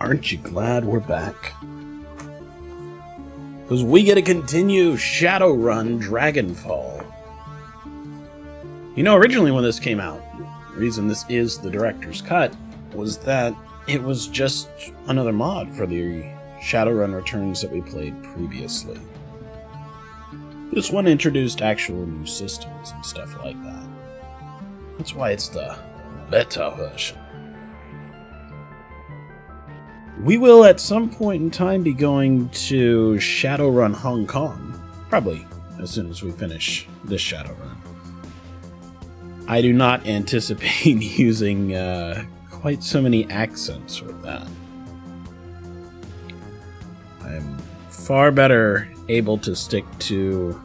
Aren't you glad we're back? Because we get to continue Shadowrun Dragonfall. You know, originally when this came out, the reason this is the director's cut was that it was just another mod for the Shadowrun Returns that we played previously. This one introduced actual new systems and stuff like that. That's why it's the beta version. We will at some point in time be going to Shadowrun Hong Kong, probably as soon as we finish this Shadowrun. I do not anticipate using quite so many accents with that. I'm far better able to stick to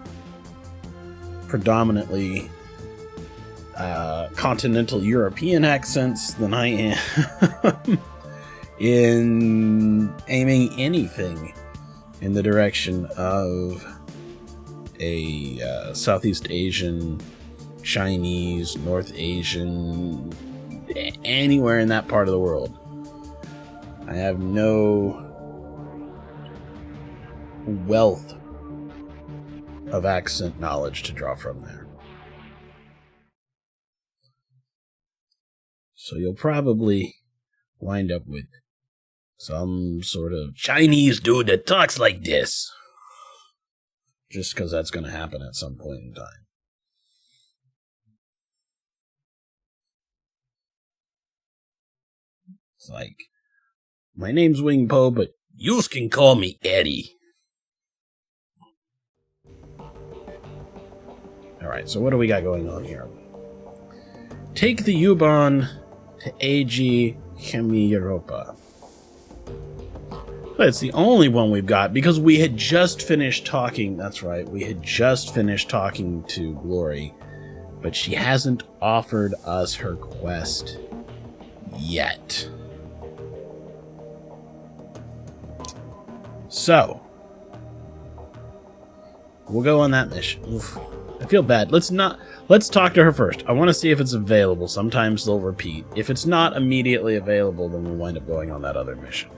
predominantly continental European accents than I am in aiming anything in the direction of a Southeast Asian, Chinese, North Asian, anywhere in that part of the world. I have no wealth of accent knowledge to draw from there. So you'll probably wind up with some sort of Chinese dude that talks like this. Just because that's going to happen at some point in time. It's like, my name's Wing Po, but yous can call me Eddie. Alright, so what do we got going on here? Take the U-Bahn to AG Chemie Europa. But it's the only one we've got because we had just finished talking. That's right, we had just finished talking to Glory, but she hasn't offered us her quest yet. So, we'll go on that mission. Oof, I feel bad. Let's talk to her first. I want to see if it's available. Sometimes they'll repeat. If it's not immediately available, then we'll wind up going on that other mission.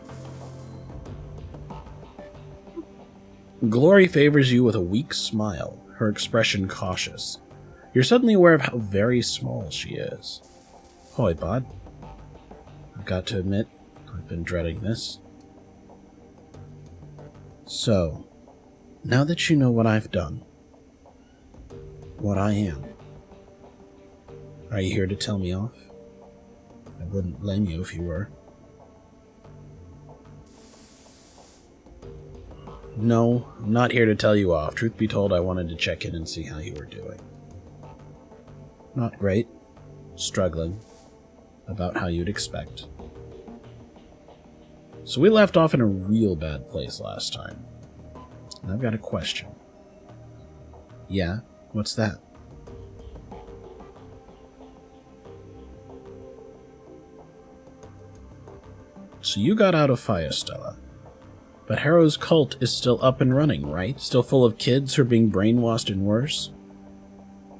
Glory favors you with a weak smile, her expression cautious. You're suddenly aware of how very small she is. Hoi, bud. I've got to admit, I've been dreading this. So, now that you know what I've done, what I am, are you here to tell me off? I wouldn't blame you if you were. No, I'm not here to tell you off. Truth be told, I wanted to check in and see how you were doing. Not great. Struggling. About how you'd expect. So we left off in a real bad place last time. And I've got a question. Yeah? What's that? So you got out of Firestella. But Harrow's cult is still up and running, right? Still full of kids who are being brainwashed and worse?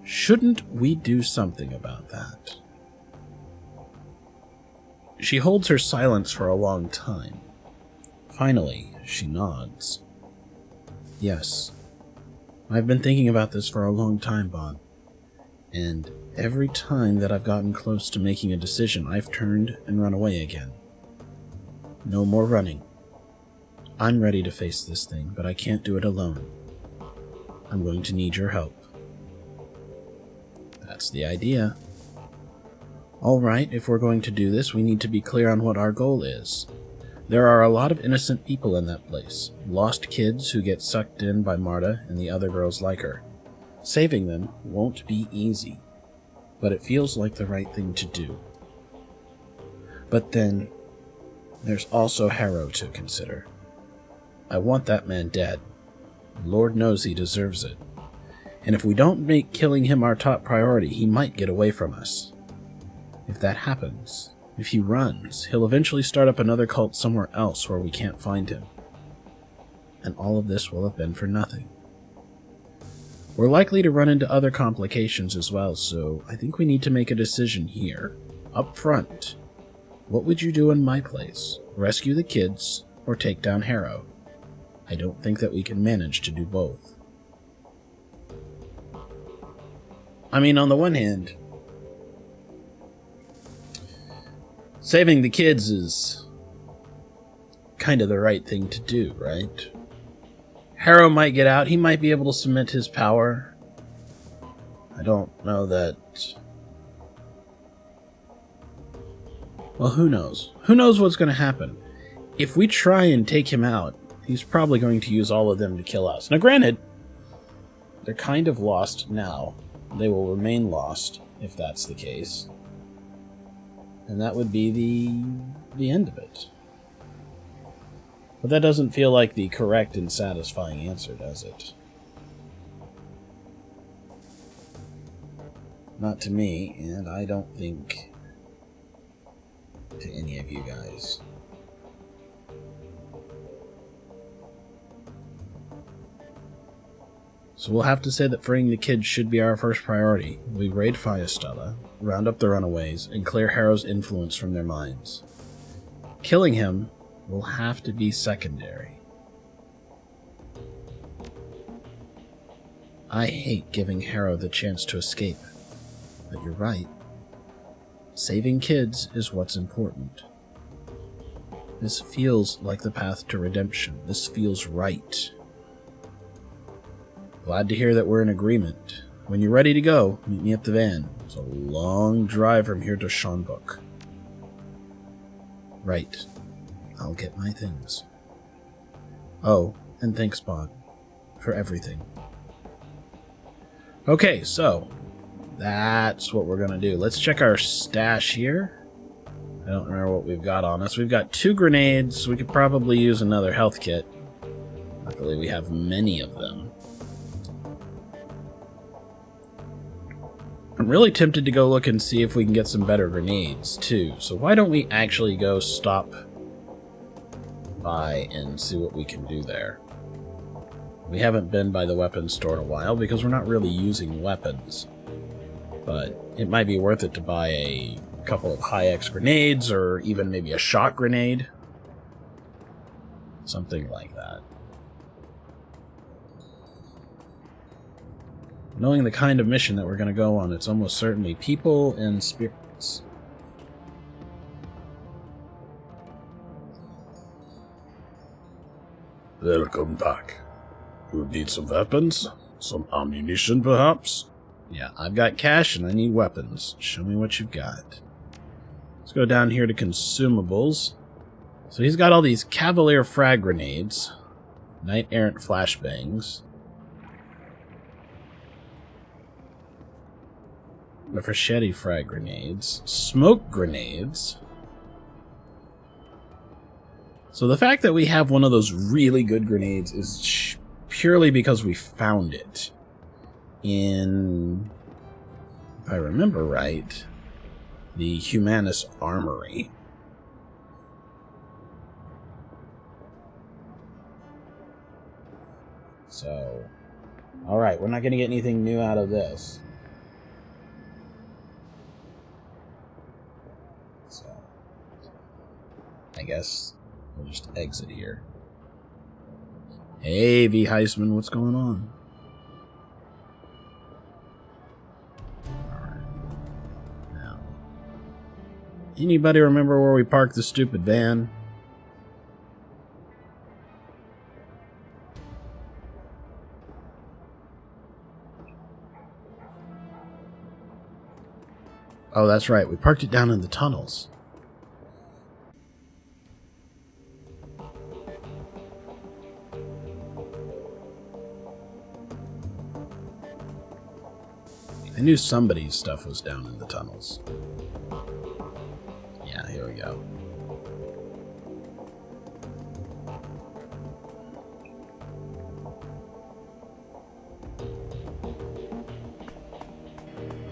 Shouldn't we do something about that? She holds her silence for a long time. Finally, she nods. Yes. I've been thinking about this for a long time, Bob. And every time that I've gotten close to making a decision, I've turned and run away again. No more running. I'm ready to face this thing, but I can't do it alone. I'm going to need your help. That's the idea. All right, if we're going to do this, we need to be clear on what our goal is. There are a lot of innocent people in that place. Lost kids who get sucked in by Marta and the other girls like her. Saving them won't be easy, but it feels like the right thing to do. But then, there's also Harrow to consider. I want that man dead. Lord knows he deserves it. And if we don't make killing him our top priority, he might get away from us. If that happens, if he runs, he'll eventually start up another cult somewhere else where we can't find him. And all of this will have been for nothing. We're likely to run into other complications as well, so I think we need to make a decision here, up front, What would you do in my place? Rescue the kids or take down Harrow? I don't think that we can manage to do both. I mean, on the one hand, saving the kids is kind of the right thing to do, right? Harrow might get out. He might be able to cement his power. I don't know that... Well, who knows? Who knows what's going to happen? If we try and take him out, he's probably going to use all of them to kill us. Now, granted, they're kind of lost now. They will remain lost if that's the case. And that would be the end of it. But that doesn't feel like the correct and satisfying answer, does it? Not to me, and I don't think to any of you guys. So we'll have to say that freeing the kids should be our first priority. We raid Firestella, round up the runaways, and clear Harrow's influence from their minds. Killing him will have to be secondary. I hate giving Harrow the chance to escape, but you're right. Saving kids is what's important. This feels like the path to redemption. This feels right. Glad to hear that we're in agreement. When you're ready to go, meet me at the van. It's a long drive from here to Schonbuck. Right. I'll get my things. Oh, and thanks, Bod, for everything. Okay, so that's what we're going to do. Let's check our stash here. I don't remember what we've got on us. We've got 2 grenades. We could probably use another health kit. Luckily, we have many of them. I'm really tempted to go look and see if we can get some better grenades, too. So why don't we actually go stop by and see what we can do there. We haven't been by the weapons store in a while because we're not really using weapons. But it might be worth it to buy a couple of high-X grenades or even maybe a shot grenade. Something like that. Knowing the kind of mission that we're going to go on, it's almost certainly people and spirits. Welcome back. You need some weapons? Some ammunition, perhaps? Yeah, I've got cash and I need weapons. Show me what you've got. Let's go down here to consumables. So he's got all these Cavalier frag grenades, Knight Errant flashbangs, the Frasheti frag grenades, smoke grenades. So the fact that we have one of those really good grenades is purely because we found it in, if I remember right, the Humanus Armory. So, alright, we're not going to get anything new out of this. So, I guess we'll just exit here. Hey, V. Heisman, what's going on? Alright. Now, anybody remember where we parked the stupid van? Oh, that's right. We parked it down in the tunnels. I knew somebody's stuff was down in the tunnels. Yeah, here we go.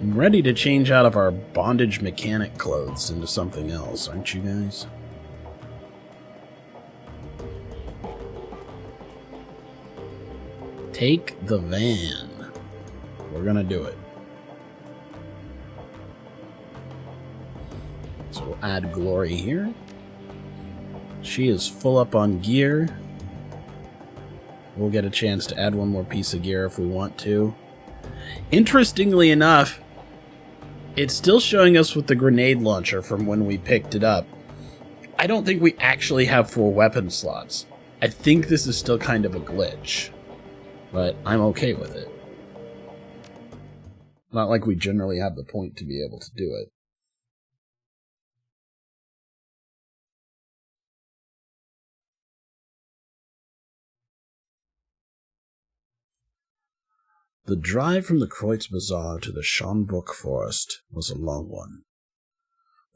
I'm ready to change out of our bondage mechanic clothes into something else, aren't you guys? Take the van. We're gonna do it. So We'll add Glory here. She is full up on gear. We'll get a chance to add one more piece of gear if we want to. Interestingly enough, it's still showing us with the grenade launcher from when we picked it up. I don't think we actually have 4 weapon slots. I think this is still kind of a glitch, but I'm okay with it. Not like we generally have the point to be able to do it. The drive from the Kreutz Bazaar to the Schönbuck Forest was a long one.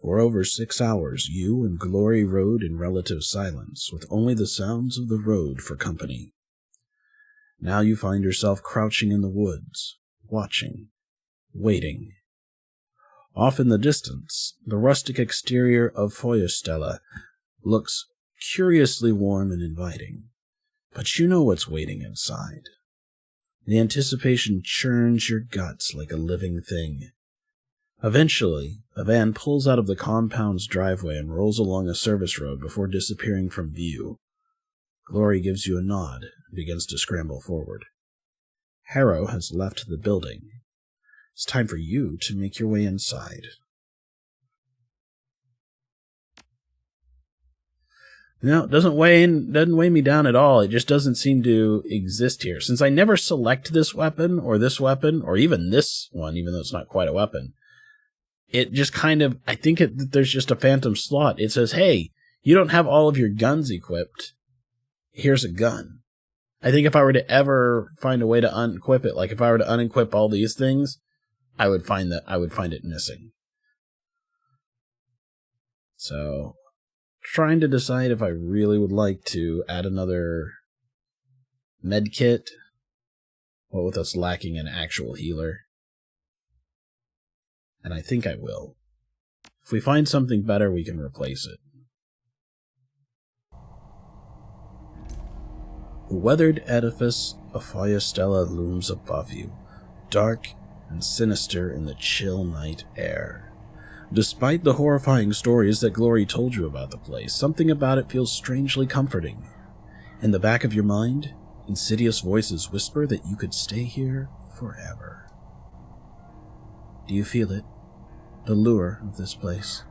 For over 6 hours, you and Glory rode in relative silence, with only the sounds of the road for company. Now you find yourself crouching in the woods, watching, waiting. Off in the distance, the rustic exterior of Feuerstelle looks curiously warm and inviting, but you know what's waiting inside. The anticipation churns your guts like a living thing. Eventually, a van pulls out of the compound's driveway and rolls along a service road before disappearing from view. Glory gives you a nod and begins to scramble forward. Harrow has left the building. It's time for you to make your way inside. No, it doesn't weigh me down at all. It just doesn't seem to exist here. Since I never select this weapon, or even this one, even though it's not quite a weapon, it just kind of, I think there's just a phantom slot. It says, hey, you don't have all of your guns equipped. Here's a gun. I think if I were to ever find a way to unequip it, like if I were to unequip all these things, I would find it missing. So, trying to decide if I really would like to add another med kit, what with us lacking an actual healer. And I think I will. If we find something better, we can replace it. The weathered edifice of Feuerstelle looms above you, dark and sinister in the chill night air. Despite the horrifying stories that Glory told you about the place, something about it feels strangely comforting. In the back of your mind, insidious voices whisper that you could stay here forever. Do you feel it? The lure of this place.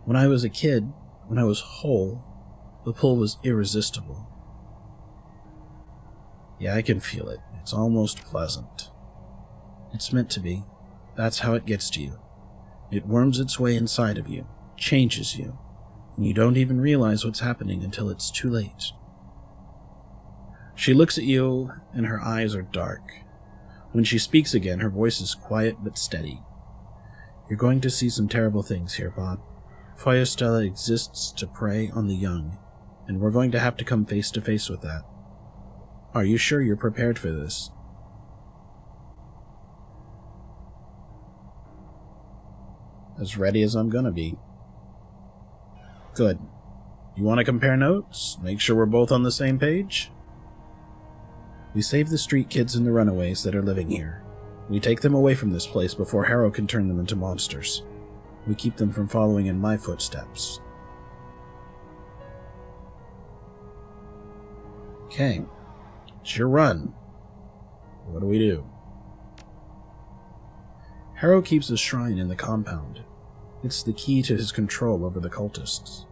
When I was a kid, when I was whole, the pull was irresistible. Yeah, I can feel it. It's almost pleasant. It's meant to be. That's how it gets to you. It worms its way inside of you, changes you, and you don't even realize what's happening until it's too late. She looks at you, and her eyes are dark. When she speaks again, her voice is quiet but steady. You're going to see some terrible things here, Bob. Feuerstelle exists to prey on the young, and we're going to have to come face to face with that. Are you sure you're prepared for this? As ready as I'm gonna be. Good. You want to compare notes? Make sure we're both on the same page? We save the street kids and the runaways that are living here. We take them away from this place before Harrow can turn them into monsters. We keep them from following in my footsteps. Okay. It's your run. What do we do? Harrow keeps a shrine in the compound. It's the key to his control over the cultists.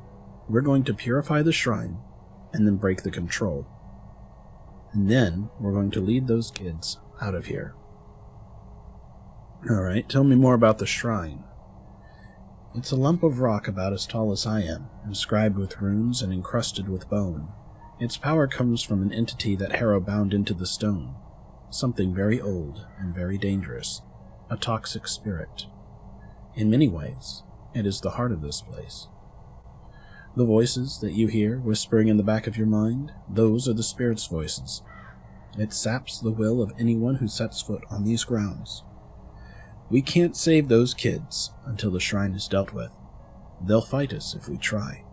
We're going to purify the shrine, and then break the control. And then we're going to lead those kids out of here. Alright, tell me more about the shrine. It's a lump of rock about as tall as I am, inscribed with runes and encrusted with bone. Its power comes from an entity that Harrow bound into the stone. Something very old and very dangerous. A toxic spirit. In many ways, it is the heart of this place. The voices that you hear whispering in the back of your mind, those are the spirit's voices. It saps the will of anyone who sets foot on these grounds. We can't save those kids until the shrine is dealt with. They'll fight us if we try.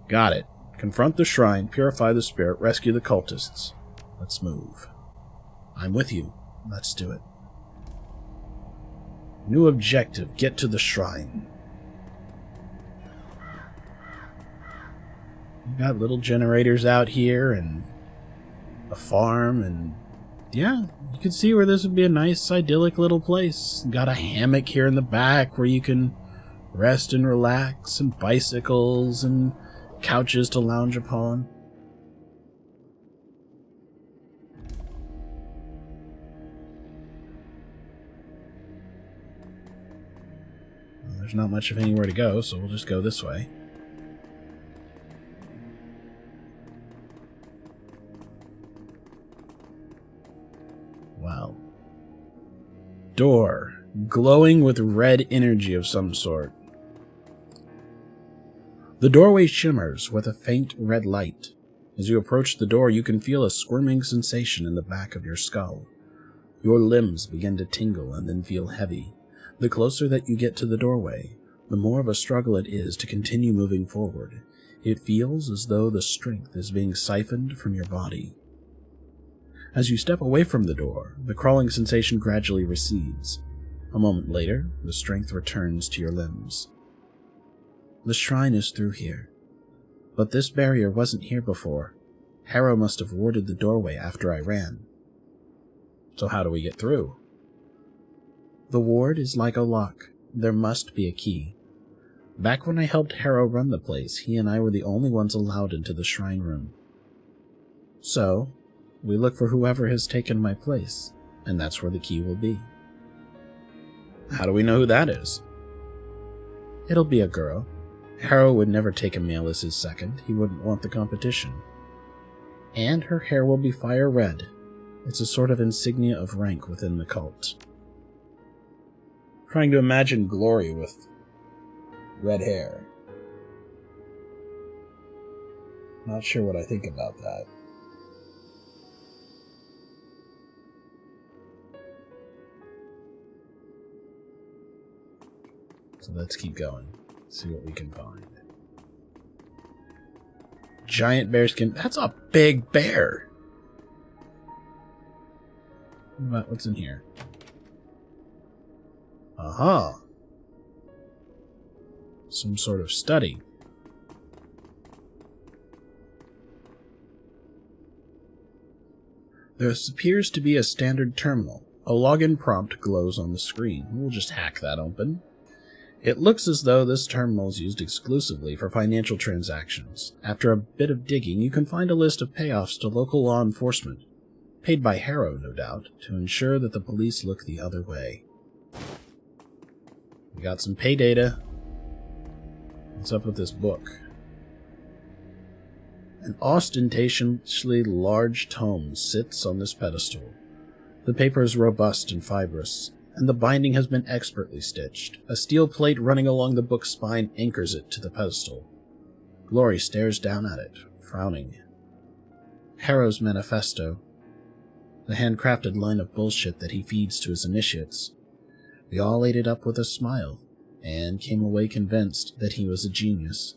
Got it. Confront the shrine, purify the spirit, rescue the cultists. Let's move. I'm with you. Let's do it. New objective, get to the shrine. We've got little generators out here and a farm, and yeah, you can see where this would be a nice, idyllic little place. Got a hammock here in the back where you can rest and relax, and bicycles and couches to lounge upon. Well, there's not much of anywhere to go, so we'll just go this way. Wow. Door, glowing with red energy of some sort. The doorway shimmers with a faint red light. As you approach the door, you can feel a squirming sensation in the back of your skull. Your limbs begin to tingle and then feel heavy. The closer that you get to the doorway, the more of a struggle it is to continue moving forward. It feels as though the strength is being siphoned from your body. As you step away from the door, the crawling sensation gradually recedes. A moment later, the strength returns to your limbs. The shrine is through here, but this barrier wasn't here before. Harrow must have warded the doorway after I ran. So how do we get through? The ward is like a lock. There must be a key. Back when I helped Harrow run the place, he and I were the only ones allowed into the shrine room. So, we look for whoever has taken my place, and that's where the key will be. How do we know who that is? It'll be a girl. Harrow would never take a male as his second. He wouldn't want the competition. And her hair will be fire red. It's a sort of insignia of rank within the cult. Trying to imagine Glory with red hair. Not sure what I think about that. So let's keep going. See what we can find. Giant bearskin. That's a big bear. What's in here? Aha. Some sort of study. There appears to be a standard terminal. A login prompt glows on the screen. We'll just hack that open. It looks as though this terminal is used exclusively for financial transactions. After a bit of digging, you can find a list of payoffs to local law enforcement, paid by Harrow, no doubt, to ensure that the police look the other way. We got some pay data. What's up with this book? An ostentatiously large tome sits on this pedestal. The paper is robust and fibrous, and the binding has been expertly stitched. A steel plate running along the book's spine anchors it to the pedestal. Glory stares down at it, frowning. Harrow's manifesto, the handcrafted line of bullshit that he feeds to his initiates. We all ate it up with a smile, and came away convinced that he was a genius.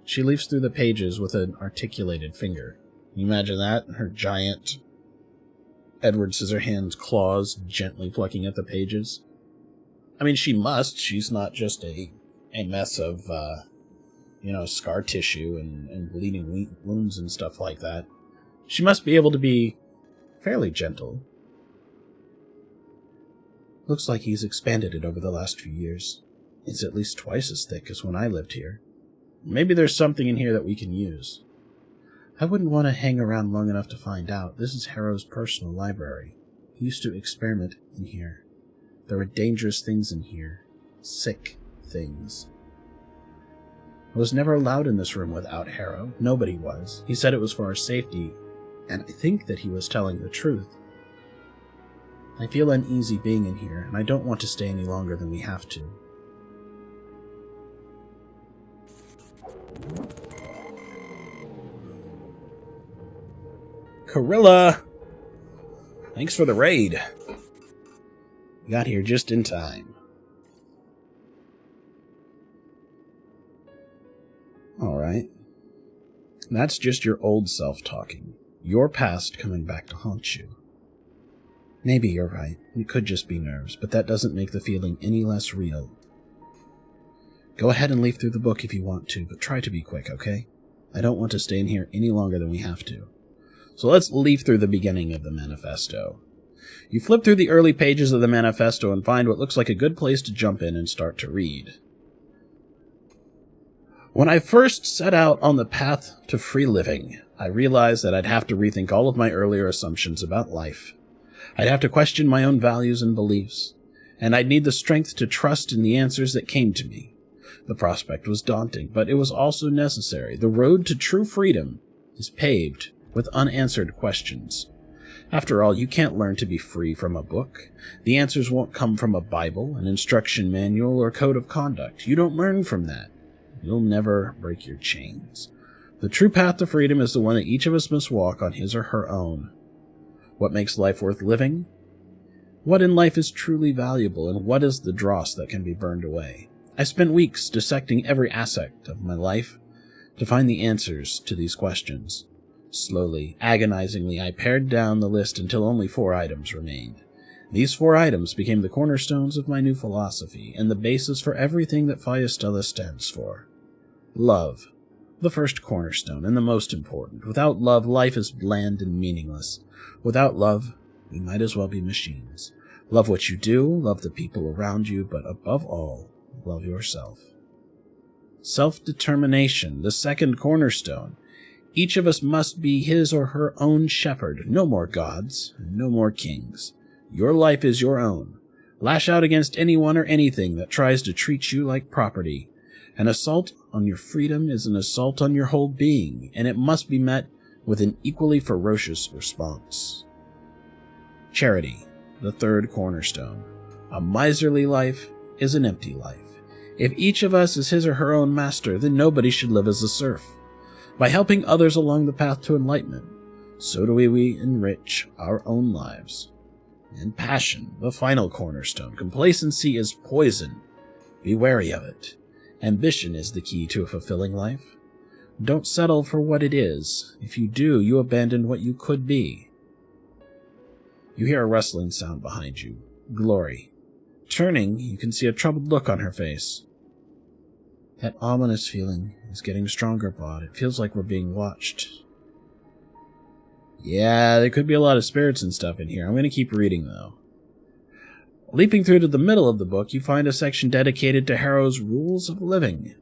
She leafs through the pages with an articulated finger. Can you imagine that? Her giant Edward Scissorhands claws gently plucking at the pages. I mean, she must. She's not just a mess of, scar tissue and bleeding wounds and stuff like that. She must be able to be fairly gentle. Looks like he's expanded it over the last few years. It's at least twice as thick as when I lived here. Maybe there's something in here that we can use. I wouldn't want to hang around long enough to find out. This is Harrow's personal library. He used to experiment in here. There were dangerous things in here. Sick things. I was never allowed in this room without Harrow. Nobody was. He said it was for our safety, and I think that he was telling the truth. I feel uneasy being in here, and I don't want to stay any longer than we have to. Corilla! Thanks for the raid. We got here just in time. Alright. That's just your old self talking. Your past coming back to haunt you. Maybe you're right. It could just be nerves, but that doesn't make the feeling any less real. Go ahead and leaf through the book if you want to, but try to be quick, okay? I don't want to stay in here any longer than we have to. So let's leaf through the beginning of the manifesto. You flip through the early pages of the manifesto and find what looks like a good place to jump in and start to read. When I first set out on the path to free living, I realized that I'd have to rethink all of my earlier assumptions about life. I'd have to question my own values and beliefs, and I'd need the strength to trust in the answers that came to me. The prospect was daunting, but it was also necessary. The road to true freedom is paved with unanswered questions. After all, you can't learn to be free from a book. The answers won't come from a Bible, an instruction manual, or code of conduct. You don't learn from that. You'll never break your chains. The true path to freedom is the one that each of us must walk on his or her own. What makes life worth living? What in life is truly valuable, and what is the dross that can be burned away? I spent weeks dissecting every aspect of my life to find the answers to these questions. Slowly, agonizingly, I pared down the list until only 4 items remained. These 4 items became the cornerstones of my new philosophy, and the basis for everything that Feuerstella stands for. Love, the first cornerstone, and the most important. Without love, life is bland and meaningless. Without love, we might as well be machines. Love what you do, love the people around you, but above all, love yourself. Self-determination, the second cornerstone. Each of us must be his or her own shepherd. No more gods, and no more kings. Your life is your own. Lash out against anyone or anything that tries to treat you like property. An assault on your freedom is an assault on your whole being, and it must be met with an equally ferocious response. Charity, the third cornerstone. A miserly life is an empty life. If each of us is his or her own master, then nobody should live as a serf. By helping others along the path to enlightenment, so do we enrich our own lives. And passion, the final cornerstone. Complacency is poison. Be wary of it. Ambition is the key to a fulfilling life. Don't settle for what it is. If you do, you abandon what you could be. You hear a rustling sound behind you. Glory. Turning, you can see a troubled look on her face. That ominous feeling is getting stronger, Bod. It feels like we're being watched. Yeah, there could be a lot of spirits and stuff in here. I'm going to keep reading, though. Leaping through to the middle of the book, you find a section dedicated to Harrow's Rules of Living.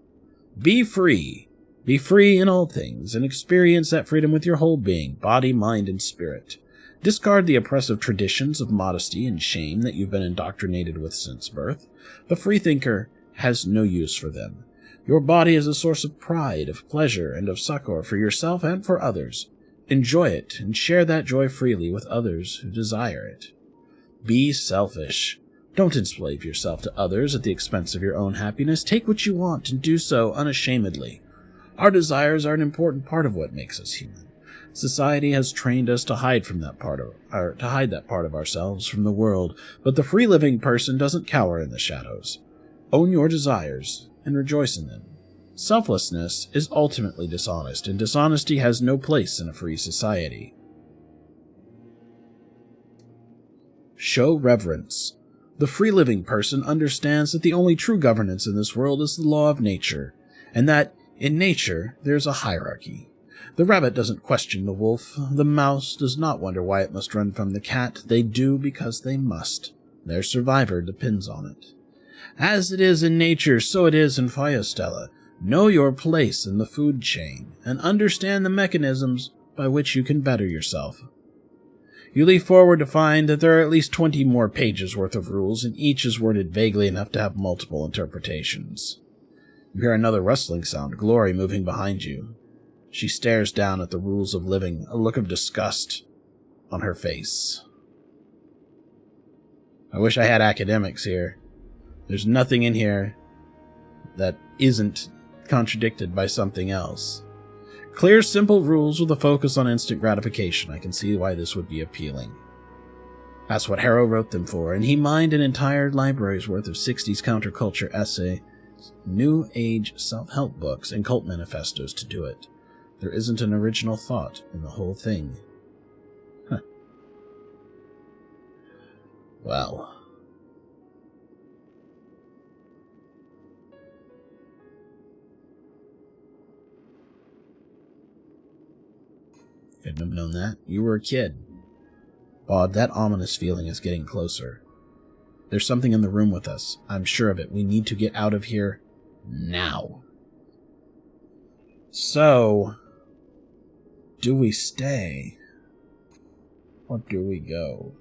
Be free. Be free in all things, and experience that freedom with your whole being, body, mind, and spirit. Discard the oppressive traditions of modesty and shame that you've been indoctrinated with since birth. The freethinker has no use for them. Your body is a source of pride, of pleasure, and of succor for yourself and for others. Enjoy it, and share that joy freely with others who desire it. Be selfish. Don't enslave yourself to others at the expense of your own happiness. Take what you want and do so unashamedly. Our desires are an important part of what makes us human. Society has trained us to hide that part of ourselves from the world, but the free-living person doesn't cower in the shadows. Own your desires and rejoice in them. Selflessness is ultimately dishonest, and dishonesty has no place in a free society. Show reverence. The free-living person understands that the only true governance in this world is the law of nature, and that, in nature, there's a hierarchy. The rabbit doesn't question the wolf. The mouse does not wonder why it must run from the cat. They do because they must. Their survivor depends on it. As it is in nature, so it is in Feuerstella. Know your place in the food chain, and understand the mechanisms by which you can better yourself. You leaf forward to find that there are at least 20 more pages worth of rules, and each is worded vaguely enough to have multiple interpretations. You hear another rustling sound, Glory moving behind you. She stares down at the rules of living, a look of disgust on her face. I wish I had academics here. There's nothing in here that isn't contradicted by something else. Clear, simple rules with a focus on instant gratification. I can see why this would be appealing. That's what Harrow wrote them for, and he mined an entire library's worth of 60s counterculture essay, New Age self-help books, and cult manifestos to do it. There isn't an original thought in the whole thing. Huh. Well. Couldn't have known that. You were a kid. Bod, that ominous feeling is getting closer. There's something in the room with us. I'm sure of it. We need to get out of here now. So, do we stay? Or do we go?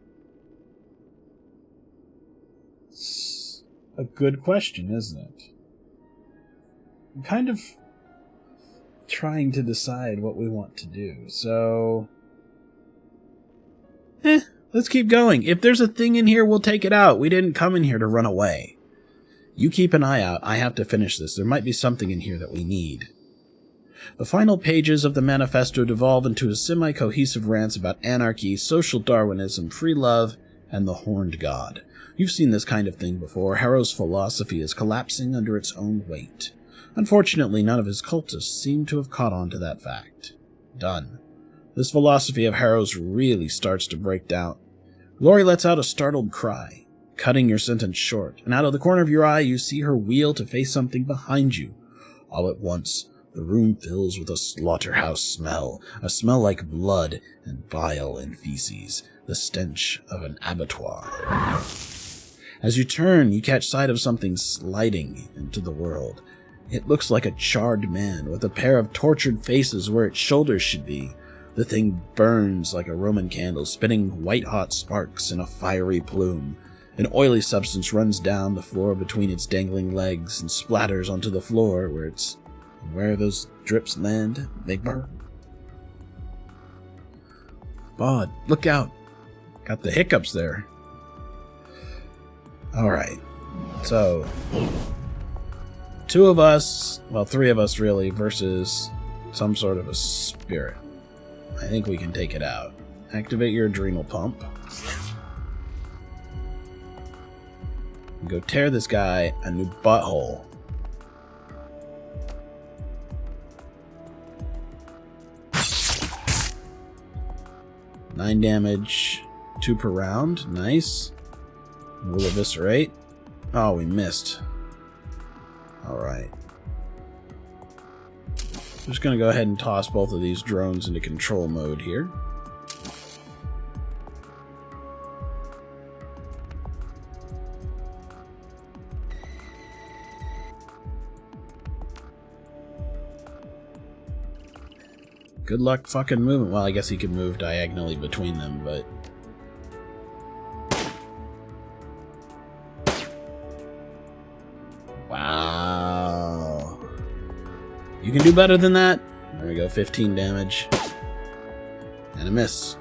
It's a good question, isn't it? I'm kind of trying to decide what we want to do, so... let's keep going. If there's a thing in here, we'll take it out. We didn't come in here to run away. You keep an eye out. I have to finish this. There might be something in here that we need. The final pages of the manifesto devolve into a semi-cohesive rants about anarchy, social Darwinism, free love, and the horned god. You've seen this kind of thing before. Harrow's philosophy is collapsing under its own weight. Unfortunately, none of his cultists seem to have caught on to that fact. Done. This philosophy of Harrow's really starts to break down. Glory lets out a startled cry, cutting your sentence short, and out of the corner of your eye you see her wheel to face something behind you. All at once, the room fills with a slaughterhouse smell, a smell like blood and bile and feces, the stench of an abattoir. As you turn, you catch sight of something sliding into the world. It looks like a charred man with a pair of tortured faces where its shoulders should be. The thing burns like a Roman candle, spitting white-hot sparks in a fiery plume. An oily substance runs down the floor between its dangling legs and splatters onto the floor where those drips land, they burn. Bod, look out. Got the hiccups there. Alright, so... 2 of us, well, 3 of us really, versus some sort of a spirit. I think we can take it out. Activate your adrenal pump. And go tear this guy a new butthole. 9 damage, 2 per round. Nice. We'll eviscerate. Oh, we missed. Alright. Just gonna go ahead and toss both of these drones into control mode here. Good luck fucking moving. Well, I guess he could move diagonally between them, but... Wow. You can do better than that. There we go, 15 damage. And a miss.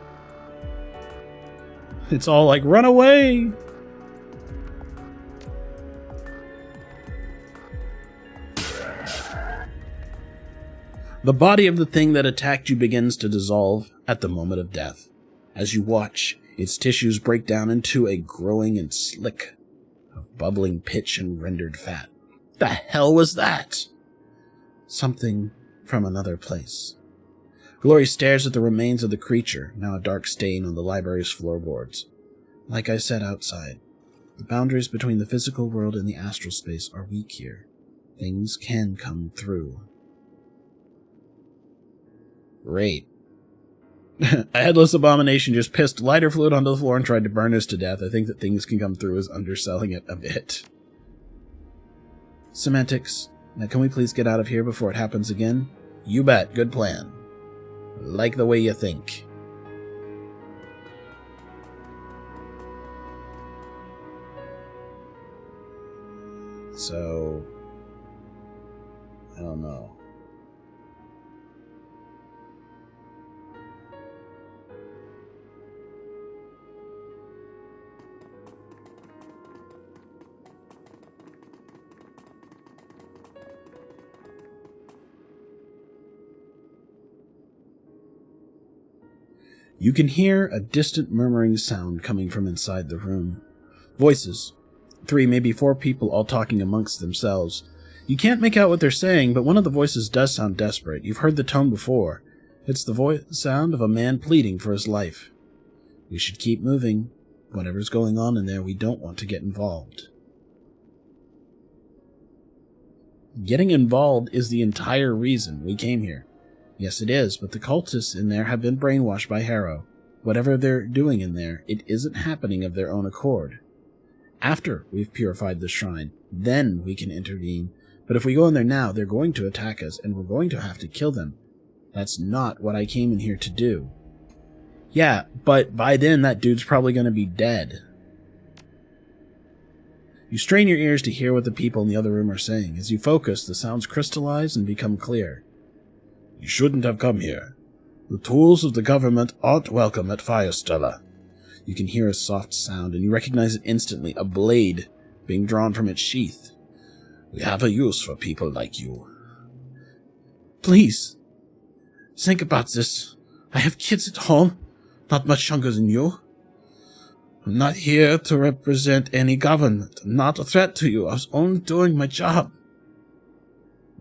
It's all like, run away! The body of the thing that attacked you begins to dissolve at the moment of death. As you watch, its tissues break down into a growing and slick of bubbling pitch and rendered fat. The hell was that? Something from another place. Glory stares at the remains of the creature, now a dark stain on the library's floorboards. Like I said outside, the boundaries between the physical world and the astral space are weak here. Things can come through. Great. A headless abomination just pissed lighter fluid onto the floor and tried to burn us to death. I think that things can come through is underselling it a bit. Semantics. Now can we please get out of here before it happens again? You bet. Good plan. Like the way you think. So... I don't know. You can hear a distant murmuring sound coming from inside the room. Voices. 3, maybe 4 people all talking amongst themselves. You can't make out what they're saying, but one of the voices does sound desperate. You've heard the tone before. It's the sound of a man pleading for his life. We should keep moving. Whatever's going on in there, we don't want to get involved. Getting involved is the entire reason we came here. Yes, it is, but the cultists in there have been brainwashed by Harrow. Whatever they're doing in there, it isn't happening of their own accord. After we've purified the shrine, then we can intervene. But if we go in there now, they're going to attack us, and we're going to have to kill them. That's not what I came in here to do. Yeah, but by then that dude's probably going to be dead. You strain your ears to hear what the people in the other room are saying. As you focus, the sounds crystallize and become clear. You shouldn't have come here. The tools of the government aren't welcome at Firestella. You can hear a soft sound, and you recognize it instantly, a blade being drawn from its sheath. We have a use for people like you. Please, think about this. I have kids at home, not much younger than you. I'm not here to represent any government. I'm not a threat to you. I was only doing my job.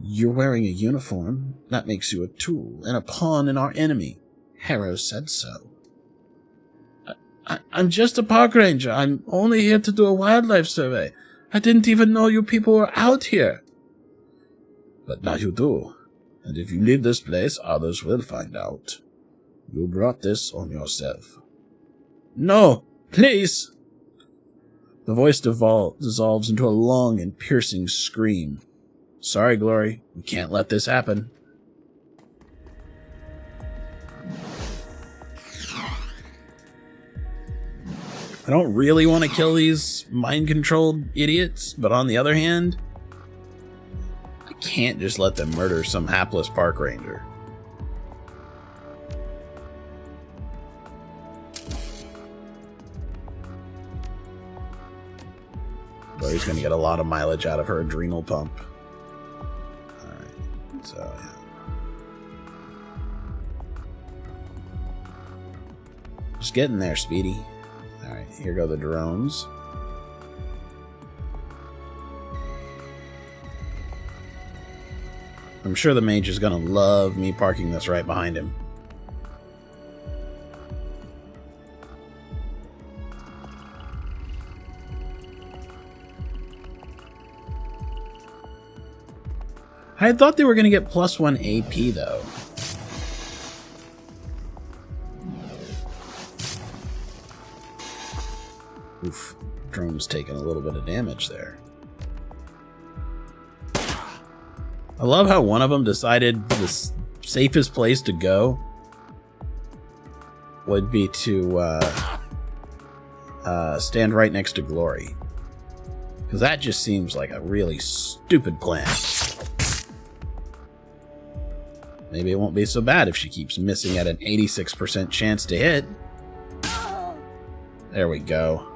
You're wearing a uniform. That makes you a tool and a pawn in our enemy. Harrow said so. I'm just a park ranger. I'm only here to do a wildlife survey. I didn't even know you people were out here. But now you do. And if you leave this place, others will find out. You brought this on yourself. No, please. The voice dissolves into a long and piercing scream. Sorry, Glory. We can't let this happen. I don't really want to kill these mind-controlled idiots, but on the other hand, I can't just let them murder some hapless park ranger. Glory's going to get a lot of mileage out of her adrenal pump. Alright, so yeah. Just getting there, Speedy. Alright, here go the drones. I'm sure the mage is gonna love me parking this right behind him. I thought they were gonna get +1 AP though. Oof, drone's taking a little bit of damage there. I love how one of them decided the safest place to go would be to stand right next to Glory. Because that just seems like a really stupid plan. Maybe it won't be so bad if she keeps missing at an 86% chance to hit. There we go.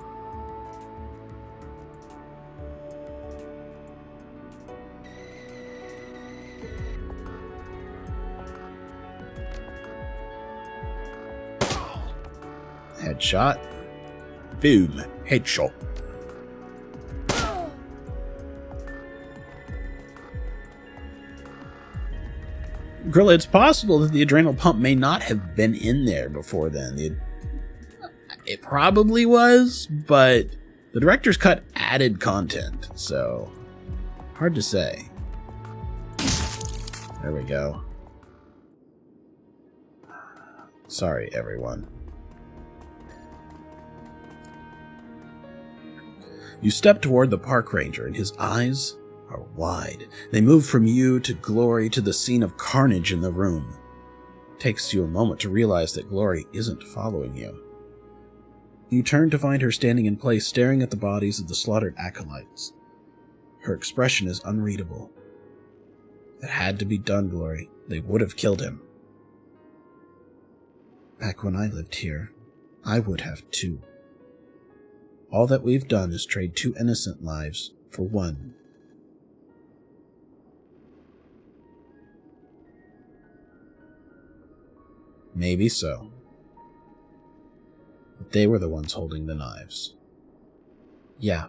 Headshot. Boom. Headshot. Grilla, it's possible that the adrenal pump may not have been in there before then. It probably was, but the director's cut added content, so hard to say. There we go. Sorry, everyone. You step toward the park ranger, and his eyes are wide. They move from you to Glory to the scene of carnage in the room. It takes you a moment to realize that Glory isn't following you. You turn to find her standing in place, staring at the bodies of the slaughtered acolytes. Her expression is unreadable. It had to be done, Glory. They would have killed him. Back when I lived here, I would have too. All that we've done is trade 2 innocent lives for 1. Maybe so. But they were the ones holding the knives. Yeah.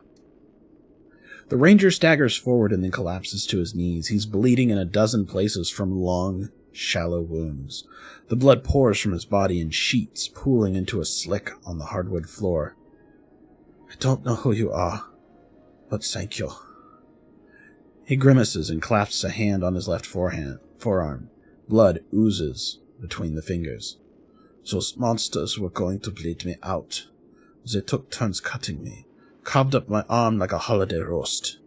The ranger staggers forward and then collapses to his knees. He's bleeding in a dozen places from long, shallow wounds. The blood pours from his body in sheets, pooling into a slick on the hardwood floor. I don't know who you are, but thank you. He grimaces and clasps a hand on his left forearm. Blood oozes between the fingers. Those monsters were going to bleed me out. They took turns cutting me, carved up my arm like a holiday roast.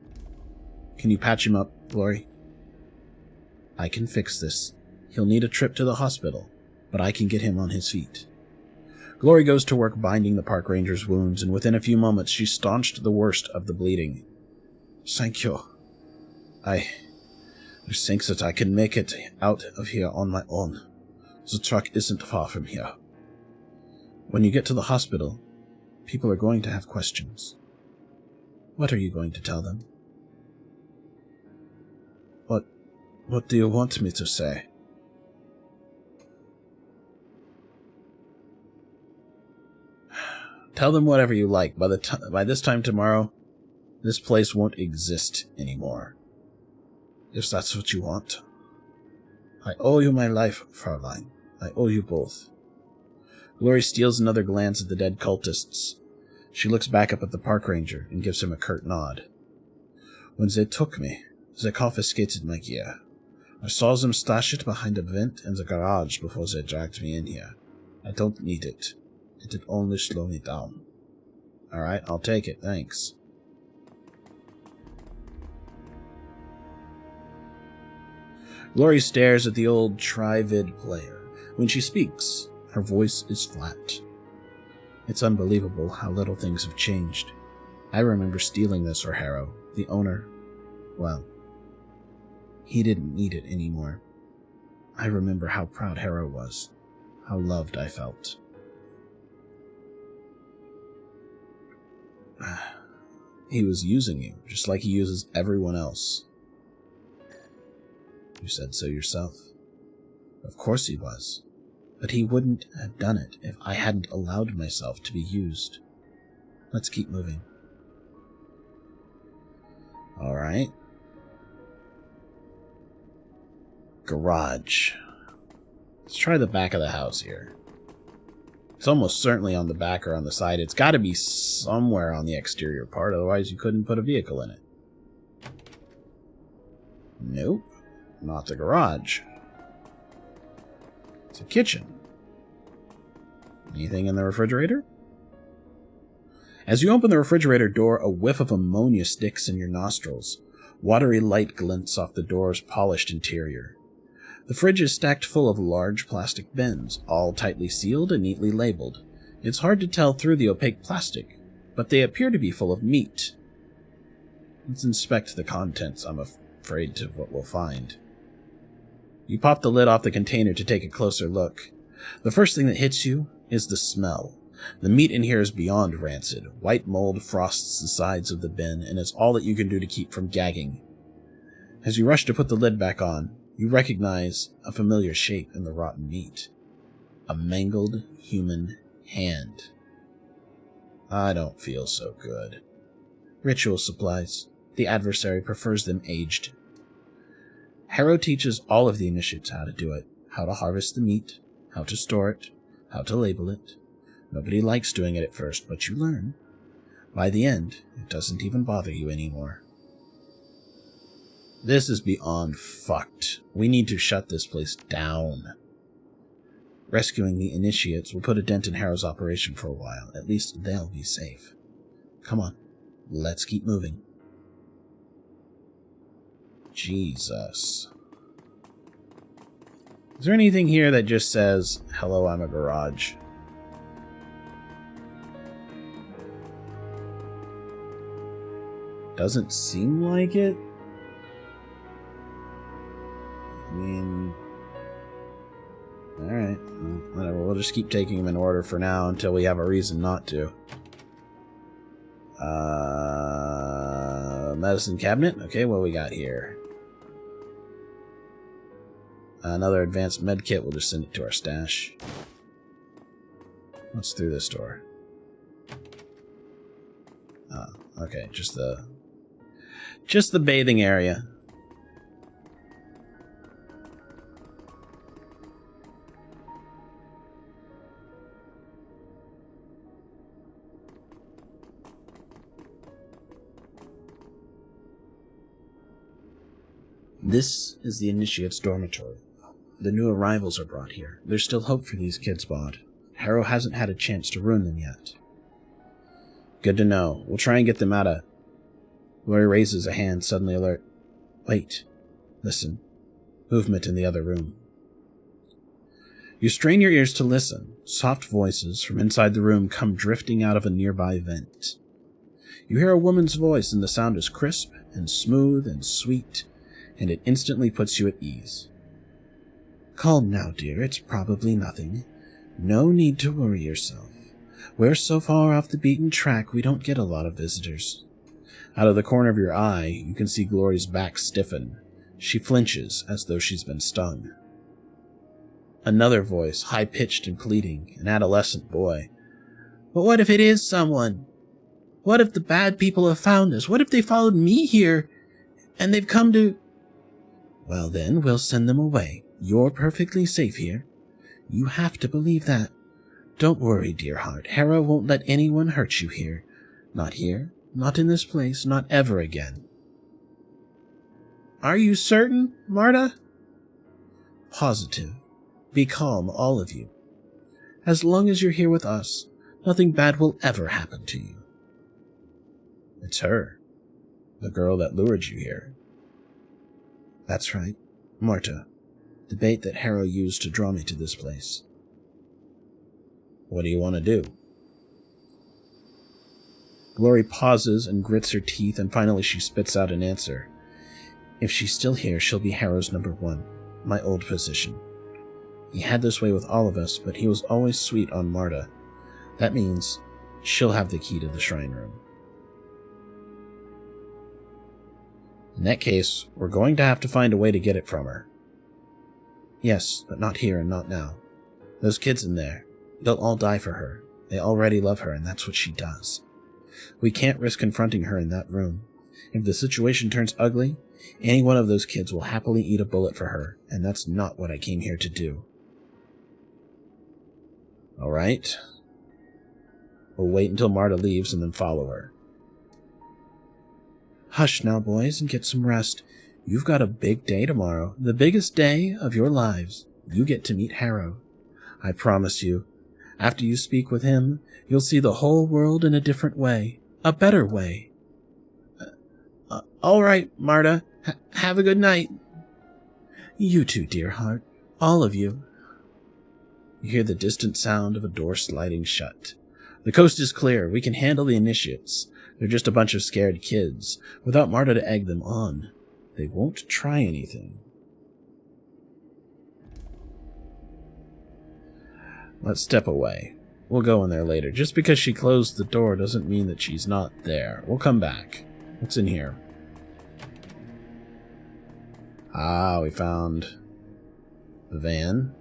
Can you patch him up, Glory? I can fix this. He'll need a trip to the hospital, but I can get him on his feet. Glory goes to work binding the park ranger's wounds, and within a few moments she staunched the worst of the bleeding. Thank you. I think that I can make it out of here on my own. The truck isn't far from here. When you get to the hospital, people are going to have questions. What are you going to tell them? What do you want me to say? Tell them whatever you like. By this time tomorrow, this place won't exist anymore. If that's what you want. I owe you my life, Fraulein. I owe you both. Glory steals another glance at the dead cultists. She looks back up at the park ranger and gives him a curt nod. When they took me, they confiscated my gear. I saw them stash it behind a vent in the garage before they dragged me in here. I don't need it. It'd only slow me down. Alright, I'll take it, thanks. Glory stares at the old Trivid player. When she speaks, her voice is flat. It's unbelievable how little things have changed. I remember stealing this for Harrow, the owner. Well, he didn't need it anymore. I remember how proud Harrow was, how loved I felt. He was using you, just like he uses everyone else. You said so yourself. Of course he was. But he wouldn't have done it if I hadn't allowed myself to be used. Let's keep moving. Alright. Garage. Let's try the back of the house here. It's almost certainly on the back or on the side. It's got to be somewhere on the exterior part, otherwise you couldn't put a vehicle in it. Nope. Not the garage. It's a kitchen. Anything in the refrigerator? As you open the refrigerator door, a whiff of ammonia sticks in your nostrils. Watery light glints off the door's polished interior. The fridge is stacked full of large plastic bins, all tightly sealed and neatly labeled. It's hard to tell through the opaque plastic, but they appear to be full of meat. Let's inspect the contents. I'm afraid of what we'll find. You pop the lid off the container to take a closer look. The first thing that hits you is the smell. The meat in here is beyond rancid. White mold frosts the sides of the bin, and it's all that you can do to keep from gagging. As you rush to put the lid back on, you recognize a familiar shape in the rotten meat. A mangled human hand. I don't feel so good. Ritual supplies. The adversary prefers them aged. Harrow teaches all of the initiates how to do it. How to harvest the meat, how to store it, how to label it. Nobody likes doing it at first, but you learn. By the end, it doesn't even bother you anymore. This is beyond fucked. We need to shut this place down. Rescuing the initiates will put a dent in Harrow's operation for a while. At least they'll be safe. Come on, let's keep moving. Jesus. Is there anything here that just says, "Hello, I'm a garage"? Doesn't seem like it. I mean, alright, whatever, we'll just keep taking them in order for now until we have a reason not to. Medicine cabinet? Okay, what we got here? Another advanced med kit, we'll just send it to our stash. What's through this door? Oh, okay, just the bathing area. This is the initiate's dormitory. the new arrivals are brought here. There's still hope for these kids, Bod. Harrow hasn't had a chance to ruin them yet. Good to know. We'll try and get them out of... Glory raises a hand, suddenly alert. Wait. Listen. Movement in the other room. You strain your ears to listen. Soft voices from inside the room come drifting out of a nearby vent. You hear a woman's voice, and the sound is crisp and smooth and sweet, and it instantly puts you at ease. Calm now, dear. It's probably nothing. No need to worry yourself. We're so far off the beaten track, we don't get a lot of visitors. Out of the corner of your eye, you can see Glory's back stiffen. She flinches as though she's been stung. Another voice, high-pitched and pleading, an adolescent boy. But what if it is someone? What if the bad people have found us? What if they followed me here, and they've come to... Well then, we'll send them away. You're perfectly safe here. You have to believe that. Don't worry, dear heart. Harrow won't let anyone hurt you here. Not here, not in this place, not ever again. Are you certain, Marta? Positive. Be calm, all of you. As long as you're here with us, nothing bad will ever happen to you. It's her. The girl that lured you here. That's right. Marta. The bait that Harrow used to draw me to this place. What do you want to do? Glory pauses and grits her teeth, and finally she spits out an answer. If she's still here, she'll be Harrow's number one, my old position. He had this way with all of us, but he was always sweet on Marta. That means she'll have the key to the shrine room. In that case, we're going to have to find a way to get it from her. Yes, but not here and not now. Those kids in there, they'll all die for her. They already love her, and that's what she does. We can't risk confronting her in that room. If the situation turns ugly, any one of those kids will happily eat a bullet for her, and that's not what I came here to do. All right. We'll wait until Marta leaves and then follow her. Hush now, boys, and get some rest. You've got a big day tomorrow, the biggest day of your lives. You get to meet Harrow. I promise you, after you speak with him, you'll see the whole world in a different way, a better way. All right, Marta. Have a good night. You too, dear heart. All of you. You hear the distant sound of a door sliding shut. The coast is clear. We can handle the initiates. They're just a bunch of scared kids. Without Marta to egg them on, they won't try anything. Let's step away. We'll go in there later. Just because she closed the door doesn't mean that she's not there. We'll come back. What's in here? Ah, we found the van.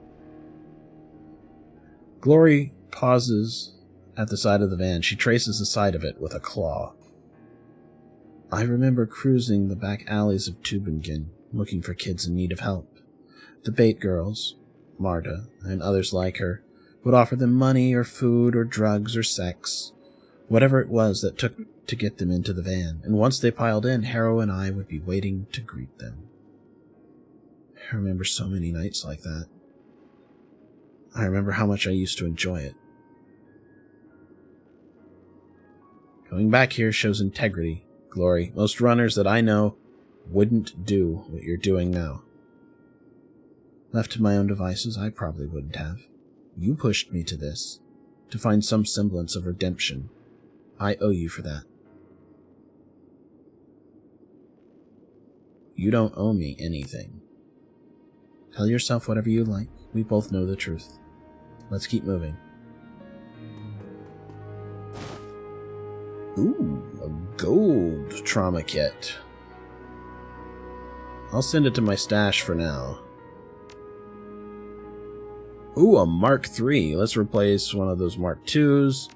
Glory pauses at the side of the van. She traces the side of it with a claw. I remember cruising the back alleys of Tübingen, looking for kids in need of help. The bait girls, Marta, and others like her, would offer them money or food or drugs or sex, whatever it was that took to get them into the van, and once they piled in, Harrow and I would be waiting to greet them. I remember so many nights like that. I remember how much I used to enjoy it. Going back here shows integrity, Glory. Most runners that I know wouldn't do what you're doing now. Left to my own devices, I probably wouldn't have. You pushed me to this, to find some semblance of redemption. I owe you for that. You don't owe me anything. Tell yourself whatever you like. We both know the truth. Let's keep moving. Ooh, a gold trauma kit. I'll send it to my stash for now. Ooh, a Mark III. Let's replace one of those Mark IIs.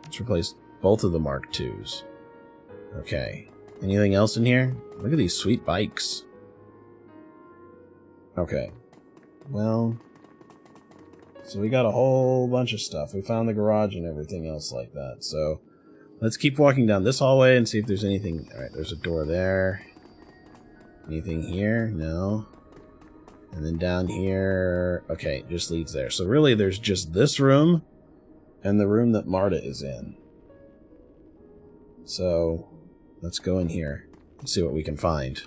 Let's replace both of the Mark IIs. Okay. Anything else in here? Look at these sweet bikes. Okay. Well, so we got a whole bunch of stuff. We found the garage and everything else like that. So let's keep walking down this hallway and see if there's anything. Alright, there's a door there. Anything here? No. And then down here... Okay, just leads there. So really, there's just this room and the room that Marta is in. So, let's go in here and see what we can find.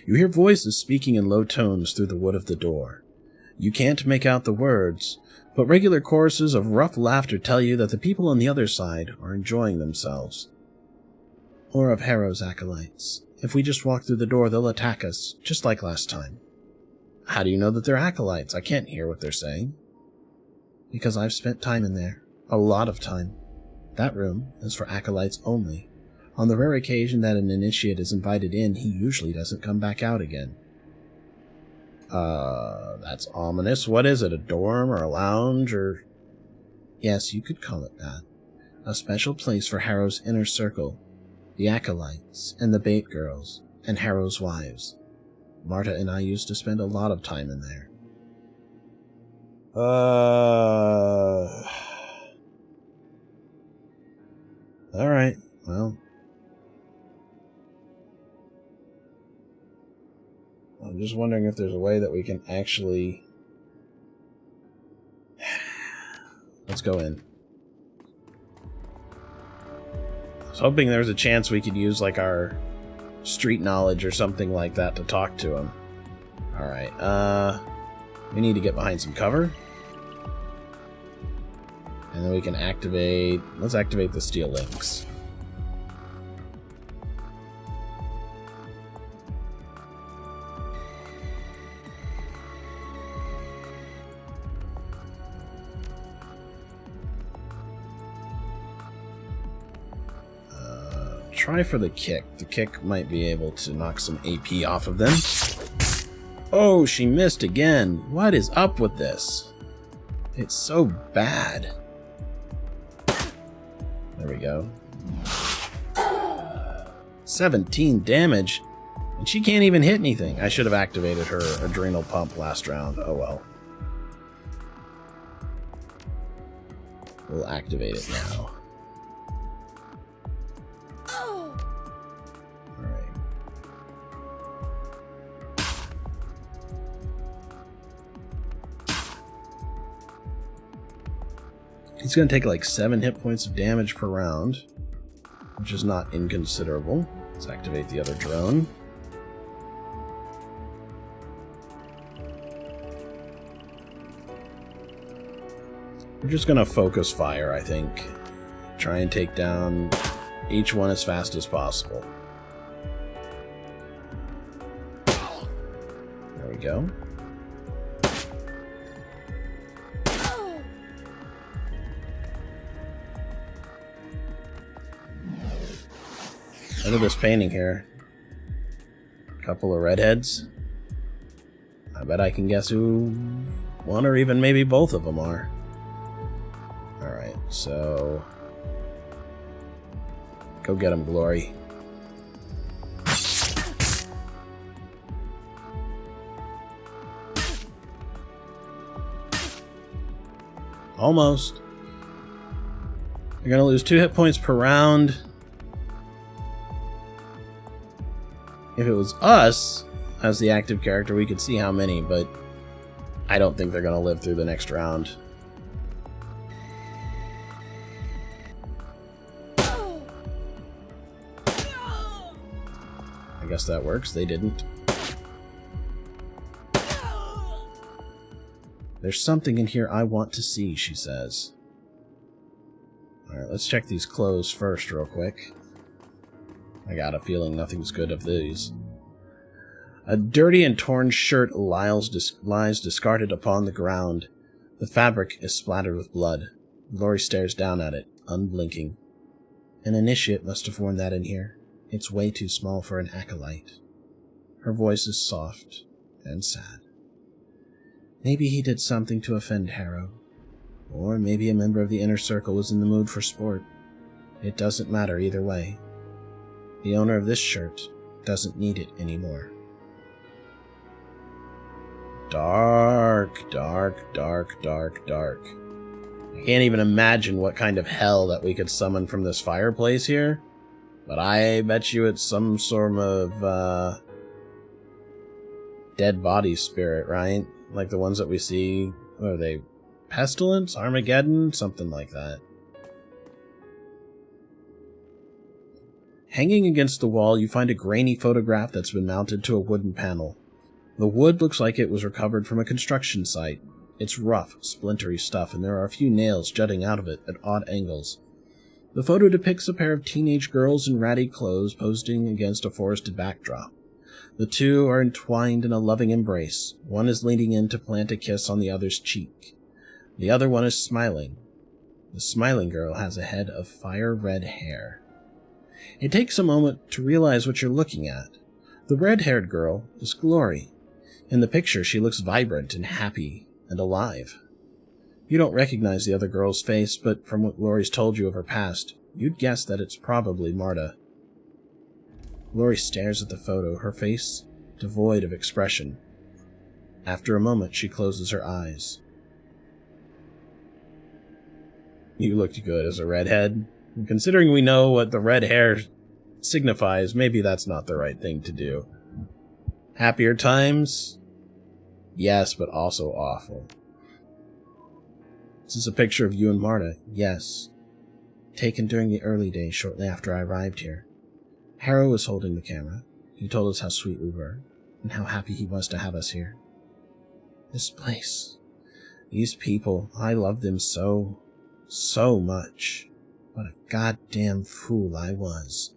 You hear voices speaking in low tones through the wood of the door. You can't make out the words, but regular choruses of rough laughter tell you that the people on the other side are enjoying themselves. Or of Harrow's acolytes. If we just walk through the door, they'll attack us, just like last time. How do you know that they're acolytes? I can't hear what they're saying. Because I've spent time in there. A lot of time. That room is for acolytes only. On the rare occasion that an initiate is invited in, he usually doesn't come back out again. That's ominous. What is it, a dorm or a lounge or... Yes, you could call it that. A special place for Harrow's inner circle. The acolytes, and the bait girls, and Harrow's wives. Marta and I used to spend a lot of time in there. Alright, well. I'm just wondering if there's a way that we can actually... Let's go in. I was hoping there was a chance we could use, like, our street knowledge or something like that to talk to him. Alright, we need to get behind some cover. And then we can activate... Let's activate the steel links. Try for the kick. The kick might be able to knock some AP off of them. Oh, she missed again. What is up with this? It's so bad. There we go. 17 damage. And she can't even hit anything. I should have activated her adrenal pump last round. Oh well. We'll activate it now. He's going to take like 7 hit points of damage per round, which is not inconsiderable. Let's activate the other drone. We're just going to focus fire, I think. Try and take down each one as fast as possible. There we go. Look at this painting here. A couple of redheads. I bet I can guess who one or even maybe both of them are. Alright, so... Go get him, Glory. Almost. You're gonna lose 2 hit points per round. If it was us, as the active character, we could see how many, but I don't think they're going to live through the next round. I guess that works. They didn't. There's something in here I want to see, she says. Alright, let's check these clothes first real quick. I got a feeling nothing's good of these. A dirty and torn shirt lies discarded upon the ground. The fabric is splattered with blood. Glory stares down at it, unblinking. An initiate must have worn that in here. It's way too small for an acolyte. Her voice is soft and sad. Maybe he did something to offend Harrow. Or maybe a member of the inner circle was in the mood for sport. It doesn't matter either way. The owner of this shirt doesn't need it anymore. Dark, dark, dark, dark, dark. I can't even imagine what kind of hell that we could summon from this fireplace here, but I bet you it's some sort of, dead body spirit, right? Like the ones that we see, what are they? Pestilence? Armageddon? Something like that. Hanging against the wall, you find a grainy photograph that's been mounted to a wooden panel. The wood looks like it was recovered from a construction site. It's rough, splintery stuff, and there are a few nails jutting out of it at odd angles. The photo depicts a pair of teenage girls in ratty clothes posing against a forested backdrop. The two are entwined in a loving embrace. One is leaning in to plant a kiss on the other's cheek. The other one is smiling. The smiling girl has a head of fire-red hair. It takes a moment to realize what you're looking at. The red-haired girl is Glory. In the picture, she looks vibrant and happy and alive. You don't recognize the other girl's face, but from what Glory's told you of her past, you'd guess that it's probably Marta. Glory stares at the photo, her face devoid of expression. After a moment, she closes her eyes. You looked good as a redhead. And considering we know what the red hair signifies, maybe that's not the right thing to do. Happier times? Yes, but also awful. This is a picture of you and Marta, yes. Taken during the early days shortly after I arrived here. Harrow was holding the camera. He told us how sweet we were, and how happy he was to have us here. This place, these people, I loved them so much. What a goddamn fool I was.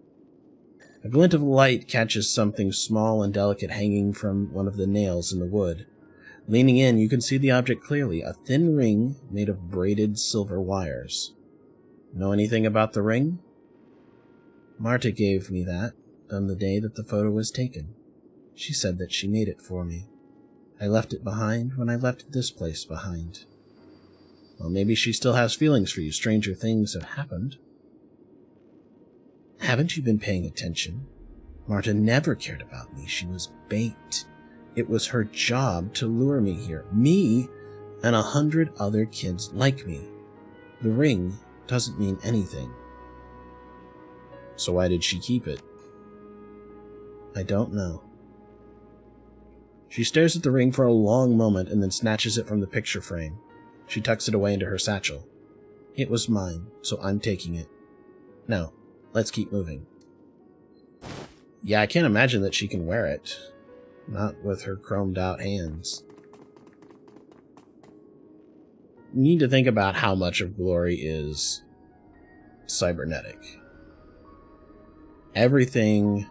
A glint of light catches something small and delicate hanging from one of the nails in the wood. Leaning in, you can see the object clearly, a thin ring made of braided silver wires. Know anything about the ring? Marta gave me that on the day that the photo was taken. She said that she made it for me. I left it behind when I left this place behind. Well, maybe she still has feelings for you. Stranger things have happened. Haven't you been paying attention? Marta never cared about me. She was bait. It was her job to lure me here. Me and 100 other kids like me. The ring doesn't mean anything. So why did she keep it? I don't know. She stares at the ring for a long moment and then snatches it from the picture frame. She tucks it away into her satchel. It was mine, so I'm taking it. Now, let's keep moving. Yeah, I can't imagine that she can wear it. Not with her chromed out hands. You need to think about how much of Glory is cybernetic. Everything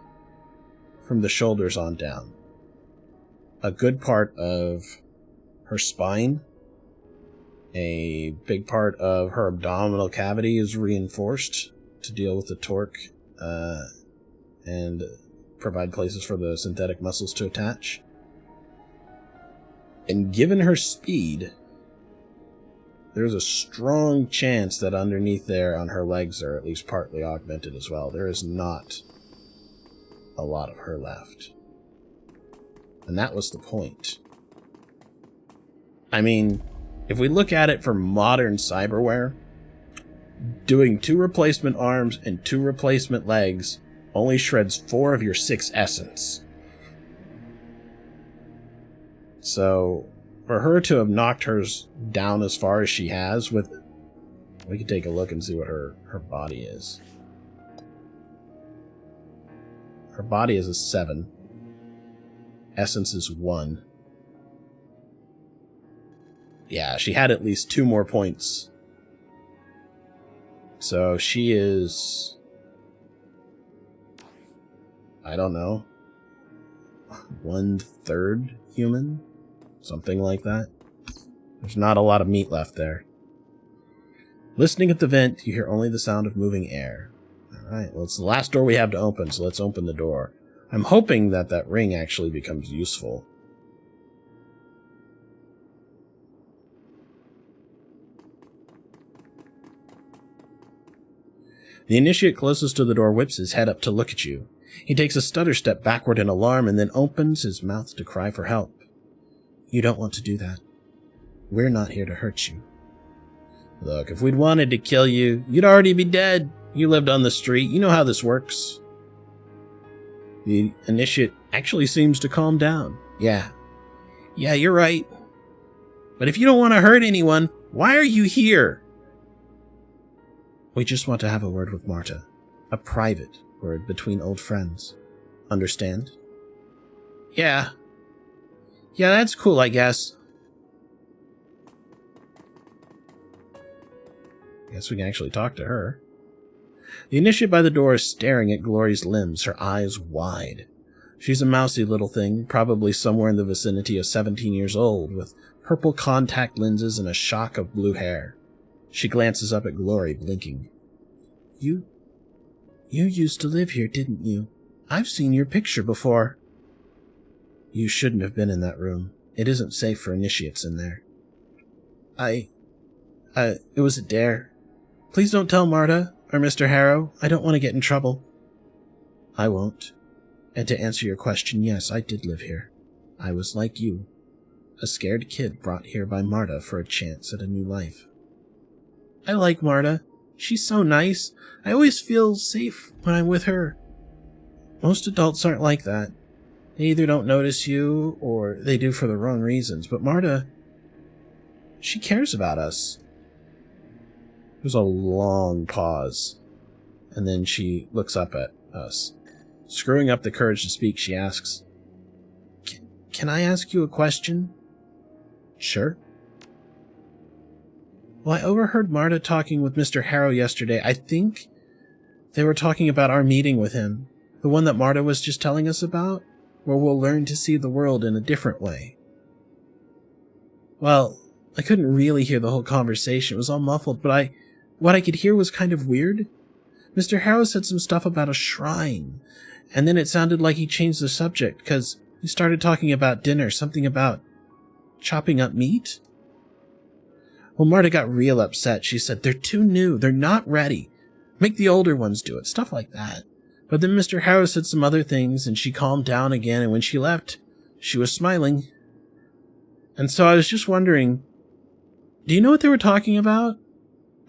from the shoulders on down. A good part of her spine, a big part of her abdominal cavity is reinforced to deal with the torque and provide places for the synthetic muscles to attach. And given her speed, there's a strong chance that underneath there on her legs are at least partly augmented as well. There is not a lot of her left. And that was the point. I mean, if we look at it for modern cyberware, doing 2 replacement arms and 2 replacement legs only shreds 4 of your 6 essence. So, for her to have knocked hers down as far as she has, we could take a look and see what her body is. Her body is a 7. Essence is 1. Yeah, she had at least 2 more points. So she is, I don't know, 1/3 human? Something like that. There's not a lot of meat left there. Listening at the vent, you hear only the sound of moving air. Alright, well, it's the last door we have to open, so let's open the door. I'm hoping that that ring actually becomes useful. The initiate closest to the door whips his head up to look at you. He takes a stutter step backward in alarm and then opens his mouth to cry for help. You don't want to do that. We're not here to hurt you. Look, if we'd wanted to kill you, you'd already be dead. You lived on the street. You know how this works. The initiate actually seems to calm down. Yeah, Yeah, you're right. But if you don't want to hurt anyone, why are you here? We just want to have a word with Marta. A private word between old friends. Understand? Yeah. Yeah, that's cool, I guess. Guess we can actually talk to her. The initiate by the door is staring at Glory's limbs, her eyes wide. She's a mousy little thing, probably somewhere in the vicinity of 17 years old, with purple contact lenses and a shock of blue hair. She glances up at Glory, blinking. You used to live here, didn't you? I've seen your picture before. You shouldn't have been in that room. It isn't safe for initiates in there. It was a dare. Please don't tell Marta or Mr. Harrow. I don't want to get in trouble. I won't. And to answer your question, yes, I did live here. I was like you. A scared kid brought here by Marta for a chance at a new life. I like Marta. She's so nice. I always feel safe when I'm with her. Most adults aren't like that. They either don't notice you, or they do for the wrong reasons. But Marta, she cares about us. There's a long pause, and then she looks up at us. Screwing up the courage to speak, she asks, Can I ask you a question? Sure. Well, I overheard Marta talking with Mr. Harrow yesterday. I think they were talking about our meeting with him, the one that Marta was just telling us about, where we'll learn to see the world in a different way. Well, I couldn't really hear the whole conversation. It was all muffled, but what I could hear was kind of weird. Mr. Harrow said some stuff about a shrine, and then it sounded like he changed the subject, because he started talking about dinner, something about chopping up meat. Well, Marta got real upset. She said, they're too new, they're not ready. Make the older ones do it, stuff like that. But then Mr. Harrow said some other things, and she calmed down again, and when she left, she was smiling. And so I was just wondering, do you know what they were talking about?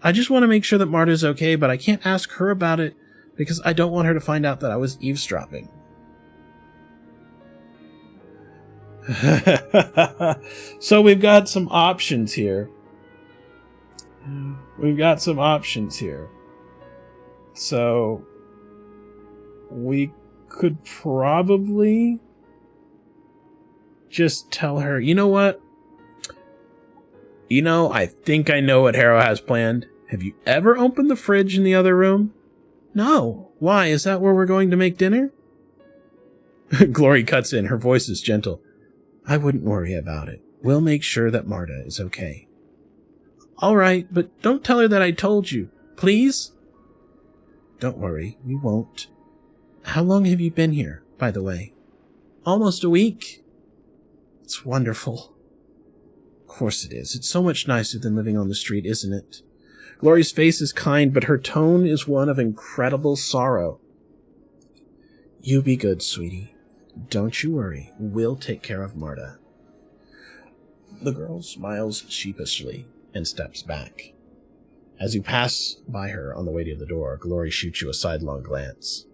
I just want to make sure that Marta's okay, but I can't ask her about it because I don't want her to find out that I was eavesdropping. So we've got some options here. So we could probably just tell her, you know what? I think I know what Harrow has planned. Have you ever opened the fridge in the other room? No. Why? Is that where we're going to make dinner? Glory cuts in. Her voice is gentle. I wouldn't worry about it. We'll make sure that Marta is okay. All right, but don't tell her that I told you. Please? Don't worry. We won't. How long have you been here, by the way? Almost a week. It's wonderful. Of course it is. It's so much nicer than living on the street, isn't it? Glory's face is kind, but her tone is one of incredible sorrow. You be good, sweetie. Don't you worry. We'll take care of Marta. The girl smiles sheepishly and steps back. As you pass by her on the way to the door, Glory shoots you a sidelong glance.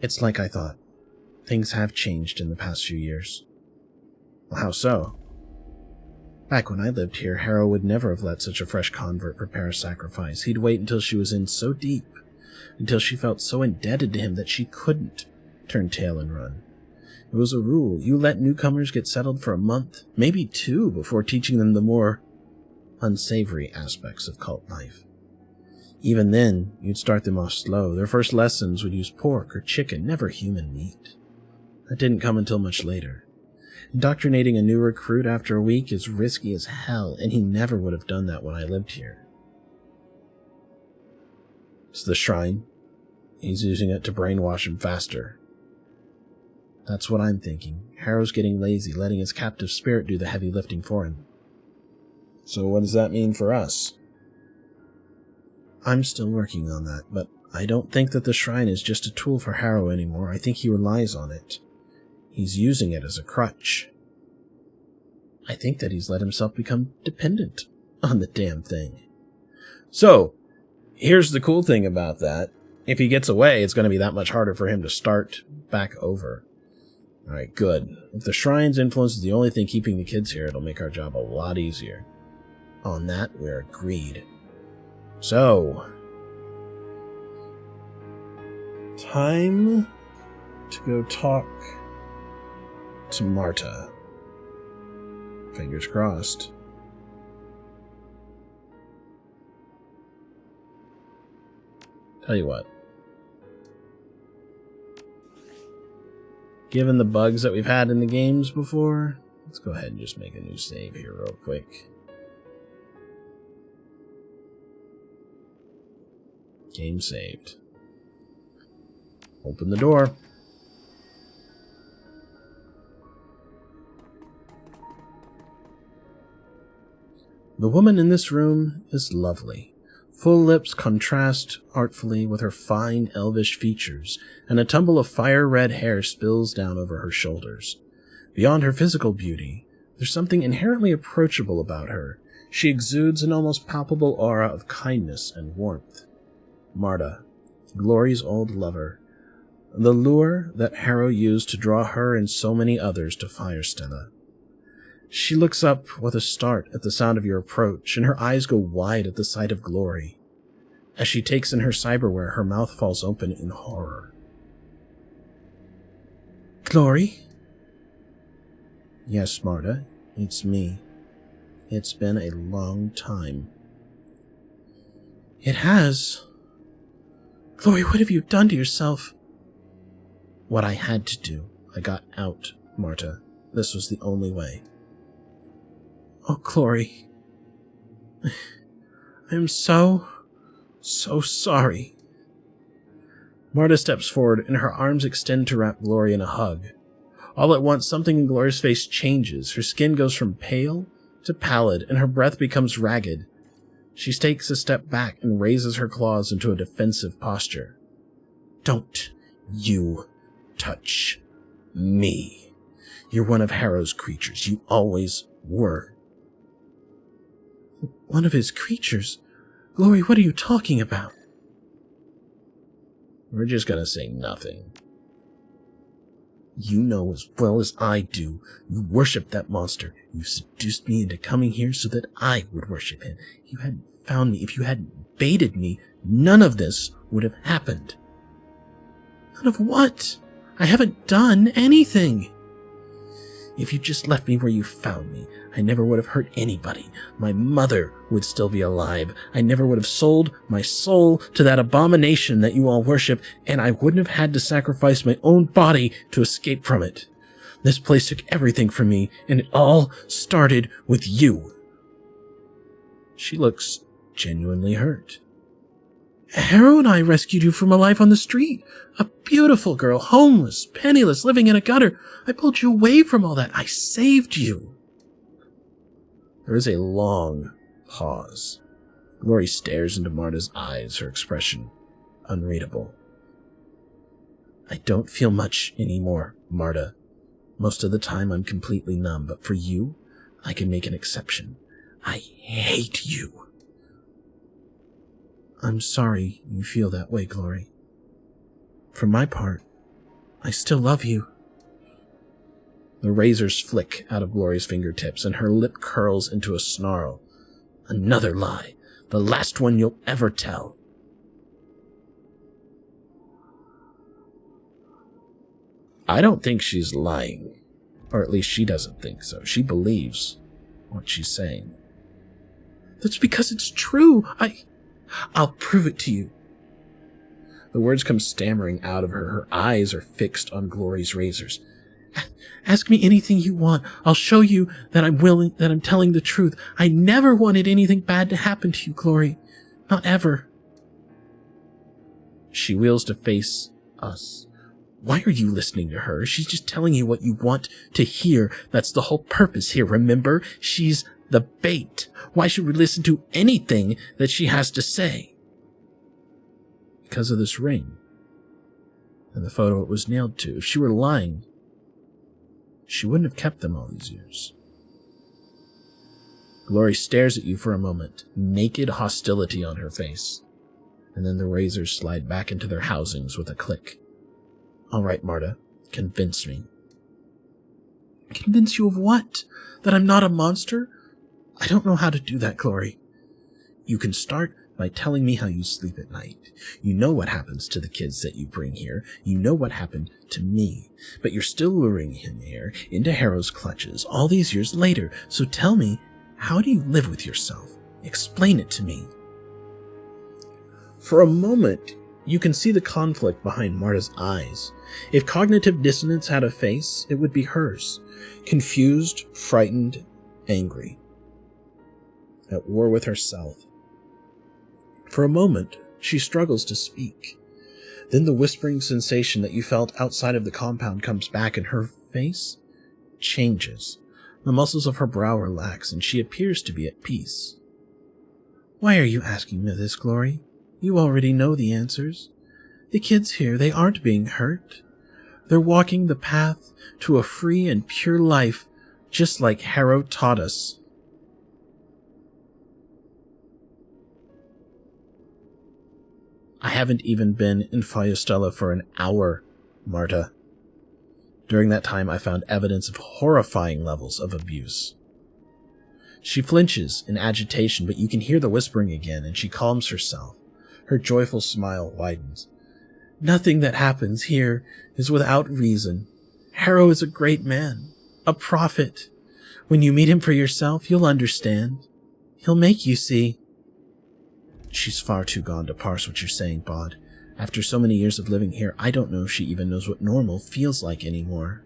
It's like I thought. Things have changed in the past few years. Well, how so? Back when I lived here, Harrow would never have let such a fresh convert prepare a sacrifice. He'd wait until she was in so deep, until she felt so indebted to him that she couldn't turn tail and run. It was a rule. You let newcomers get settled for a month, maybe 2, before teaching them the more unsavory aspects of cult life. Even then, you'd start them off slow. Their first lessons would use pork or chicken, never human meat. That didn't come until much later. Indoctrinating a new recruit after a week is risky as hell, and he never would have done that when I lived here. It's the shrine. He's using it to brainwash him faster. That's what I'm thinking. Harrow's getting lazy, letting his captive spirit do the heavy lifting for him. So what does that mean for us? I'm still working on that, but I don't think that the shrine is just a tool for Harrow anymore. I think he relies on it. He's using it as a crutch. I think that he's let himself become dependent on the damn thing. So, here's the cool thing about that. If he gets away, it's going to be that much harder for him to start back over. Alright, good. If the shrine's influence is the only thing keeping the kids here, it'll make our job a lot easier. On that, we're agreed. So, time to go talk to Marta. Fingers crossed. Tell you what. Given the bugs that we've had in the games before, let's go ahead and just make a new save here real quick. Game saved. Open the door. The woman in this room is lovely. Full lips contrast artfully with her fine elvish features, and a tumble of fire-red hair spills down over her shoulders. Beyond her physical beauty, there's something inherently approachable about her. She exudes an almost palpable aura of kindness and warmth. Marta, Glory's old lover, the lure that Harrow used to draw her and so many others to Firestella. She looks up with a start at the sound of your approach, and her eyes go wide at the sight of Glory. As she takes in her cyberware, her mouth falls open in horror. Glory? Yes, Marta, it's me. It's been a long time. It has. Glory, what have you done to yourself? What I had to do. I got out, Marta. This was the only way. Oh, Glory. I am so sorry. Marta steps forward, and her arms extend to wrap Glory in a hug. All at once, something in Glory's face changes. Her skin goes from pale to pallid, and her breath becomes ragged. She takes a step back and raises her claws into a defensive posture. Don't you touch me. You're one of Harrow's creatures. You always were. One of his creatures? Glory, what are you talking about? We're just gonna say nothing. You know as well as I do, you worship that monster. You seduced me into coming here so that I would worship him. If you hadn't found me, if you hadn't baited me, none of this would have happened. None of what? I haven't done anything. If you just left me where you found me, I never would have hurt anybody. My mother would still be alive. I never would have sold my soul to that abomination that you all worship, and I wouldn't have had to sacrifice my own body to escape from it. This place took everything from me, and it all started with you. She looks genuinely hurt. Harrow and I rescued you from a life on the street. A beautiful girl, homeless, penniless, living in a gutter. I pulled you away from all that. I saved you. There is a long pause. Glory stares into Marta's eyes, her expression unreadable. I don't feel much anymore, Marta. Most of the time I'm completely numb, but for you, I can make an exception. I hate you. I'm sorry you feel that way, Glory. For my part, I still love you. The razors flick out of Glory's fingertips, and her lip curls into a snarl. Another lie. The last one you'll ever tell. I don't think she's lying. Or at least she doesn't think so. She believes what she's saying. That's because it's true. I'll prove it to you. The words come stammering out of her. Her eyes are fixed on Glory's razors. Ask me anything you want. I'll show you that I'm telling the truth. I never wanted anything bad to happen to you, Glory. Not ever. She wheels to face us. Why are you listening to her? She's just telling you what you want to hear. That's the whole purpose here, remember? She's the bait. Why should we listen to anything that she has to say? Because of this ring. And the photo it was nailed to. If she were lying, she wouldn't have kept them all these years. Glory stares at you for a moment, naked hostility on her face. And then the razors slide back into their housings with a click. All right, Marta, convince me. Convince you of what? That I'm not a monster? I don't know how to do that, Glory. You can start by telling me how you sleep at night. You know what happens to the kids that you bring here. You know what happened to me. But you're still luring him here into Harrow's clutches all these years later. So tell me, how do you live with yourself? Explain it to me. For a moment, you can see the conflict behind Marta's eyes. If cognitive dissonance had a face, it would be hers. Confused, frightened, angry. At war with herself. For a moment, she struggles to speak. Then the whispering sensation that you felt outside of the compound comes back and her face changes. The muscles of her brow relax and she appears to be at peace. Why are you asking me this, Glory? You already know the answers. The kids here, they aren't being hurt. They're walking the path to a free and pure life, just like Harrow taught us. I haven't even been in Feuerstella for an hour, Marta. During that time, I found evidence of horrifying levels of abuse. She flinches in agitation, but you can hear the whispering again, and she calms herself. Her joyful smile widens. Nothing that happens here is without reason. Harrow is a great man, a prophet. When you meet him for yourself, you'll understand. He'll make you see. She's far too gone to parse what you're saying, Bod. After so many years of living here, I don't know if she even knows what normal feels like anymore.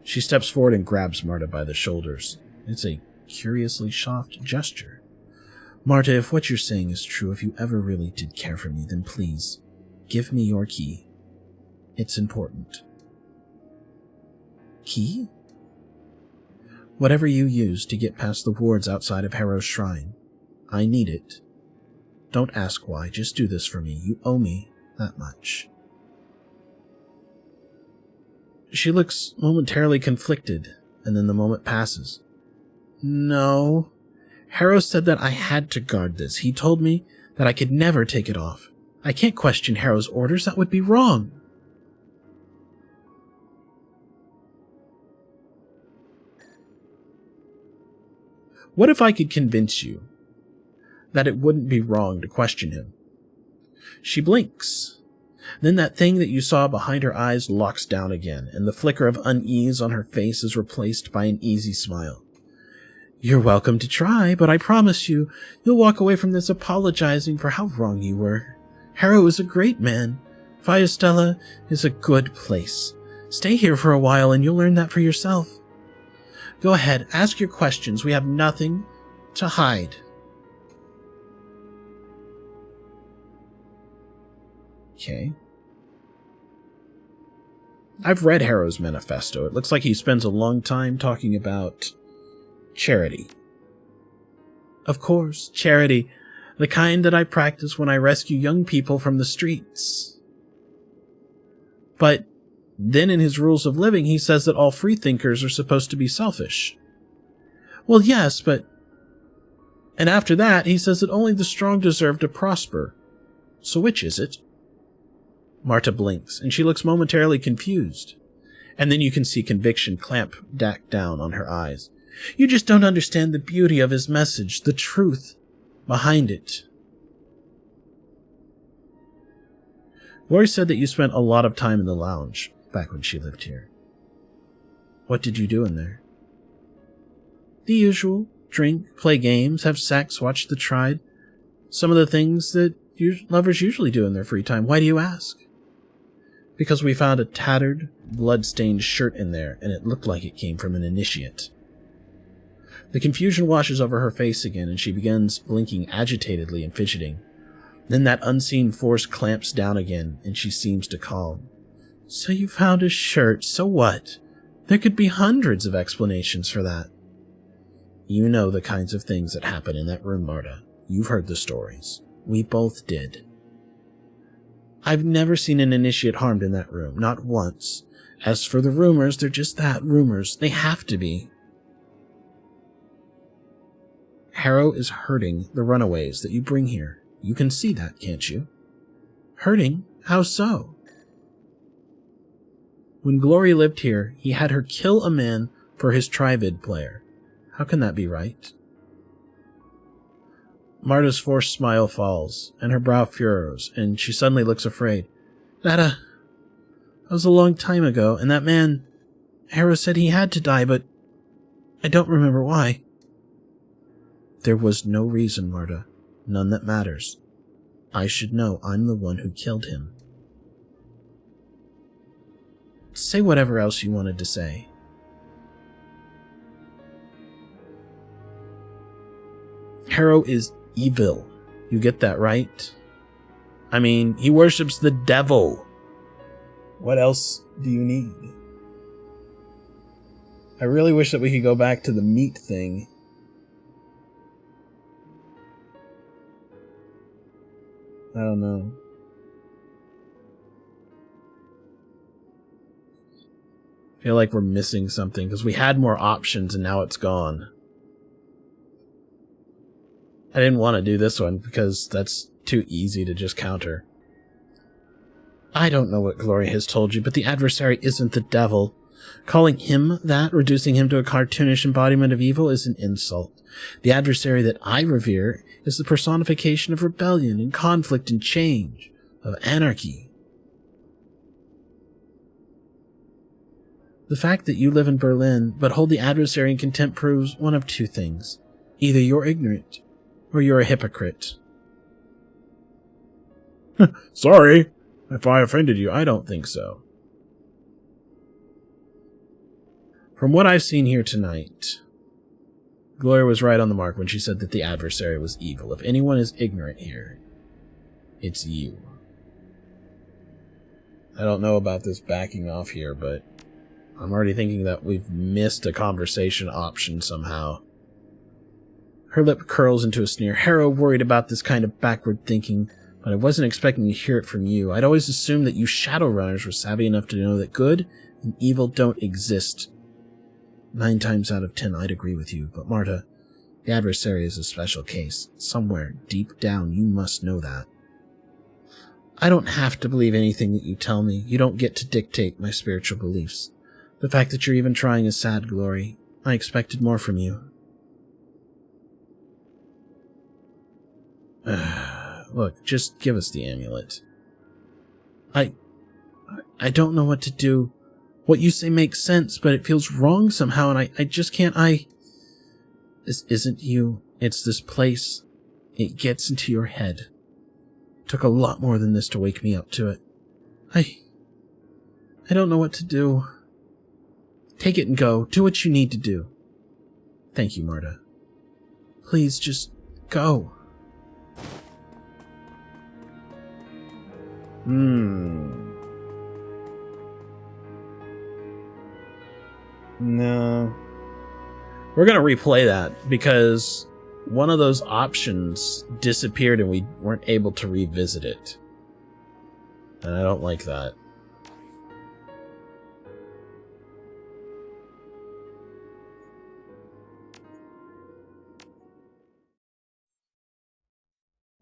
She steps forward and grabs Marta by the shoulders. It's a curiously soft gesture. Marta, if what you're saying is true, if you ever really did care for me, then please, give me your key. It's important. Key? Whatever you use to get past the wards outside of Harrow's shrine. I need it. Don't ask why, just do this for me. You owe me that much. She looks momentarily conflicted, and then the moment passes. No. Harrow said that I had to guard this. He told me that I could never take it off. I can't question Harrow's orders. That would be wrong. What if I could convince you that it wouldn't be wrong to question him? She blinks. Then that thing that you saw behind her eyes locks down again, and the flicker of unease on her face is replaced by an easy smile. You're welcome to try, but I promise you, you'll walk away from this apologizing for how wrong you were. Harrow is a great man. Feuerstella is a good place. Stay here for a while and you'll learn that for yourself. Go ahead, ask your questions. We have nothing to hide. Okay. I've read Harrow's manifesto. It looks like he spends a long time talking about charity. Of course, charity. The kind that I practice when I rescue young people from the streets. But then in his rules of living, he says that all freethinkers are supposed to be selfish. Well, yes, but... And after that, he says that only the strong deserve to prosper. So which is it? Marta blinks, and she looks momentarily confused. And then you can see conviction clamp back down on her eyes. You just don't understand the beauty of his message, the truth behind it. Glory said that you spent a lot of time in the lounge back when she lived here. What did you do in there? The usual. Drink, play games, have sex, watch the Triad. Some of the things that lovers usually do in their free time. Why do you ask? Because we found a tattered, blood-stained shirt in there, and it looked like it came from an initiate. The confusion washes over her face again, and she begins blinking agitatedly and fidgeting. Then that unseen force clamps down again, and she seems to calm. So you found a shirt, so what? There could be hundreds of explanations for that. You know the kinds of things that happen in that room, Marta. You've heard the stories. We both did. I've never seen an initiate harmed in that room, not once. As for the rumors, they're just that, rumors. They have to be. Harrow is hurting the runaways that you bring here. You can see that, can't you? Hurting? How so? When Glory lived here, he had her kill a man for his Trivid player. How can that be right? Marta's forced smile falls, and her brow furrows, and she suddenly looks afraid. That was a long time ago, and that man, Harrow said he had to die, but I don't remember why. There was no reason, Marta. None that matters. I should know I'm the one who killed him. Say whatever else you wanted to say. Harrow is evil. You get that, right? I mean, he worships the devil. What else do you need? I really wish that we could go back to the meat thing. I don't know. I feel like we're missing something, because we had more options and now it's gone. I didn't want to do this one, because that's too easy to just counter. I don't know what Glory has told you, but the adversary isn't the devil. Calling him that, reducing him to a cartoonish embodiment of evil, is an insult. The adversary that I revere is the personification of rebellion and conflict and change, of anarchy. The fact that you live in Berlin but hold the adversary in contempt proves one of two things. Either you're ignorant, or you're a hypocrite. Sorry, if I offended you. I don't think so. From what I've seen here tonight, Gloria was right on the mark when she said that the adversary was evil. If anyone is ignorant here, it's you. I don't know about this backing off here, but I'm already thinking that we've missed a conversation option somehow. Her lip curls into a sneer. Harrow worried about this kind of backward thinking, but I wasn't expecting to hear it from you. I'd always assumed that you Shadowrunners were savvy enough to know that good and evil don't exist. 9 times out of 10, I'd agree with you, but Marta, the adversary is a special case. Somewhere, deep down, you must know that. I don't have to believe anything that you tell me. You don't get to dictate my spiritual beliefs. The fact that you're even trying is sad, Glory. I expected more from you. Look, just give us the amulet. I don't know what to do. What you say makes sense, but it feels wrong somehow, and I just can't. This isn't you. It's this place. It gets into your head. It took a lot more than this to wake me up to it. I don't know what to do. Take it and go. Do what you need to do. Thank you, Marta. Please, just go. No. We're going to replay that because one of those options disappeared and we weren't able to revisit it. And I don't like that.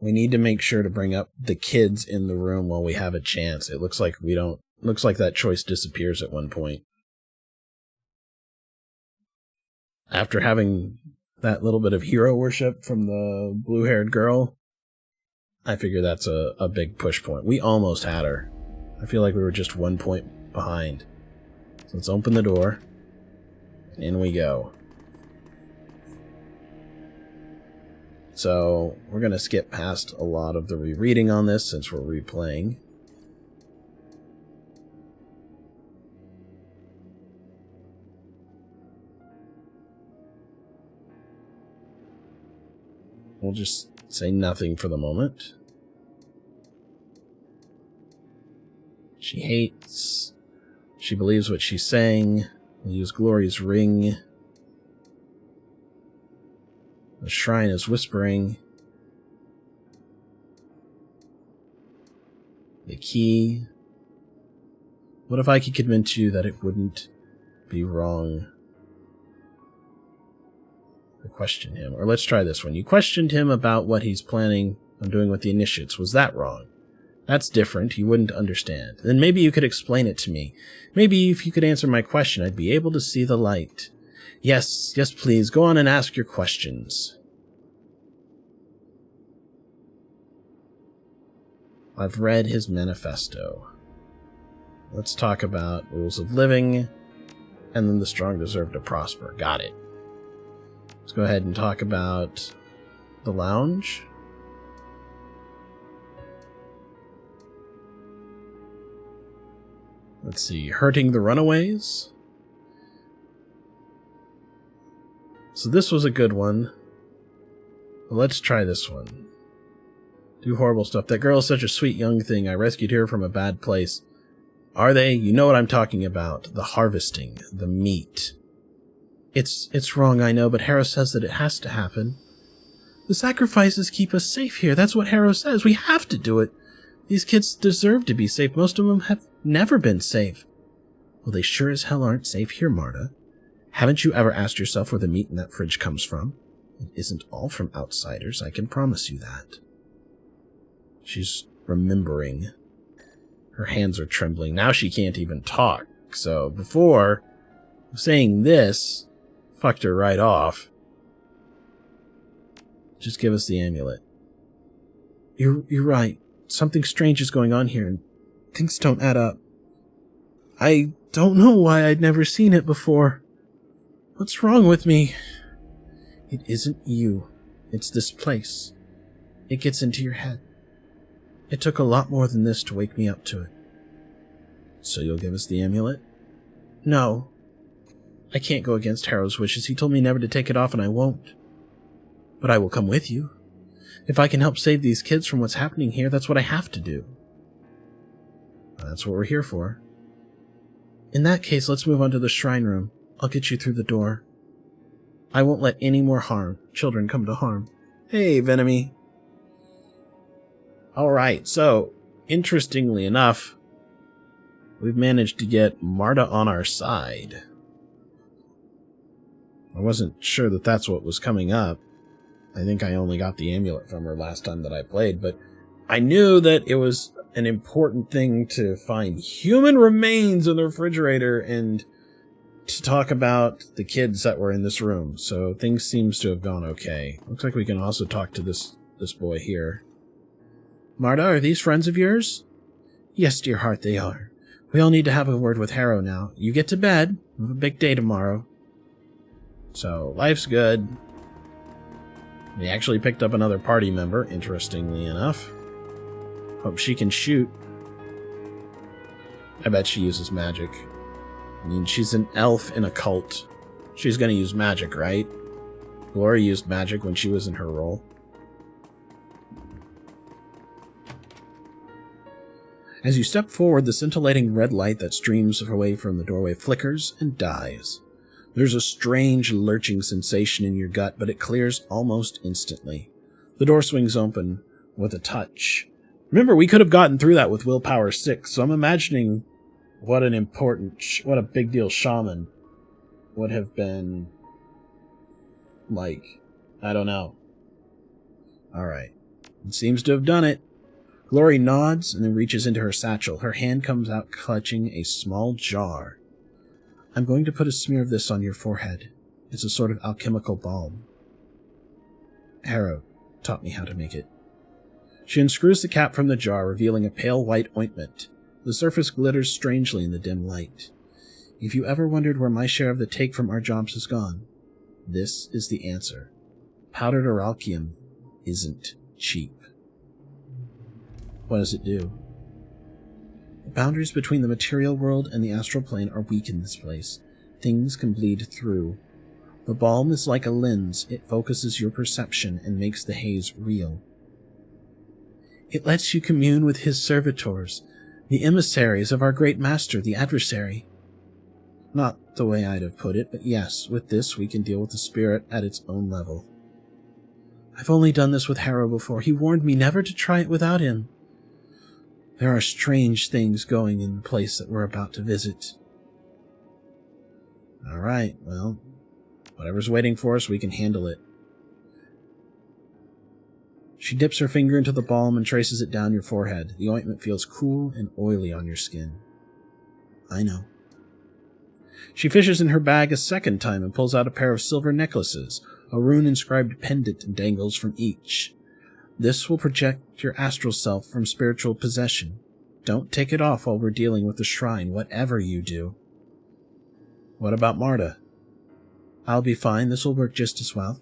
We need to make sure to bring up the kids in the room while we have a chance. It looks like we don't. Looks like that choice disappears at one point. After having that little bit of hero worship from the blue-haired girl, I figure that's a big push point. We almost had her. I feel like we were just 1 point behind. So let's open the door. And in we go. So we're going to skip past a lot of the rereading on this since we're replaying. We'll just say nothing for the moment. She hates. She believes what she's saying. We'll use Glory's ring. The shrine is whispering. The key. What if I could convince you that it wouldn't be wrong to question him? Or let's try this one. You questioned him about what he's planning on doing with the initiates. Was that wrong? That's different. You wouldn't understand. Then maybe you could explain it to me. Maybe if you could answer my question, I'd be able to see the light. Yes, please, go on and ask your questions. I've read his manifesto. Let's talk about rules of living, and then the strong deserve to prosper. Got it. Let's go ahead and talk about the lounge. Let's see, hurting the runaways. So this was a good one. But let's try this one. Do horrible stuff. That girl is such a sweet young thing. I rescued her from a bad place. Are they? You know what I'm talking about. The harvesting. The meat. It's wrong, I know, but Harrow says that it has to happen. The sacrifices keep us safe here. That's what Harrow says. We have to do it. These kids deserve to be safe. Most of them have never been safe. Well, they sure as hell aren't safe here, Marta. Haven't you ever asked yourself where the meat in that fridge comes from? It isn't all from outsiders, I can promise you that. She's remembering. Her hands are trembling. Now she can't even talk. So before, saying this fucked her right off. Just give us the amulet. You're right. Something strange is going on here, and things don't add up. I don't know why I'd never seen it before. What's wrong with me? It isn't you. It's this place. It gets into your head. It took a lot more than this to wake me up to it. So you'll give us the amulet? No. I can't go against Harrow's wishes. He told me never to take it off, and I won't. But I will come with you. If I can help save these kids from what's happening here, that's what I have to do. That's what we're here for. In that case, let's move on to the shrine room. I'll get you through the door. I won't let any more children come to harm. Hey, Venomy. Alright, so, interestingly enough, we've managed to get Marta on our side. I wasn't sure that that's what was coming up. I think I only got the amulet from her last time that I played, but I knew that it was an important thing to find human remains in the refrigerator and to talk about the kids that were in this room. So things seems to have gone okay. Looks like we can also talk to this boy here. Marta, are these friends of yours? Yes, dear heart, they are. We all need to have a word with Harrow now. You get to bed. We have a big day tomorrow. So, life's good. We actually picked up another party member, interestingly enough. Hope she can shoot. I bet she uses magic. I mean, she's an elf in a cult. She's gonna use magic, right? Glory used magic when she was in her role. As you step forward, the scintillating red light that streams away from the doorway flickers and dies. There's a strange lurching sensation in your gut, but it clears almost instantly. The door swings open with a touch. Remember, we could have gotten through that with willpower 6, so I'm imagining what a big deal shaman would have been like. I don't know. Alright. It seems to have done it. Glory nods and then reaches into her satchel. Her hand comes out clutching a small jar. I'm going to put a smear of this on your forehead. It's a sort of alchemical balm. Harrow taught me how to make it. She unscrews the cap from the jar, revealing a pale white ointment. The surface glitters strangely in the dim light. If you ever wondered where my share of the take from our jobs has gone, this is the answer. Powdered oralchium isn't cheap. What does it do? The boundaries between the material world and the astral plane are weak in this place. Things can bleed through. The balm is like a lens. It focuses your perception and makes the haze real. It lets you commune with his servitors, the emissaries of our great master, the adversary. Not the way I'd have put it, but yes, with this we can deal with the spirit at its own level. I've only done this with Harrow before. He warned me never to try it without him. There are strange things going in the place that we're about to visit. Alright, well, whatever's waiting for us, we can handle it. She dips her finger into the balm and traces it down your forehead. The ointment feels cool and oily on your skin. I know. She fishes in her bag a second time and pulls out a pair of silver necklaces. A rune-inscribed pendant dangles from each. This will protect your astral self from spiritual possession. Don't take it off while we're dealing with the shrine, whatever you do. What about Marta? I'll be fine. This will work just as well.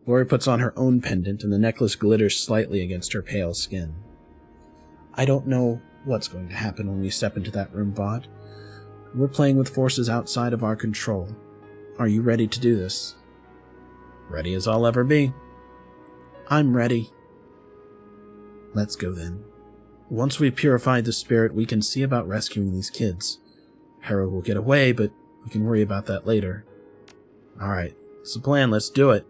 Lori puts on her own pendant, and the necklace glitters slightly against her pale skin. I don't know what's going to happen when we step into that room, Bod. We're playing with forces outside of our control. Are you ready to do this? Ready as I'll ever be. I'm ready. Let's go then. Once we've purified the spirit, we can see about rescuing these kids. Harrow will get away, but we can worry about that later. Alright, it's the plan, let's do it.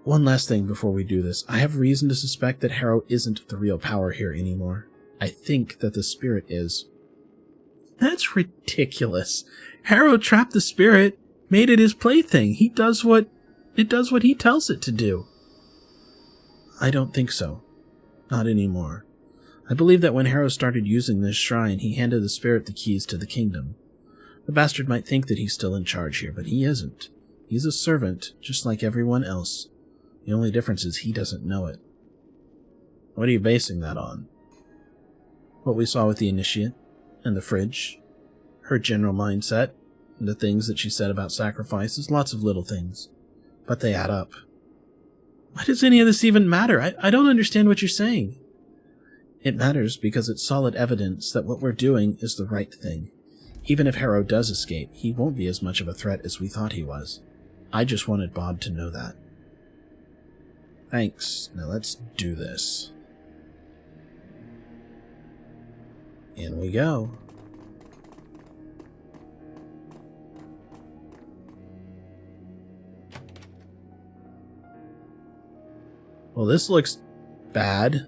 One last thing before we do this. I have reason to suspect that Harrow isn't the real power here anymore. I think that the spirit is. That's ridiculous. Harrow trapped the spirit, made it his plaything. It does what he tells it to do. I don't think so. Not anymore. I believe that when Harrow started using this shrine, he handed the spirit the keys to the kingdom. The bastard might think that he's still in charge here, but he isn't. He's a servant, just like everyone else. The only difference is he doesn't know it. What are you basing that on? What we saw with the initiate, and the fridge, her general mindset, and the things that she said about sacrifices, lots of little things. But they add up. Why does any of this even matter? I don't understand what you're saying. It matters because it's solid evidence that what we're doing is the right thing. Even if Harrow does escape, he won't be as much of a threat as we thought he was. I just wanted Bod to know that. Thanks. Now let's do this. In we go. Well, this looks bad.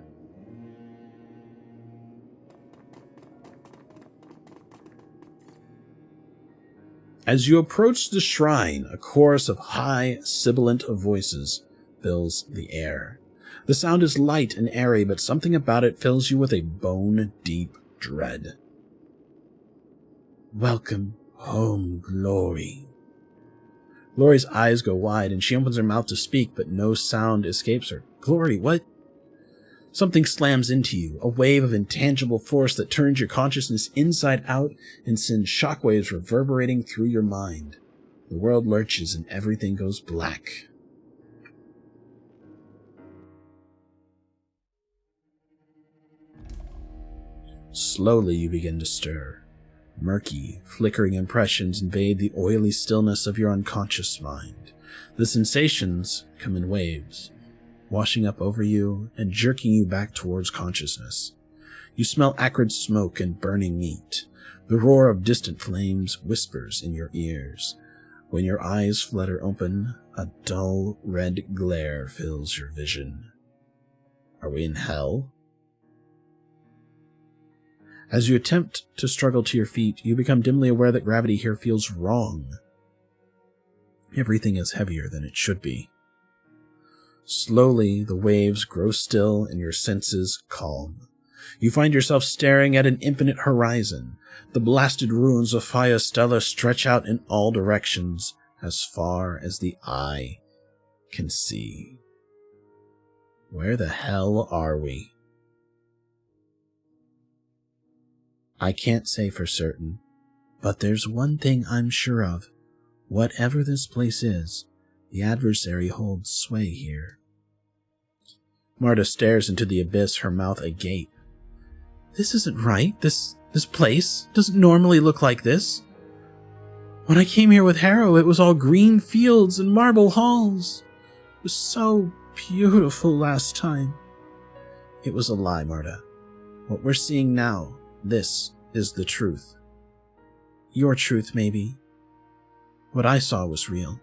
As you approach the shrine, a chorus of high, sibilant voices fills the air. The sound is light and airy, but something about it fills you with a bone-deep dread. Welcome home, Glory. Glory's eyes go wide, and she opens her mouth to speak, but no sound escapes her. Glory, what? Something slams into you, a wave of intangible force that turns your consciousness inside out and sends shockwaves reverberating through your mind. The world lurches and everything goes black. Slowly you begin to stir. Murky, flickering impressions invade the oily stillness of your unconscious mind. The sensations come in waves, washing up over you and jerking you back towards consciousness. You smell acrid smoke and burning meat. The roar of distant flames whispers in your ears. When your eyes flutter open, a dull red glare fills your vision. Are we in hell? As you attempt to struggle to your feet, you become dimly aware that gravity here feels wrong. Everything is heavier than it should be. Slowly, the waves grow still and your senses calm. You find yourself staring at an infinite horizon. The blasted ruins of Faya Stella stretch out in all directions, as far as the eye can see. Where the hell are we? I can't say for certain, but there's one thing I'm sure of. Whatever this place is, the adversary holds sway here. Marta stares into the abyss, her mouth agape. This isn't right. This place doesn't normally look like this. When I came here with Harrow, it was all green fields and marble halls. It was so beautiful last time. It was a lie, Marta. What we're seeing now, this is the truth. Your truth, maybe. What I saw was real.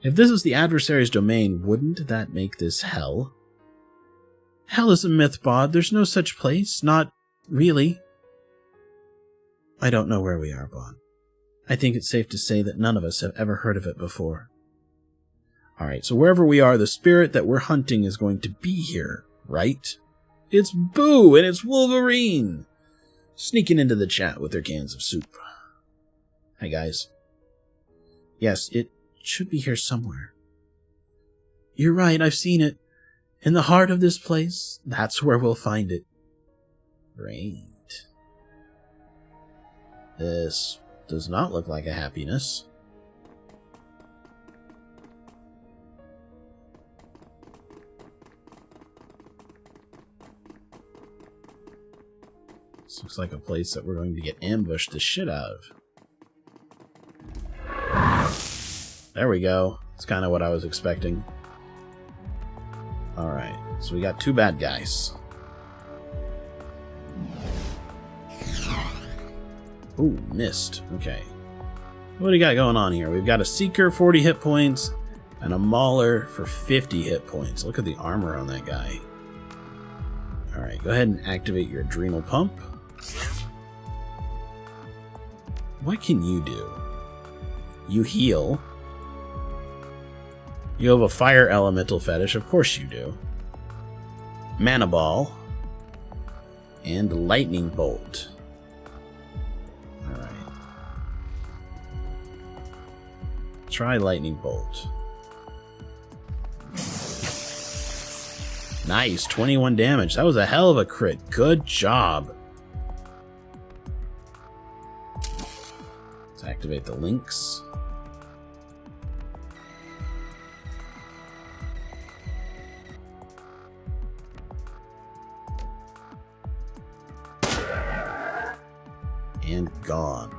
If this is the adversary's domain, wouldn't that make this hell? Hell is a myth, Bod. There's no such place. Not really. I don't know where we are, Bod. I think it's safe to say that none of us have ever heard of it before. Alright, so wherever we are, the spirit that we're hunting is going to be here, right? It's Boo and it's Wolverine! Sneaking into the chat with their cans of soup. Hi, guys. Yes, it should be here somewhere. You're right, I've seen it. In the heart of this place, that's where we'll find it. Great. This does not look like a happiness. This looks like a place that we're going to get ambushed the shit out of. There we go. That's kind of what I was expecting. Alright, so we got 2 bad guys. Ooh, missed. Okay. What do we got going on here? We've got a Seeker, 40 hit points, and a Mauler for 50 hit points. Look at the armor on that guy. Alright, go ahead and activate your Adrenal Pump. What can you do? You heal. You have a Fire Elemental fetish, of course you do. Mana Ball. And Lightning Bolt. Alright. Try Lightning Bolt. Nice, 21 damage. That was a hell of a crit. Good job. Let's activate the links. And gone.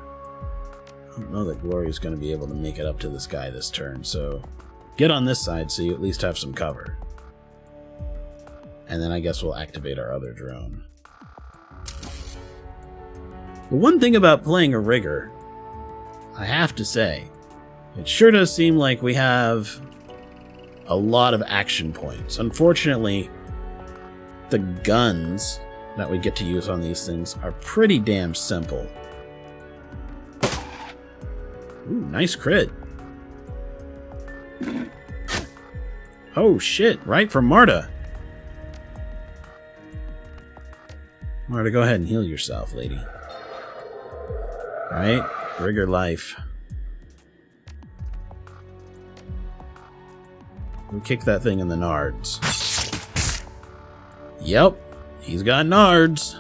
I don't know that Glory's going to be able to make it up to this guy this turn, so get on this side so you at least have some cover. And then I guess we'll activate our other drone. The one thing about playing a rigger, I have to say, it sure does seem like we have a lot of action points. Unfortunately, the guns that we get to use on these things are pretty damn simple. Ooh, nice crit. Oh shit, right from Marta. Marta, go ahead and heal yourself, lady. Alright, rigger life. We'll kick that thing in the nards. Yep, he's got nards.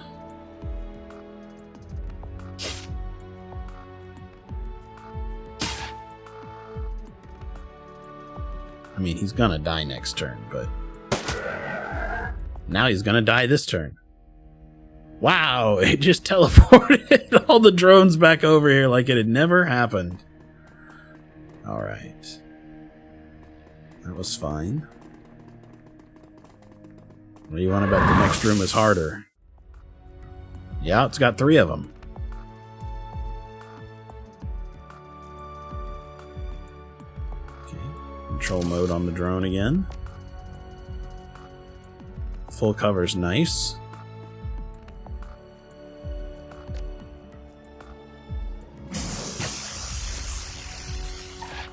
I mean, he's gonna die next turn, but now he's gonna die this turn. Wow, it just teleported all the drones back over here like it had never happened. Alright. That was fine. What do you want about the next room is harder? Yeah, it's got 3 of them. Okay, control mode on the drone again. Full cover's nice.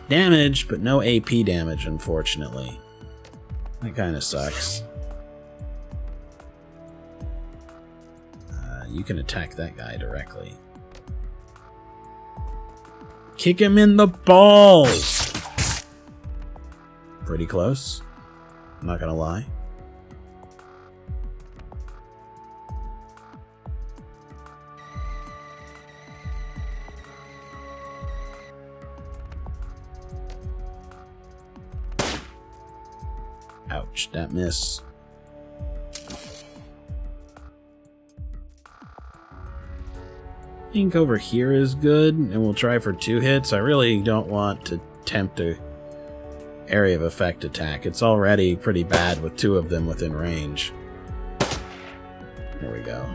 Damage, but no AP damage, unfortunately. That kind of sucks. You can attack that guy directly. Kick him in the balls! Pretty close. I'm not gonna lie. Ouch, that miss. I think over here is good, and we'll try for 2 hits. I really don't want to tempt a area of effect attack. It's already pretty bad with 2 of them within range. There we go.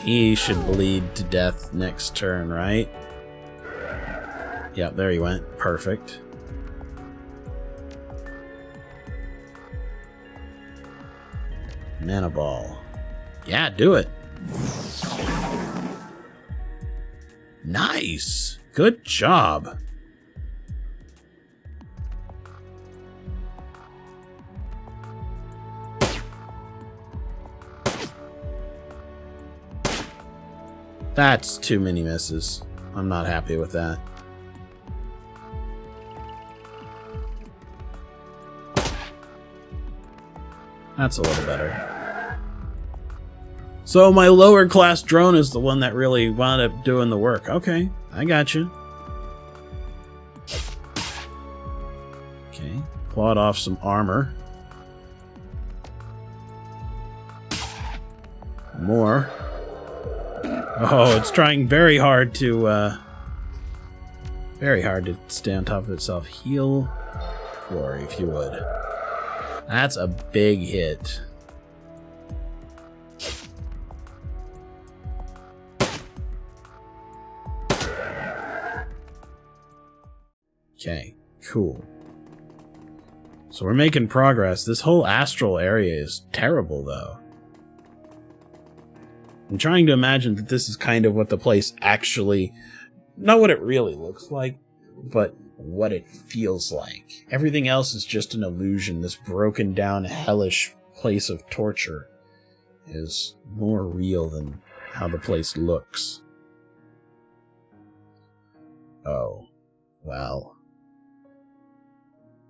He should bleed to death next turn, right? Yep, there he went. Perfect. Mana ball. Yeah, do it. Nice. Good job. That's too many misses. I'm not happy with that. That's a little better. So my lower class drone is the one that really wound up doing the work. Okay, I got you. Okay, clawed off some armor. More. Oh, it's trying very hard to stay on top of itself. Heal Glory, if you would. That's a big hit. Okay, cool. So we're making progress. This whole astral area is terrible, though. I'm trying to imagine that this is kind of what the place actually... Not what it really looks like, but what it feels like. Everything else is just an illusion. This broken down, hellish place of torture is more real than how the place looks. Oh, well.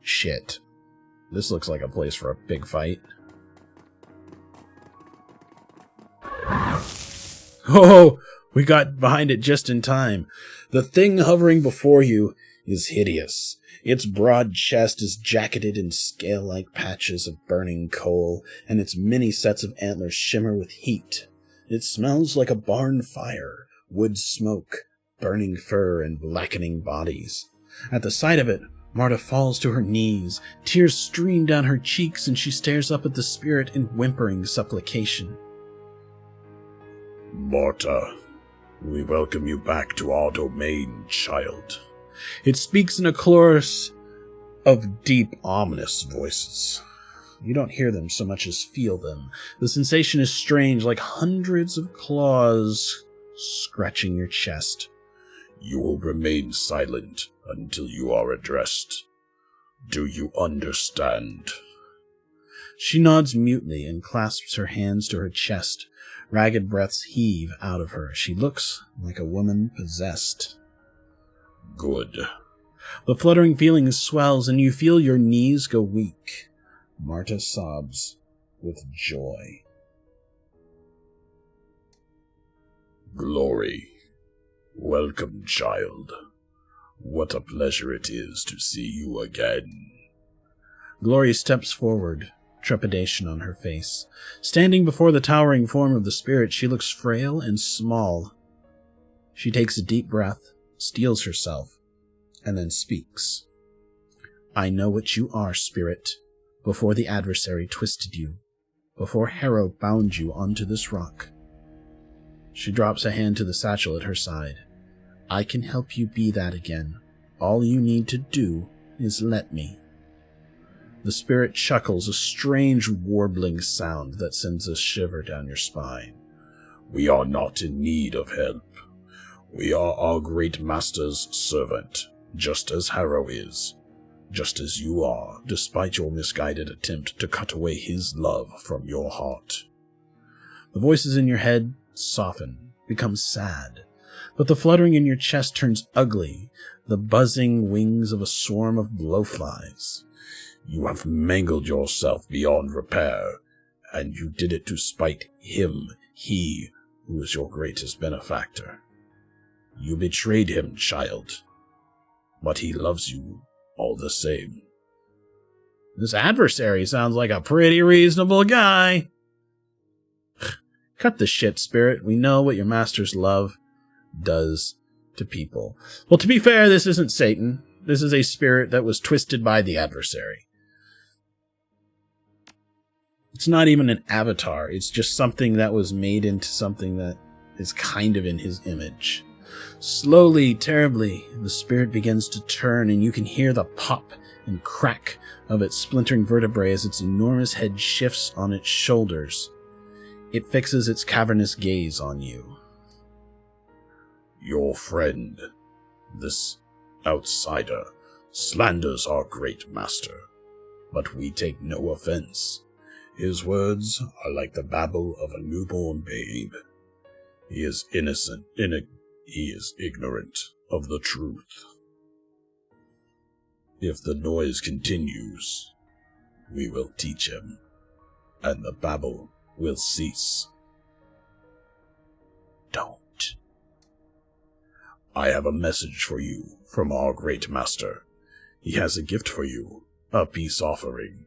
Shit. This looks like a place for a big fight. Oh, we got behind it just in time. The thing hovering before you is hideous. Its broad chest is jacketed in scale-like patches of burning coal, and its many sets of antlers shimmer with heat. It smells like a barn fire, wood smoke, burning fur, and blackening bodies. At the sight of it, Marta falls to her knees. Tears stream down her cheeks, and she stares up at the spirit in whimpering supplication. Marta, we welcome you back to our domain, child. It speaks in a chorus of deep, ominous voices. You don't hear them so much as feel them. The sensation is strange, like hundreds of claws scratching your chest. You will remain silent until you are addressed. Do you understand? She nods mutely and clasps her hands to her chest. Ragged breaths heave out of her. She looks like a woman possessed. Good. The fluttering feeling swells, and you feel your knees go weak. Marta sobs with joy. Glory. Welcome, child. What a pleasure it is to see you again. Glory steps forward, trepidation on her face. Standing before the towering form of the spirit, she looks frail and small. She takes a deep breath, steels herself, and then speaks. I know what you are, spirit. Before the adversary twisted you, before Harrow bound you onto this rock. She drops a hand to the satchel at her side. I can help you be that again. All you need to do is let me. The spirit chuckles, a strange warbling sound that sends a shiver down your spine. We are not in need of help. We are our great master's servant, just as Harrow is, just as you are, despite your misguided attempt to cut away his love from your heart. The voices in your head soften, become sad, but the fluttering in your chest turns ugly, the buzzing wings of a swarm of blowflies. You have mangled yourself beyond repair, and you did it to spite him, he who is your greatest benefactor. You betrayed him, child, but he loves you all the same. This adversary sounds like a pretty reasonable guy. Cut the shit, spirit. We know what your master's love does to people. Well, to be fair, this isn't Satan. This is a spirit that was twisted by the adversary. It's not even an avatar. It's just something that was made into something that is kind of in his image. Slowly, terribly, the spirit begins to turn, and you can hear the pop and crack of its splintering vertebrae as its enormous head shifts on its shoulders. It fixes its cavernous gaze on you. Your friend, this outsider, slanders our great master, but we take no offense. His words are like the babble of a newborn babe. He is innocent. He is ignorant of the truth. If the noise continues, we will teach him, and the babble will cease. Don't. I have a message for you from our great master. He has a gift for you, a peace offering,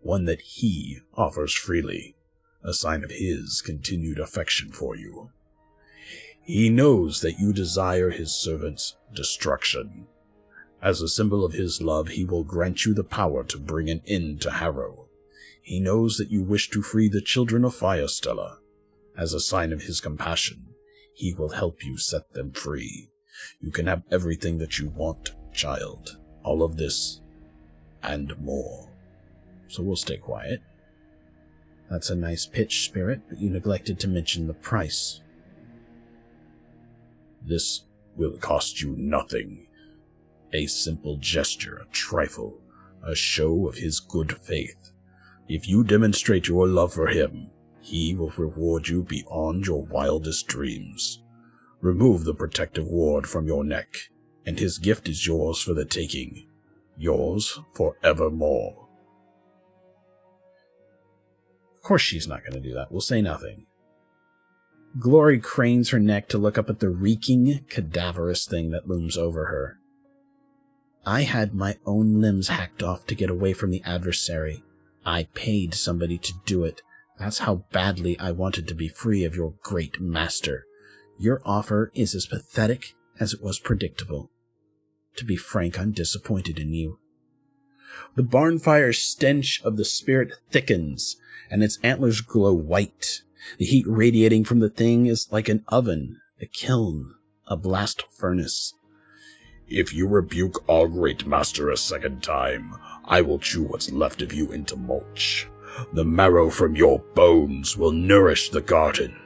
one that he offers freely, a sign of his continued affection for you. He knows that you desire his servant's destruction. As a symbol of his love, he will grant you the power to bring an end to Harrow. He knows that you wish to free the children of Firestella. As a sign of his compassion, he will help you set them free. You can have everything that you want, child. All of this, and more. So we'll stay quiet. That's a nice pitch, Spirit, but you neglected to mention the price. This will cost you nothing. A simple gesture, a trifle, a show of his good faith. If you demonstrate your love for him, he will reward you beyond your wildest dreams. Remove the protective ward from your neck, and his gift is yours for the taking. Yours forevermore. Of course she's not going to do that. We'll say nothing. Glory cranes her neck to look up at the reeking, cadaverous thing that looms over her. I had my own limbs hacked off to get away from the adversary. I paid somebody to do it. That's how badly I wanted to be free of your great master. Your offer is as pathetic as it was predictable. To be frank, I'm disappointed in you. The barnfire stench of the spirit thickens, and its antlers glow white. The heat radiating from the thing is like an oven, a kiln, a blast furnace. If you rebuke our great master a second time, I will chew what's left of you into mulch. The marrow from your bones will nourish the garden.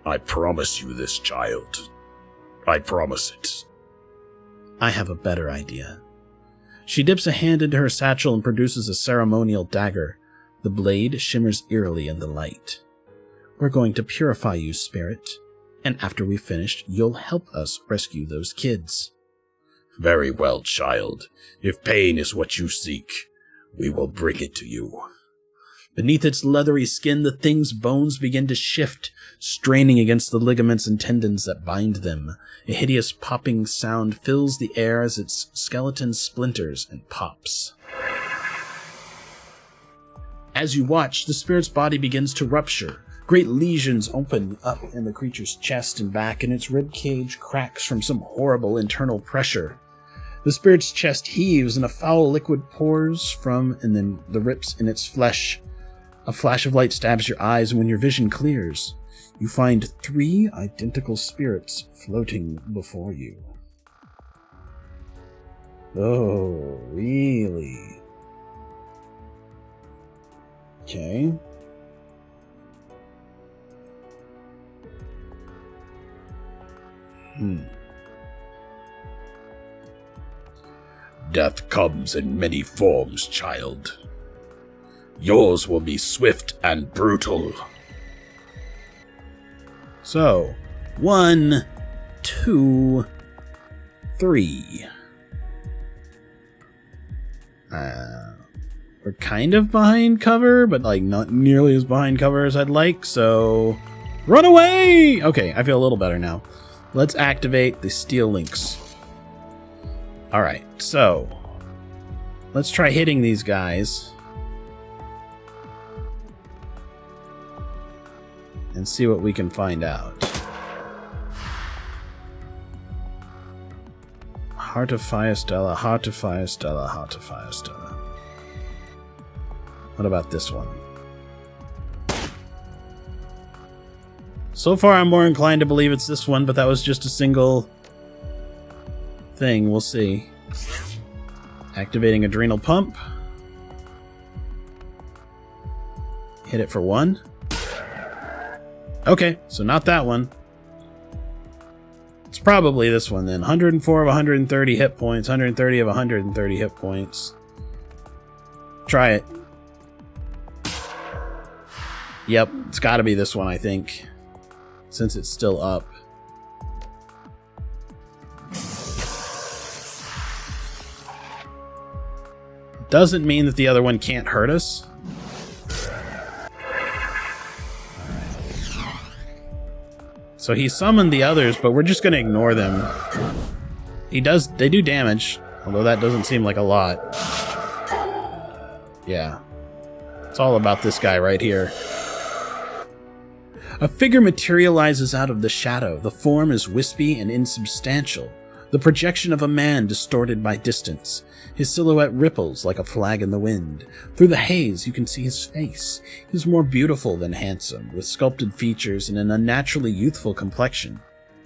I promise you this, child. I promise it. I have a better idea. She dips a hand into her satchel and produces a ceremonial dagger. The blade shimmers eerily in the light. We're going to purify you, Spirit, and after we've finished, you'll help us rescue those kids. Very well, child. If pain is what you seek, we will bring it to you. Beneath its leathery skin, the thing's bones begin to shift, straining against the ligaments and tendons that bind them. A hideous popping sound fills the air as its skeleton splinters and pops. As you watch, the spirit's body begins to rupture. Great lesions open up in the creature's chest and back, and its rib cage cracks from some horrible internal pressure. The spirit's chest heaves, and a foul liquid pours from and then the rips in its flesh. A flash of light stabs your eyes, and when your vision clears, you find 3 identical spirits floating before you. Oh, really? Okay. Death comes in many forms, child. Yours will be swift and brutal. So, 1, 2, 3. We're kind of behind cover, but like not nearly as behind cover as I'd like, so run away! Okay, I feel a little better now. Let's activate the steel links. Alright, so let's try hitting these guys and see what we can find out. Heart of Firestella, Heart of Firestella, Heart of Firestella. What about this one? So far I'm more inclined to believe it's this one, but that was just a single thing. We'll see. Activating Adrenal Pump. Hit it for 1. Okay, so not that one. It's probably this one then. 104 of 130 hit points, 130 of 130 hit points. Try it. Yep, it's gotta be this one, I think. since it's still up. Doesn't mean that the other one can't hurt us. Alright. So he summoned the others, but we're just gonna ignore them. They do damage, although that doesn't seem like a lot. Yeah. It's all about this guy right here. A figure materializes out of the shadow. The form is wispy and insubstantial, the projection of a man distorted by distance. His silhouette ripples like a flag in the wind. Through the haze, you can see his face. He's more beautiful than handsome, with sculpted features and an unnaturally youthful complexion.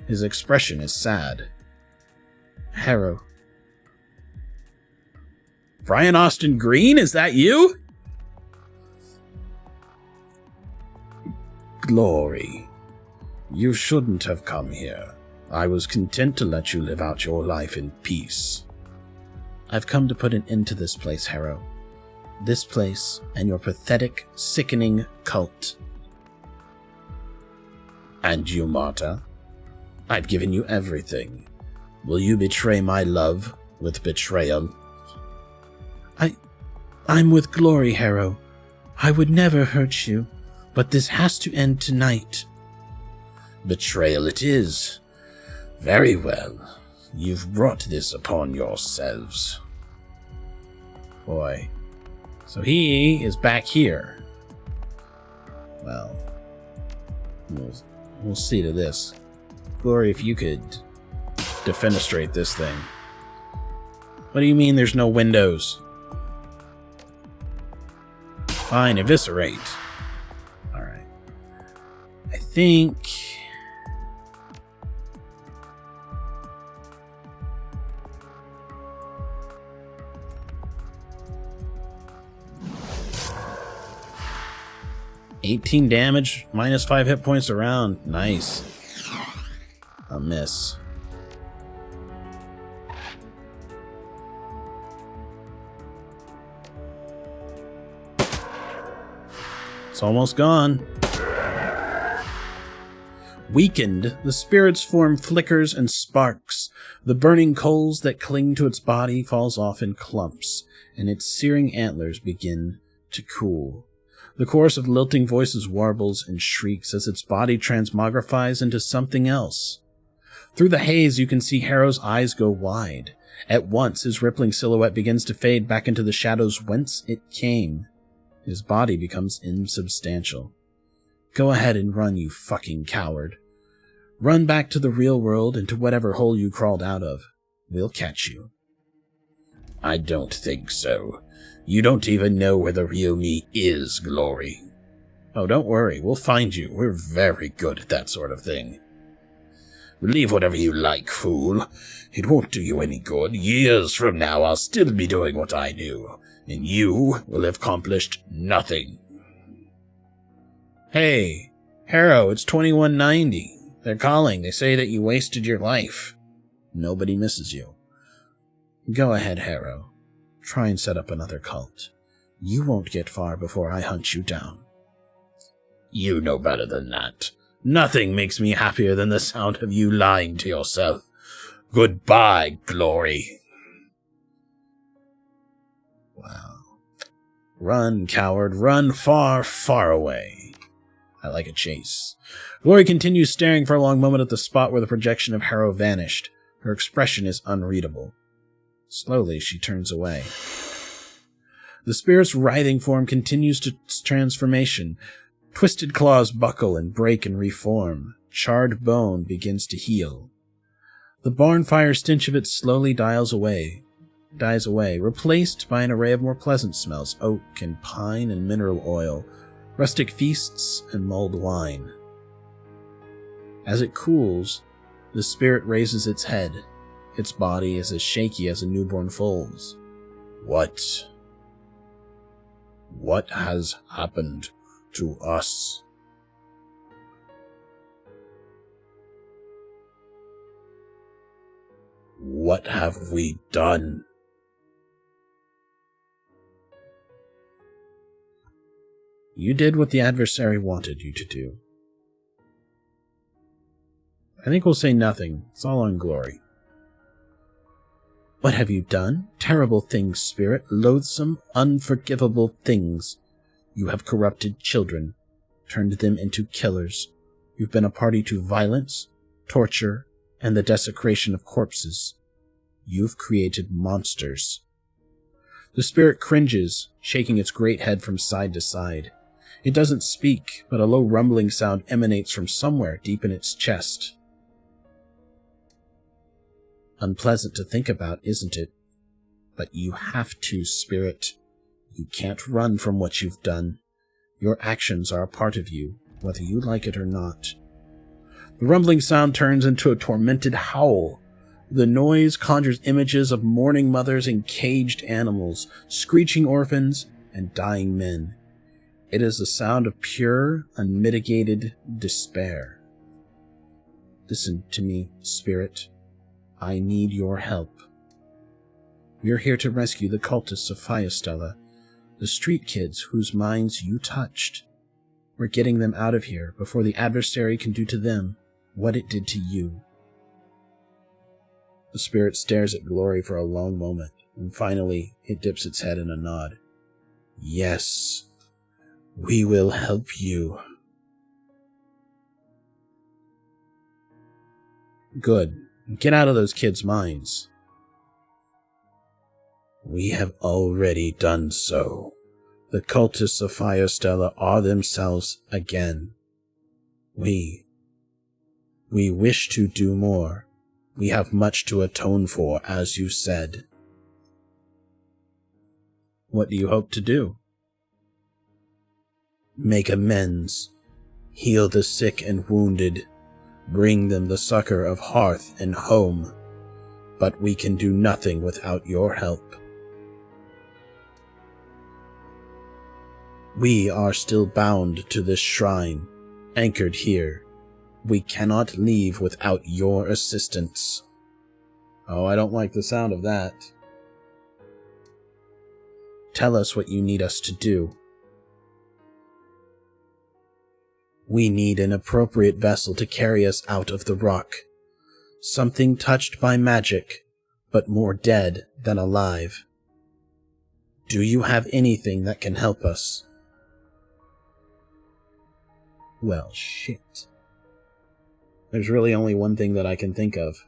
His expression is sad. Harrow. Brian Austin Green, is that you? Glory. You shouldn't have come here. I was content to let you live out your life in peace. I've come to put an end to this place, Harrow. This place and your pathetic, sickening cult. And you, Marta? I've given you everything. Will you betray my love with betrayal? I'm with Glory, Harrow. I would never hurt you, but this has to end tonight. Betrayal it is. Very well. You've brought this upon yourselves. Boy. So he is back here. Well, we'll see to this. Glory, if you could defenestrate this thing. What do you mean there's no windows? Fine, eviscerate. Alright. I think... $18 damage, minus 5 hit points around. Nice. A miss. It's almost gone. Weakened, the spirit's form flickers and sparks. The burning coals that cling to its body falls off in clumps, and its searing antlers begin to cool. The chorus of lilting voices warbles and shrieks as its body transmogrifies into something else. Through the haze, you can see Harrow's eyes go wide. At once, his rippling silhouette begins to fade back into the shadows whence it came. His body becomes insubstantial. Go ahead and run, you fucking coward. Run back to the real world and to whatever hole you crawled out of. We'll catch you. I don't think so. You don't even know where the real me is, Glory. Oh, don't worry. We'll find you. We're very good at that sort of thing. Believe whatever you like, fool. It won't do you any good. Years from now, I'll still be doing what I do, and you will have accomplished nothing. Hey, Harrow, it's 2190. They're calling. They say that you wasted your life. Nobody misses you. Go ahead, Harrow. Try and set up another cult. You won't get far before I hunt you down. You know better than that. Nothing makes me happier than the sound of you lying to yourself. Goodbye, Glory. Wow. Run, coward, run far, far away. I like a chase. Glory continues staring for a long moment at the spot where the projection of Harrow vanished. Her expression is unreadable. Slowly, she turns away. The spirit's writhing form continues its transformation. Twisted claws buckle and break and reform. Charred bone begins to heal. The barn fire stench of it slowly dies away, replaced by an array of more pleasant smells: oak and pine and mineral oil, rustic feasts and mulled wine. As it cools, the spirit raises its head. Its body is as shaky as a newborn foal's. What has happened to us? What have we done? You did what the adversary wanted you to do. I think we'll say nothing. It's all on Glory. What have you done? Terrible things, Spirit. Loathsome, unforgivable things. You have corrupted children, turned them into killers. You've been a party to violence, torture, and the desecration of corpses. You've created monsters. The spirit cringes, shaking its great head from side to side. It doesn't speak, but a low rumbling sound emanates from somewhere deep in its chest. Unpleasant to think about, isn't it? But you have to, Spirit. You can't run from what you've done. Your actions are a part of you, whether you like it or not. The rumbling sound turns into a tormented howl. The noise conjures images of mourning mothers and caged animals, screeching orphans, and dying men. It is the sound of pure, unmitigated despair. Listen to me, Spirit. I need your help. We're here to rescue the cultists of Firestella, the street kids whose minds you touched. We're getting them out of here before the adversary can do to them what it did to you. The spirit stares at Glory for a long moment, and finally it dips its head in a nod. Yes, we will help you. Good. Get out of those kids' minds. We have already done so. The cultists of Firestella are themselves again. We wish to do more. We have much to atone for, as you said. What do you hope to do? Make amends. Heal the sick and wounded. Bring them the succor of hearth and home. But we can do nothing without your help. We are still bound to this shrine, anchored here. We cannot leave without your assistance. Oh, I don't like the sound of that. Tell us what you need us to do. We need an appropriate vessel to carry us out of the rock. Something touched by magic, but more dead than alive. Do you have anything that can help us? Well, shit. There's really only one thing that I can think of.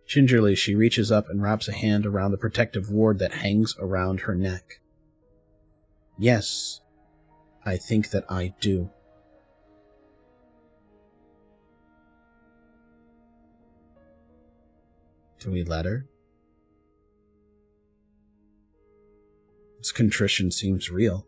Gingerly, she reaches up and wraps a hand around the protective ward that hangs around her neck. Yes, I think that I do. Do we let her? Its contrition seems real.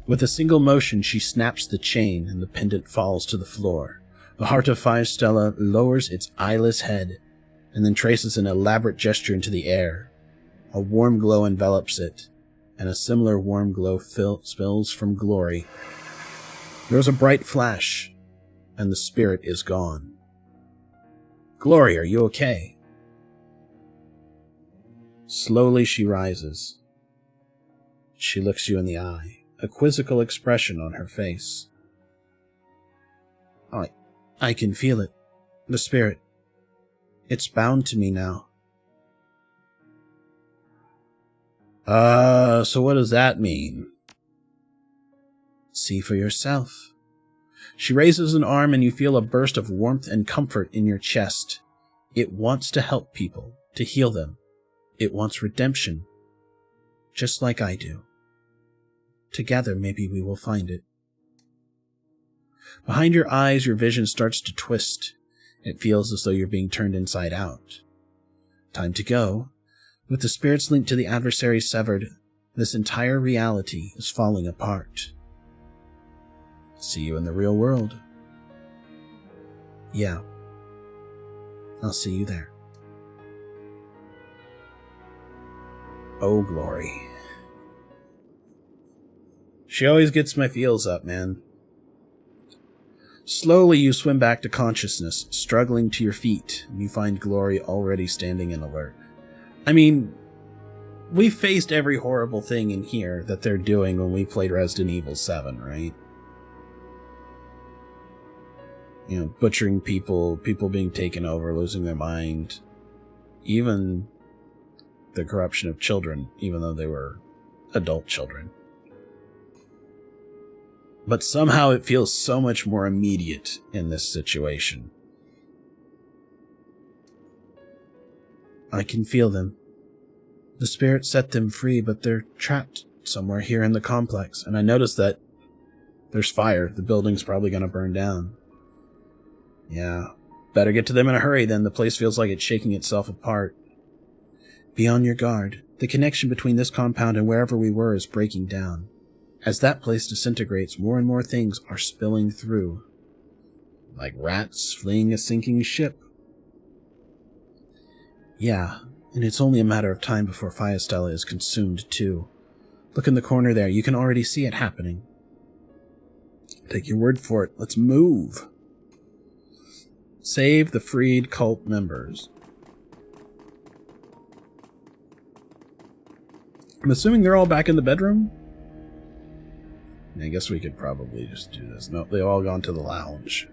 With a single motion, she snaps the chain and the pendant falls to the floor. The heart of Firestella lowers its eyeless head and then traces an elaborate gesture into the air. A warm glow envelops it, and a similar warm glow spills from Glory. There is a bright flash, and the spirit is gone. Glory, are you okay? Slowly she rises. She looks you in the eye, a quizzical expression on her face. I can feel it. The spirit. It's bound to me now. So what does that mean? See for yourself. She raises an arm and you feel a burst of warmth and comfort in your chest. It wants to help people, to heal them. It wants redemption. Just like I do. Together, maybe we will find it. Behind your eyes, your vision starts to twist. It feels as though you're being turned inside out. Time to go. With the spirits linked to the adversary severed, this entire reality is falling apart. See you in the real world. Yeah. I'll see you there. Oh, Glory. She always gets my feels up, man. Slowly you swim back to consciousness, struggling to your feet, and you find Glory already standing in alert. I mean, we faced every horrible thing in here that they're doing when we played Resident Evil 7, right? You know, butchering people, people being taken over, losing their mind, even the corruption of children, even though they were adult children. But somehow it feels so much more immediate in this situation. I can feel them. The spirit set them free, but they're trapped somewhere here in the complex. And I noticed that there's fire. The building's probably going to burn down. Yeah, better get to them in a hurry then. The place feels like it's shaking itself apart. Be on your guard. The connection between this compound and wherever we were is breaking down. As that place disintegrates, more and more things are spilling through. Like rats fleeing a sinking ship. Yeah, and it's only a matter of time before Firestella is consumed too. Look in the corner there, you can already see it happening. Take your word for it, let's move. Save the freed cult members. I'm assuming they're all back in the bedroom? I guess we could probably just do this. No, they've all gone to the lounge.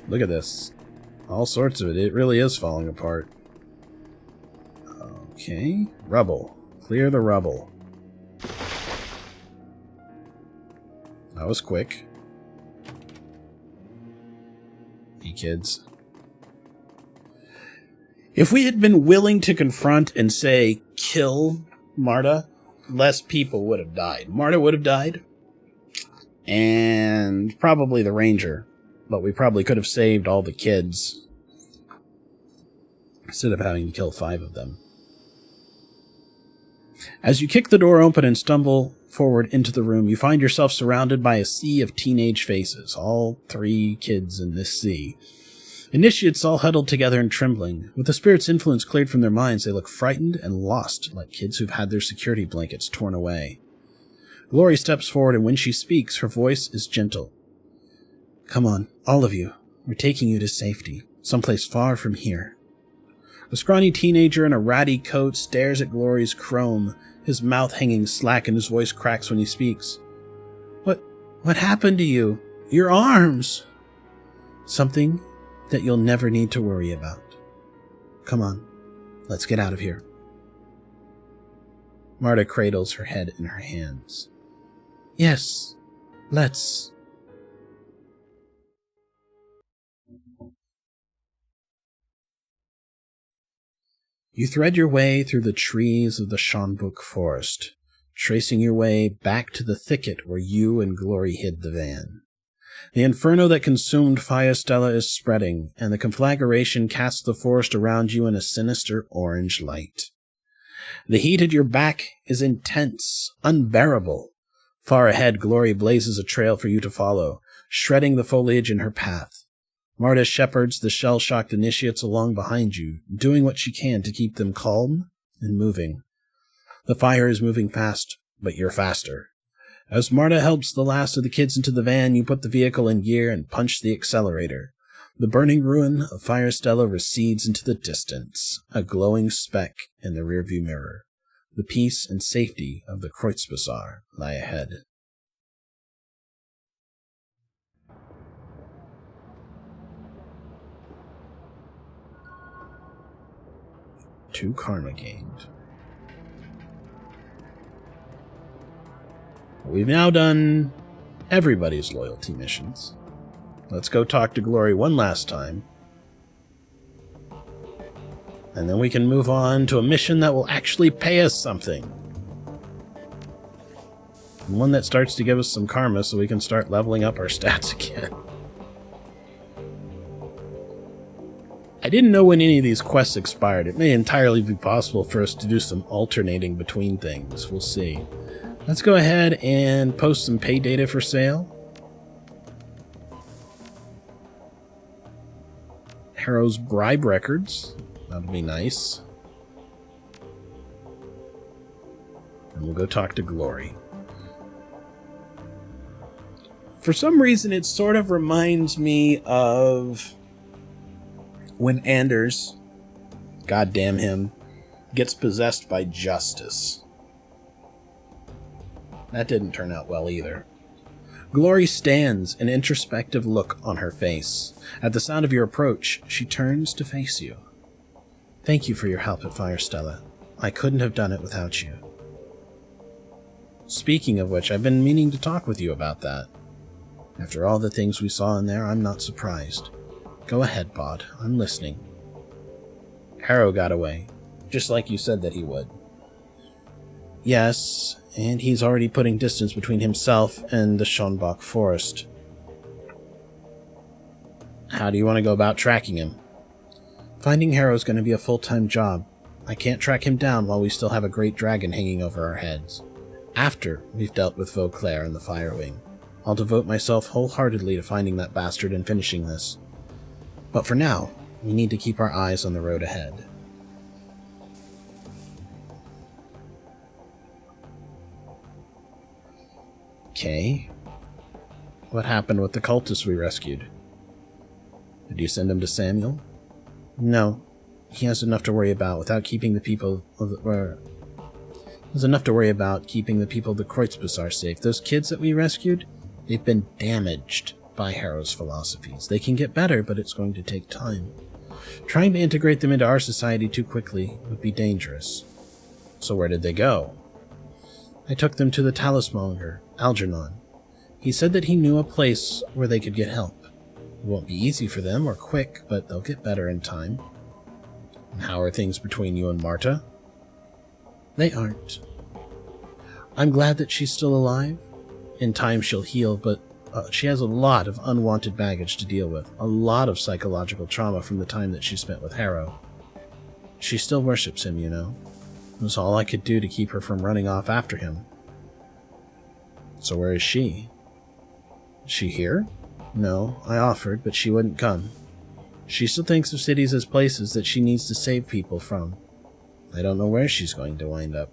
Look at this. All sorts of it. It really is falling apart. Okay. Rubble. Clear the rubble. That was quick. You kids. If we had been willing to confront and say, kill Marta, less people would have died. Marta would have died. And probably the ranger. But we probably could have saved all the kids instead of having to kill 5 of them. As you kick the door open and stumble forward into the room, you find yourself surrounded by a sea of teenage faces, all 3 kids in this sea. Initiates all huddled together and trembling. With the spirit's influence cleared from their minds, they look frightened and lost, like kids who've had their security blankets torn away. Glory steps forward, and when she speaks, her voice is gentle. Come on, all of you. We're taking you to safety, someplace far from here. A scrawny teenager in a ratty coat stares at Glory's chrome, his mouth hanging slack and his voice cracks when he speaks. What happened to you? Your arms! Something that you'll never need to worry about. Come on, let's get out of here. Marta cradles her head in her hands. Yes, let's. You thread your way through the trees of the Schonbuch forest, tracing your way back to the thicket where you and Glory hid the van. The inferno that consumed Firestella is spreading, and the conflagration casts the forest around you in a sinister orange light. The heat at your back is intense, unbearable. Far ahead, Glory blazes a trail for you to follow, shredding the foliage in her path. Marta shepherds the shell-shocked initiates along behind you, doing what she can to keep them calm and moving. The fire is moving fast, but you're faster. As Marta helps the last of the kids into the van, you put the vehicle in gear and punch the accelerator. The burning ruin of Firestella recedes into the distance, a glowing speck in the rearview mirror. The peace and safety of the Kreuzbazar lie ahead. Two karma gained. We've now done everybody's loyalty missions. Let's go talk to Glory one last time. And then we can move on to a mission that will actually pay us something. And one that starts to give us some karma so we can start leveling up our stats again. I didn't know when any of these quests expired. It may entirely be possible for us to do some alternating between things. We'll see. Let's go ahead and post some pay data for sale. Harrow's bribe records. That'll be nice. And we'll go talk to Glory. For some reason, it sort of reminds me of when Anders goddamn him, gets possessed by justice. That didn't turn out well either. Glory stands, an introspective look on her face. At the sound of your approach, she turns to face you. Thank you for your help at Firestella. I couldn't have done it without you. Speaking of which, I've been meaning to talk with you about that. After all the things we saw in there, I'm not surprised. Go ahead, Bod. I'm listening. Harrow got away, just like you said that he would. Yes, and he's already putting distance between himself and the Schonbach forest. How do you want to go about tracking him? Finding Harrow's going to be a full-time job. I can't track him down while we still have a great dragon hanging over our heads. After we've dealt with Vauclair and the Firewing, I'll devote myself wholeheartedly to finding that bastard and finishing this. But for now, we need to keep our eyes on the road ahead. Okay. What happened with the cultist we rescued? Did you send him to Samuel? No. He has enough to worry about without keeping the people of the... There's enough to worry about keeping the people of the Kreuzbazar safe. Those kids that we rescued, they've been damaged by Harrow's philosophies. They can get better, but it's going to take time. Trying to integrate them into our society too quickly would be dangerous. So where did they go? I took them to the talismonger, Algernon. He said that he knew a place where they could get help. It won't be easy for them or quick, but they'll get better in time. And how are things between you and Marta? They aren't. I'm glad that she's still alive. In time she'll heal, but she has a lot of unwanted baggage to deal with. A lot of psychological trauma from the time that she spent with Harrow. She still worships him, you know. It was all I could do to keep her from running off after him. So where is she? Is she here? No, I offered, but she wouldn't come. She still thinks of cities as places that she needs to save people from. I don't know where she's going to wind up.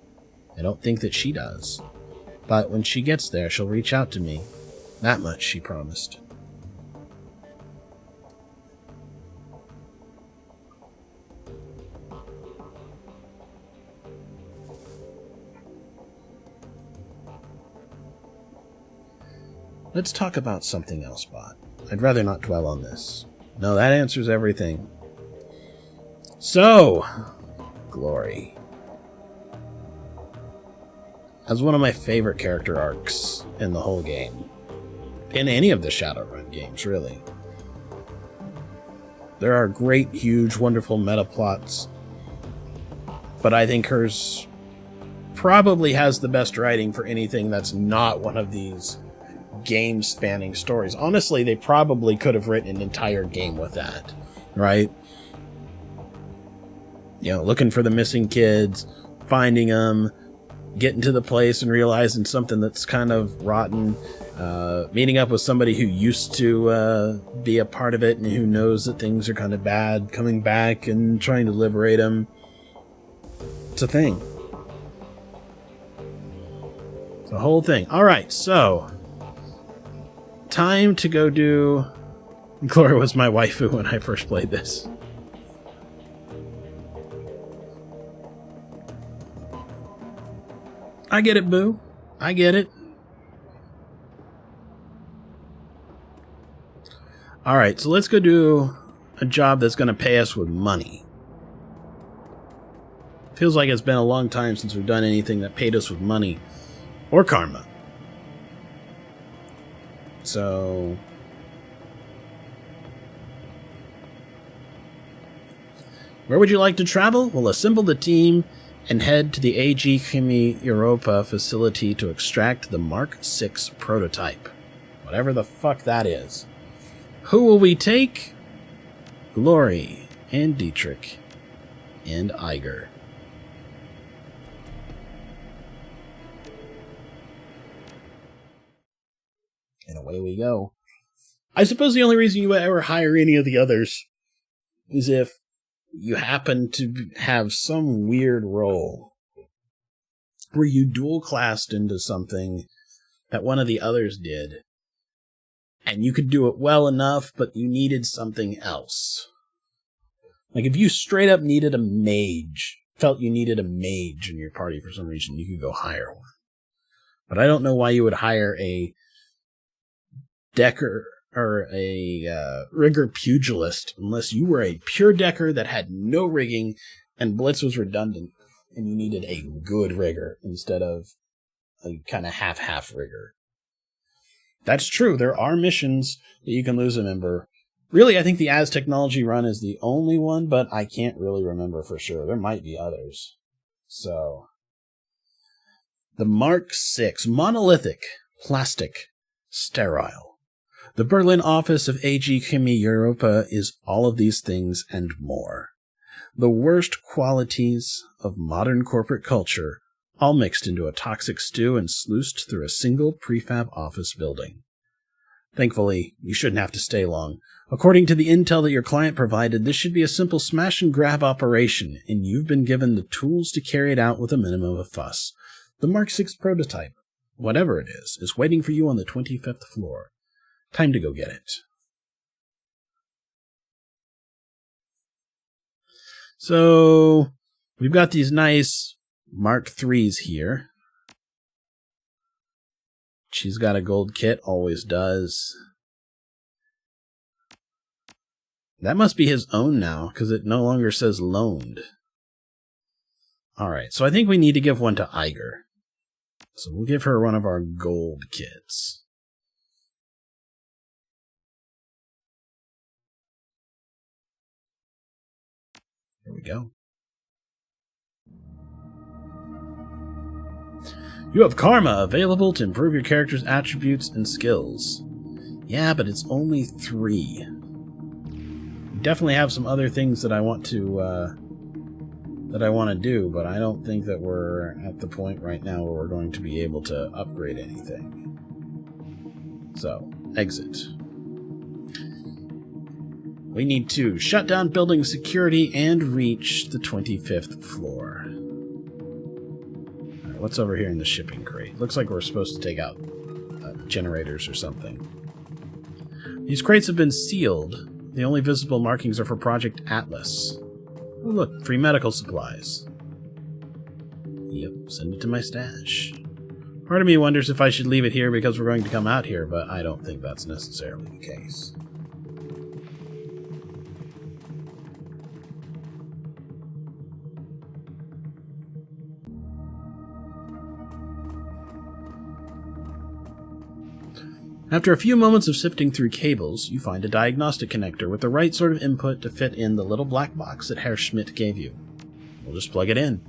I don't think that she does. But when she gets there, she'll reach out to me. That much she promised. Let's talk about something else, Bot. I'd rather not dwell on this. No, that answers everything. So, Glory. As one of my favorite character arcs in the whole game. In any of the Shadowrun games, really. There are great, huge, wonderful meta plots, but I think hers probably has the best writing for anything that's not one of these game-spanning stories. Honestly, they probably could have written an entire game with that, right? You know, looking for the missing kids, finding them, getting to the place and realizing something that's kind of rotten, meeting up with somebody who used to be a part of it and who knows that things are kind of bad, coming back and trying to liberate them. It's a thing. It's a whole thing. Alright, so time to go do... Gloria was my waifu when I first played this. I get it, boo. I get it. Alright, so let's go do a job that's going to pay us with money. Feels like it's been a long time since we've done anything that paid us with money. Or karma. So... where would you like to travel? We'll assemble the team and head to the AG Chemie Europa facility to extract the Mark 6 prototype. Whatever the fuck that is. Who will we take? Glory, and Dietrich, and Iger. And away we go. I suppose the only reason you would ever hire any of the others is if you happen to have some weird role where you dual-classed into something that one of the others did, and you could do it well enough, but you needed something else. Like, if you straight up needed a mage, felt you needed a mage in your party for some reason, you could go hire one. But I don't know why you would hire a decker or a rigger pugilist unless you were a pure decker that had no rigging and blitz was redundant and you needed a good rigger instead of a kind of half-half rigger. That's true. There are missions that you can lose a member. Really, I think the As Technology run is the only one, but I can't really remember for sure. There might be others. So, the Mark VI, monolithic, plastic, sterile. The Berlin office of AG Chemie Europa is all of these things and more. The worst qualities of modern corporate culture, all mixed into a toxic stew and sluiced through a single prefab office building. Thankfully, you shouldn't have to stay long. According to the intel that your client provided, this should be a simple smash-and-grab operation, and you've been given the tools to carry it out with a minimum of fuss. The Mark VI prototype, whatever it is waiting for you on the 25th floor. Time to go get it. So, we've got these nice Mark IIIs here. She's got a gold kit, always does. That must be his own now, because it no longer says loaned. Alright, so I think we need to give one to Iger. So we'll give her one of our gold kits. Here we go. You have karma available to improve your character's attributes and skills. Yeah, but it's only 3. Definitely have some other things that I want to do, but I don't think that we're at the point right now where we're going to be able to upgrade anything. So, exit. We need to shut down building security and reach the 25th floor. Alright, what's over here in the shipping crate? Looks like we're supposed to take out generators or something. These crates have been sealed. The only visible markings are for Project Atlas. Oh look, free medical supplies. Yep, send it to my stash. Part of me wonders if I should leave it here because we're going to come out here, but I don't think that's necessarily the case. After a few moments of sifting through cables, you find a diagnostic connector with the right sort of input to fit in the little black box that Herr Schmidt gave you. We'll just plug it in.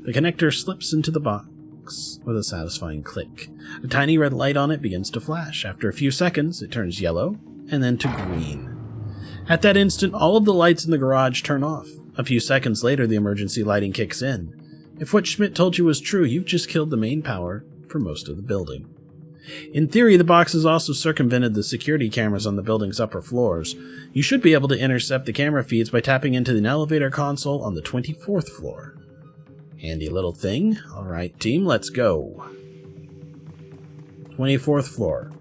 The connector slips into the box with a satisfying click. A tiny red light on it begins to flash. After a few seconds, it turns yellow, and then to green. At that instant, all of the lights in the garage turn off. A few seconds later, the emergency lighting kicks in. If what Schmidt told you was true, you've just killed the main power for most of the building. In theory, the box has also circumvented the security cameras on the building's upper floors. You should be able to intercept the camera feeds by tapping into an elevator console on the 24th floor. Handy little thing. Alright, team, let's go. 24th floor.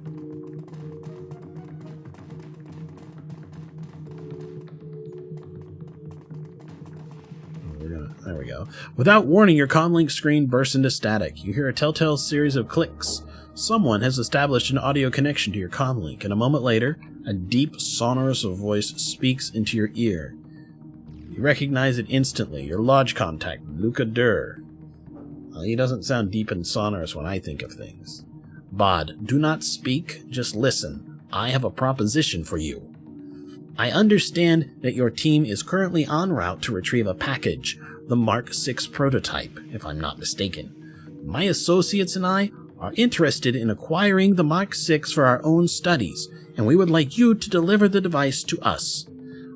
There we go. Without warning, your comlink screen bursts into static. You hear a telltale series of clicks. Someone has established an audio connection to your comlink, and a moment later, a deep, sonorous voice speaks into your ear. You recognize it instantly, your lodge contact, Luca Durr. Well, he doesn't sound deep and sonorous when I think of things. Bod, do not speak, just listen. I have a proposition for you. I understand that your team is currently en route to retrieve a package, the Mark VI prototype, if I'm not mistaken. My associates and I are interested in acquiring the Mark VI for our own studies, and we would like you to deliver the device to us.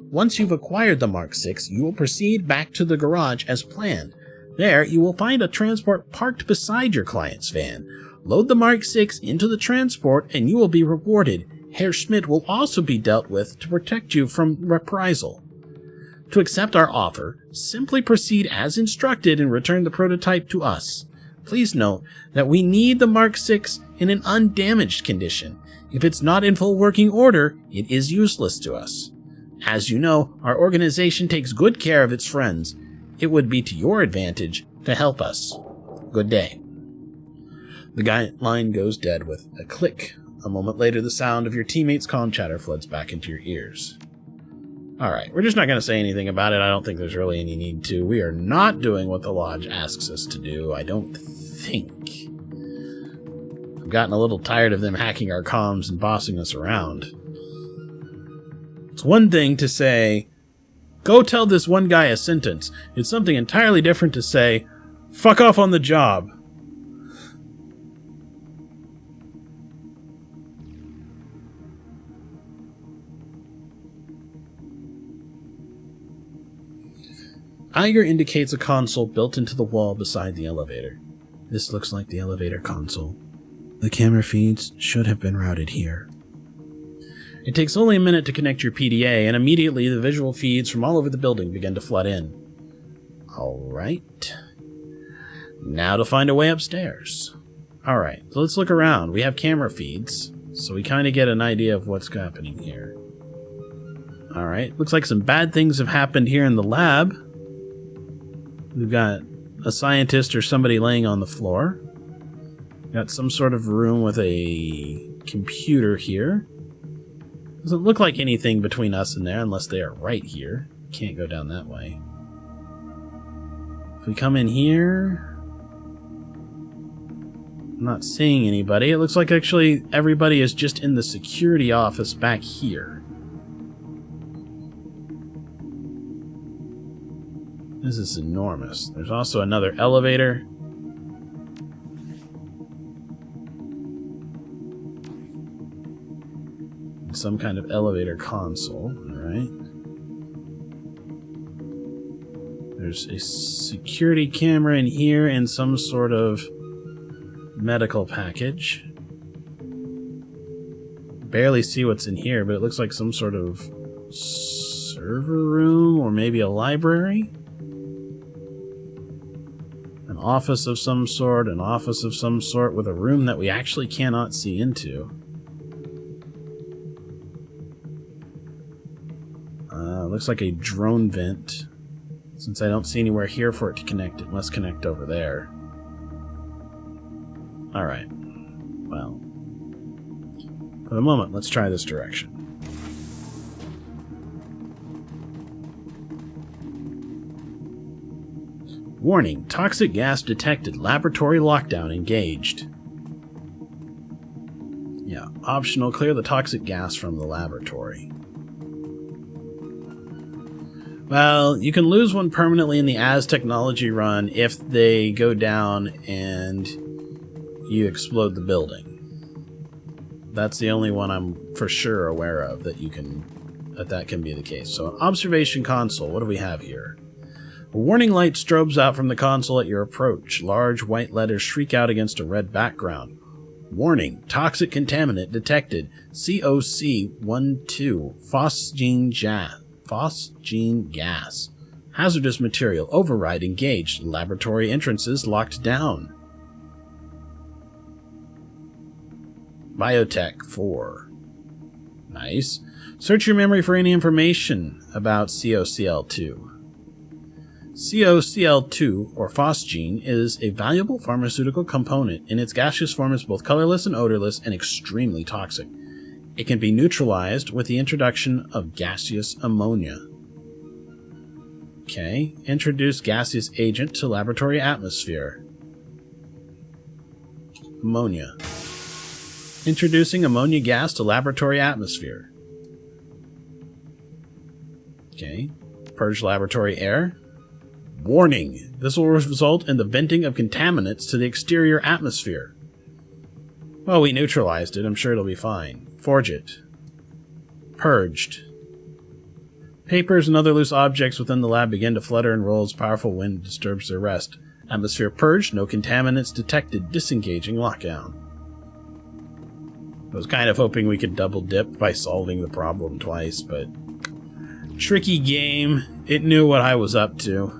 Once you've acquired the Mark VI, you will proceed back to the garage as planned. There, you will find a transport parked beside your client's van. Load the Mark VI into the transport, and you will be rewarded. Herr Schmidt will also be dealt with to protect you from reprisal. To accept our offer, simply proceed as instructed and return the prototype to us. Please note that we need the Mark VI in an undamaged condition. If it's not in full working order, it is useless to us. As you know, our organization takes good care of its friends. It would be to your advantage to help us. Good day. The line goes dead with a click. A moment later, the sound of your teammates' comm chatter floods back into your ears. Alright, we're just not going to say anything about it. I don't think there's really any need to. We are not doing what the Lodge asks us to do, I don't think. I've gotten a little tired of them hacking our comms and bossing us around. It's one thing to say, go tell this one guy a sentence. It's something entirely different to say, fuck off on the job. Iger indicates a console built into the wall beside the elevator. This looks like the elevator console. The camera feeds should have been routed here. It takes only a minute to connect your PDA, and immediately the visual feeds from all over the building begin to flood in. Alright. Now to find a way upstairs. Alright, so let's look around. We have camera feeds, so we kind of get an idea of what's happening here. Alright, looks like some bad things have happened here in the lab. We've got a scientist or somebody laying on the floor. Got some sort of room with a computer here. Doesn't look like anything between us and there unless they are right here. Can't go down that way. If we come in here, I'm not seeing anybody. It looks like actually everybody is just in the security office back here. This is enormous. There's also another elevator. Some kind of elevator console, alright. There's a security camera in here and some sort of medical package. Barely see what's in here, but it looks like some sort of server room or maybe a library. An office of some sort with a room that we actually cannot see into. Looks like a drone vent. Since I don't see anywhere here for it to connect, it must connect over there. Alright. Well. For the moment, let's try this direction. Warning, toxic gas detected. Laboratory lockdown engaged. Yeah, optional, clear the toxic gas from the laboratory. Well, you can lose one permanently in the As technology run if they go down and you explode the building. That's the only one I'm for sure aware of that that can be the case. So, an observation console, what do we have here? A warning light strobes out from the console at your approach. Large white letters shriek out against a red background. Warning, toxic contaminant detected. COC-12, phosgene gas. Hazardous material override engaged. Laboratory entrances locked down. Biotech 4. Nice. Search your memory for any information about COCL2. COCL2, or phosgene, is a valuable pharmaceutical component. In its gaseous form is both colorless and odorless and extremely toxic. It can be neutralized with the introduction of gaseous ammonia. Okay, introduce gaseous agent to laboratory atmosphere. Ammonia. Introducing ammonia gas to laboratory atmosphere. Okay, purge laboratory air. Warning, this will result in the venting of contaminants to the exterior atmosphere. Well, we neutralized it. I'm sure it'll be fine. Forge it. Purged. Papers and other loose objects within the lab begin to flutter and roll as powerful wind disturbs their rest. Atmosphere purged, no contaminants detected, disengaging lockdown. I was kind of hoping we could double dip by solving the problem twice, but tricky game. It knew what I was up to.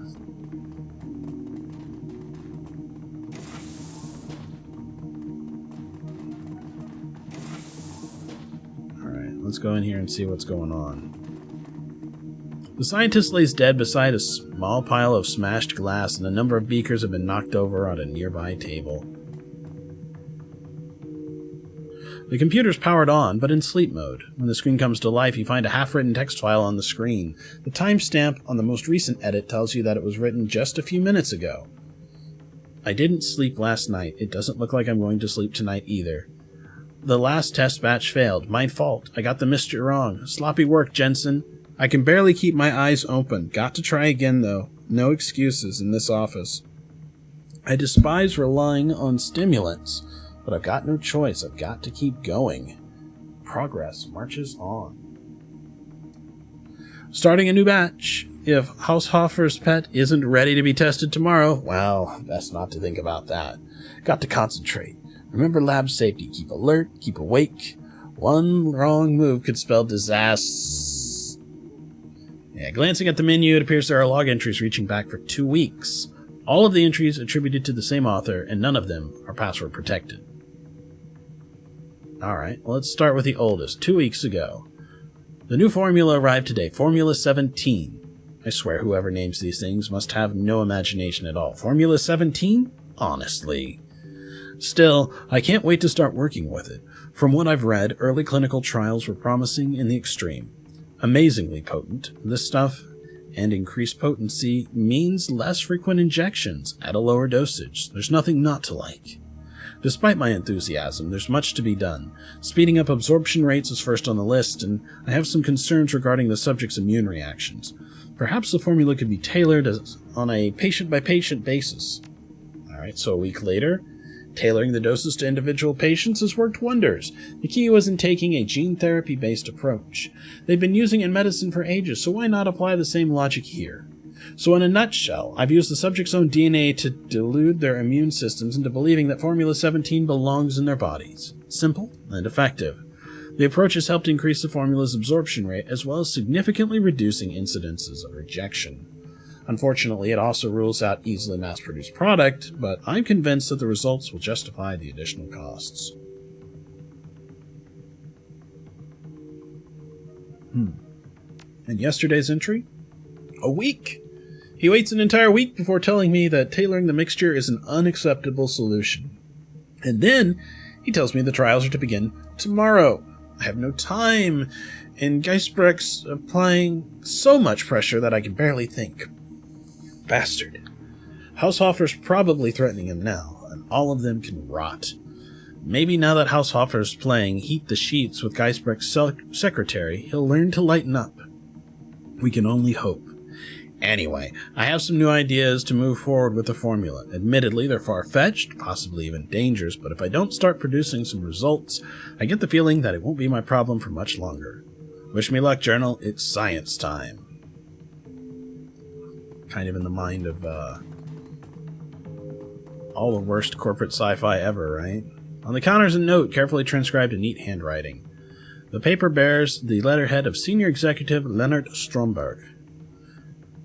Alright, let's go in here and see what's going on. The scientist lays dead beside a small pile of smashed glass, and a number of beakers have been knocked over on a nearby table. The computer's powered on, but in sleep mode. When the screen comes to life, you find a half-written text file on the screen. The timestamp on the most recent edit tells you that it was written just a few minutes ago. I didn't sleep last night. It doesn't look like I'm going to sleep tonight either. The last test batch failed. My fault. I got the mixture wrong. Sloppy work, Jensen. I can barely keep my eyes open. Got to try again, though. No excuses in this office. I despise relying on stimulants, but I've got no choice. I've got to keep going. Progress marches on. Starting a new batch. If Haushofer's pet isn't ready to be tested tomorrow, well, best not to think about that. Got to concentrate. Remember lab safety. Keep alert, keep awake. One wrong move could spell disaster. Yeah, glancing at the menu, it appears there are log entries reaching back for 2 weeks. All of the entries attributed to the same author, and none of them are password protected. Alright, well, let's start with the oldest, 2 weeks ago. The new formula arrived today, Formula 17. I swear whoever names these things must have no imagination at all. Formula 17? Honestly. Still, I can't wait to start working with it. From what I've read, early clinical trials were promising in the extreme. Amazingly potent, this stuff, and increased potency, means less frequent injections at a lower dosage. There's nothing not to like. Despite my enthusiasm, there's much to be done. Speeding up absorption rates is first on the list, and I have some concerns regarding the subject's immune reactions. Perhaps the formula could be tailored on a patient-by-patient basis. Alright, so a week later, tailoring the doses to individual patients has worked wonders. The key was in taking a gene therapy-based approach. They've been using it in medicine for ages, so why not apply the same logic here? So in a nutshell, I've used the subject's own DNA to delude their immune systems into believing that Formula 17 belongs in their bodies. Simple and effective. The approach has helped increase the formula's absorption rate, as well as significantly reducing incidences of rejection. Unfortunately, it also rules out easily mass-produced product, but I'm convinced that the results will justify the additional costs. And yesterday's entry? A week! He waits an entire week before telling me that tailoring the mixture is an unacceptable solution. And then he tells me the trials are to begin tomorrow. I have no time, and Geisbrecht's applying so much pressure that I can barely think. Bastard. Haushofer's probably threatening him now, and all of them can rot. Maybe now that Haushofer's playing Heat the Sheets with Geisbrecht's secretary, he'll learn to lighten up. We can only hope. Anyway, I have some new ideas to move forward with the formula. Admittedly, they're far-fetched, possibly even dangerous, but if I don't start producing some results, I get the feeling that it won't be my problem for much longer. Wish me luck, Journal. It's science time. Kind of in the mind of, all the worst corporate sci-fi ever, right? On the counters a note, carefully transcribed in neat handwriting. The paper bears the letterhead of Senior Executive Leonard Stromberg.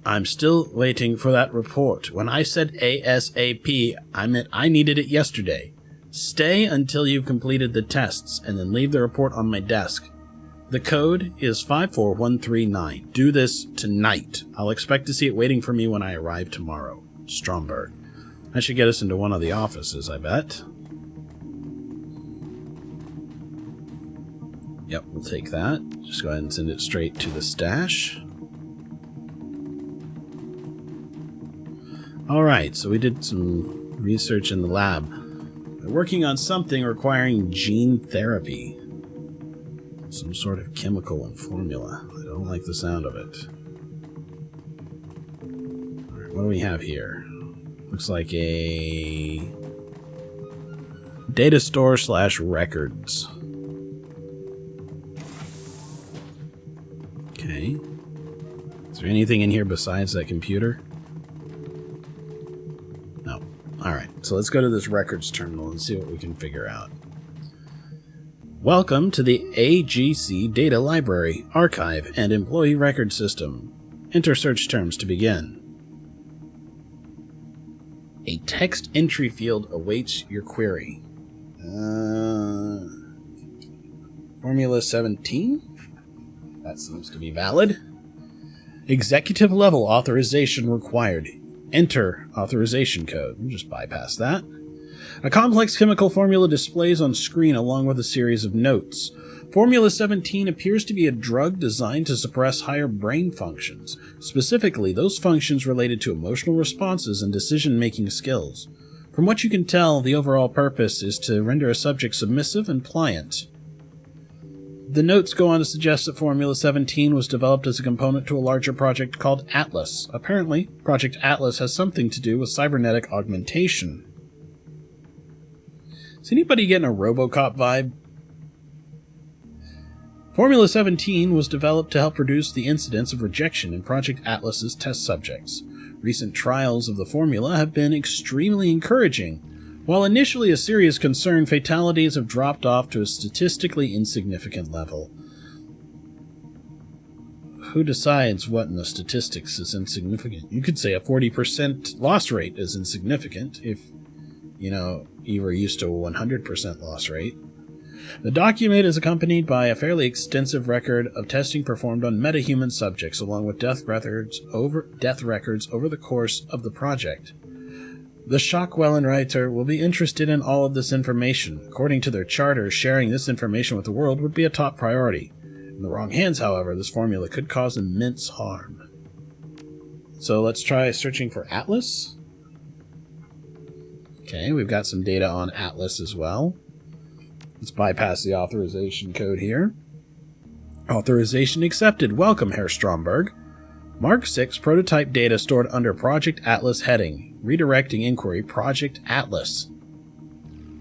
I'm still waiting for that report. When I said ASAP, I meant I needed it yesterday. Stay until you've completed the tests, and then leave the report on my desk. The code is 54139. Do this tonight. I'll expect to see it waiting for me when I arrive tomorrow. Stromberg. That should get us into one of the offices, I bet. Yep, we'll take that. Just go ahead and send it straight to the stash. Alright, so we did some research in the lab. We're working on something requiring gene therapy. Some sort of chemical and formula. I don't like the sound of it. Alright, what do we have here? Looks like a data store / records. Okay. Is there anything in here besides that computer? No. Alright, so let's go to this records terminal and see what we can figure out. Welcome to the AGC Data Library, Archive, and Employee Record System. Enter search terms to begin. A text entry field awaits your query. Formula 17? That seems to be valid. Executive level authorization required. Enter authorization code. We'll just bypass that. A complex chemical formula displays on screen along with a series of notes. Formula 17 appears to be a drug designed to suppress higher brain functions, specifically those functions related to emotional responses and decision-making skills. From what you can tell, the overall purpose is to render a subject submissive and pliant. The notes go on to suggest that Formula 17 was developed as a component to a larger project called Atlas. Apparently, Project Atlas has something to do with cybernetic augmentation. Is anybody getting a RoboCop vibe? Formula 17 was developed to help reduce the incidence of rejection in Project Atlas's test subjects. Recent trials of the formula have been extremely encouraging. While initially a serious concern, fatalities have dropped off to a statistically insignificant level. Who decides what in the statistics is insignificant? You could say a 40% loss rate is insignificant if, you were used to a 100% loss rate. The document is accompanied by a fairly extensive record of testing performed on metahuman subjects, along with death records over the course of the project. The Schockwellenreiter will be interested in all of this information. According to their charter, sharing this information with the world would be a top priority. In the wrong hands, however, this formula could cause immense harm. So let's try searching for Atlas. Okay, we've got some data on Atlas as well. Let's bypass the authorization code here. Authorization accepted. Welcome, Herr Stromberg. Mark 6 prototype data stored under Project Atlas heading. Redirecting inquiry Project Atlas.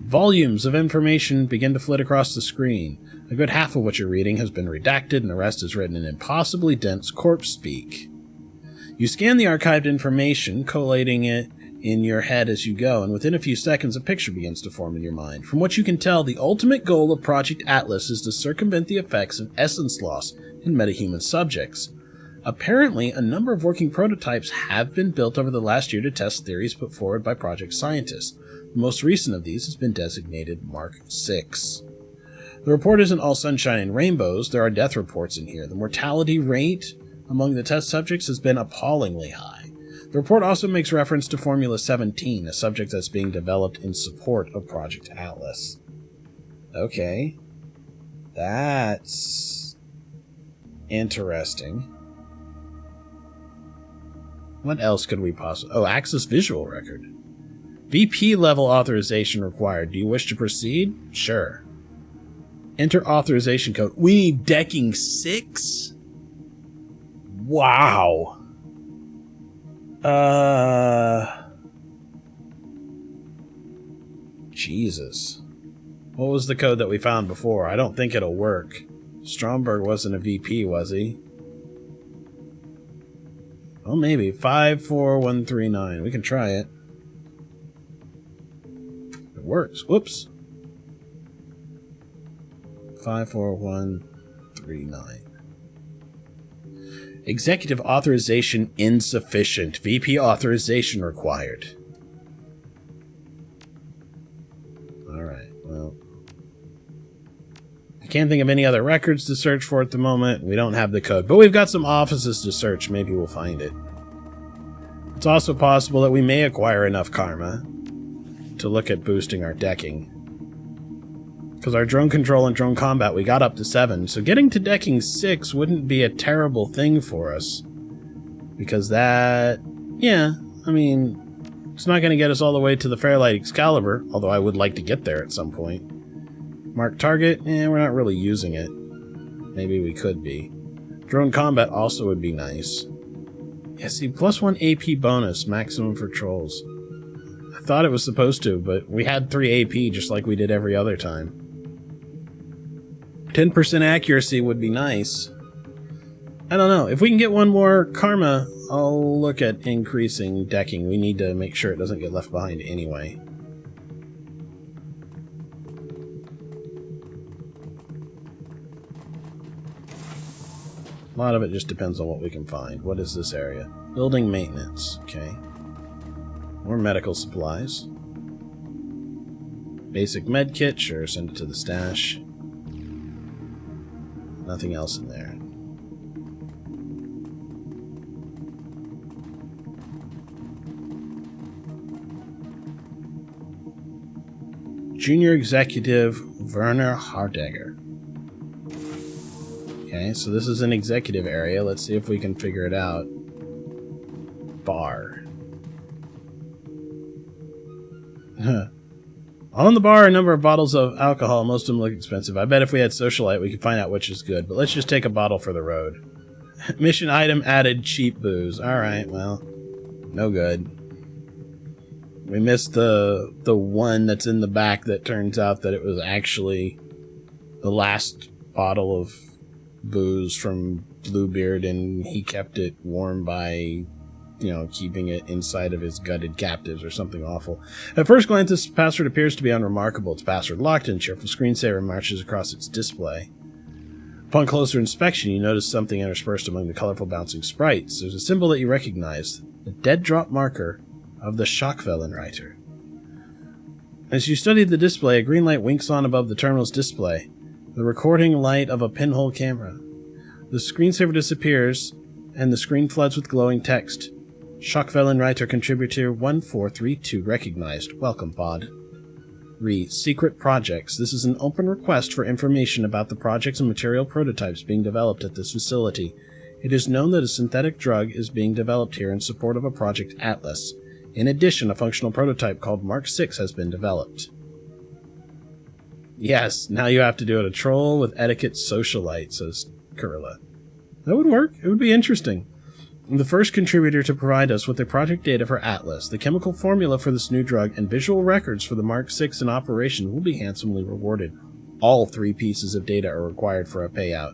Volumes of information begin to flit across the screen. A good half of what you're reading has been redacted and the rest is written in impossibly dense corpse speak. You scan the archived information, collating it in your head as you go, and within a few seconds a picture begins to form in your mind. From what you can tell, the ultimate goal of Project Atlas is to circumvent the effects of essence loss in metahuman subjects. Apparently, a number of working prototypes have been built over the last year to test theories put forward by project scientists. The most recent of these has been designated Mark 6. The report isn't all sunshine and rainbows. There are death reports in here. The mortality rate among the test subjects has been appallingly high. The report also makes reference to Formula 17, a subject that's being developed in support of Project Atlas. Okay. That's interesting. What else could we possibly... Oh, access visual record. VP level authorization required. Do you wish to proceed? Sure. Enter authorization code. We need decking 6? Wow. Jesus. What was the code that we found before? I don't think it'll work. Stromberg wasn't a VP, was he? Oh, maybe. 54139. We can try it. It works. Whoops. 54139. Executive authorization insufficient. VP authorization required. Alright, well. I can't think of any other records to search for at the moment. We don't have the code, but we've got some offices to search. Maybe we'll find it. It's also possible that we may acquire enough karma to look at boosting our decking. Because our drone control and drone combat, we got up to 7, so getting to decking 6 wouldn't be a terrible thing for us. Because that... yeah, I mean, it's not going to get us all the way to the Fairlight Excalibur, although I would like to get there at some point. Mark target? We're not really using it. Maybe we could be. Drone combat also would be nice. Yeah, see, +1 AP bonus, maximum for trolls. I thought it was supposed to, but we had 3 AP just like we did every other time. 10% accuracy would be nice. I don't know. If we can get one more karma, I'll look at increasing decking. We need to make sure it doesn't get left behind anyway. A lot of it just depends on what we can find. What is this area? Building maintenance. Okay. More medical supplies. Basic med kit. Sure, send it to the stash. Nothing else in there. Junior Executive Werner Hardegger. Okay, so this is an executive area. Let's see if we can figure it out. Bar. On the bar are a number of bottles of alcohol. Most of them look expensive. I bet if we had Socialite, we could find out which is good. But let's just take a bottle for the road. Mission item added, cheap booze. Alright, well, no good. We missed the one that's in the back that turns out that it was actually the last bottle of booze from Bluebeard, and he kept it warm by, keeping it inside of his gutted captives or something awful. At first glance, this password appears to be unremarkable. It's password locked, and a cheerful screensaver marches across its display. Upon closer inspection, you notice something interspersed among the colorful bouncing sprites. There's a symbol that you recognize, the dead drop marker of the Schockfellenreiter. As you study the display, a green light winks on above the terminal's display, the recording light of a pinhole camera. The screensaver disappears, and the screen floods with glowing text. Schockfellenreiter contributor 1432 recognized. Welcome, pod. Re. Secret projects. This is an open request for information about the projects and material prototypes being developed at this facility. It is known that a synthetic drug is being developed here in support of a Project Atlas. In addition, a functional prototype called Mark 6 has been developed. Yes, now you have to do it. A troll with etiquette socialite, says Kurilla. That would work. It would be interesting. The first contributor to provide us with the project data for Atlas, the chemical formula for this new drug, and visual records for the Mark 6 in operation will be handsomely rewarded. All 3 pieces of data are required for a payout.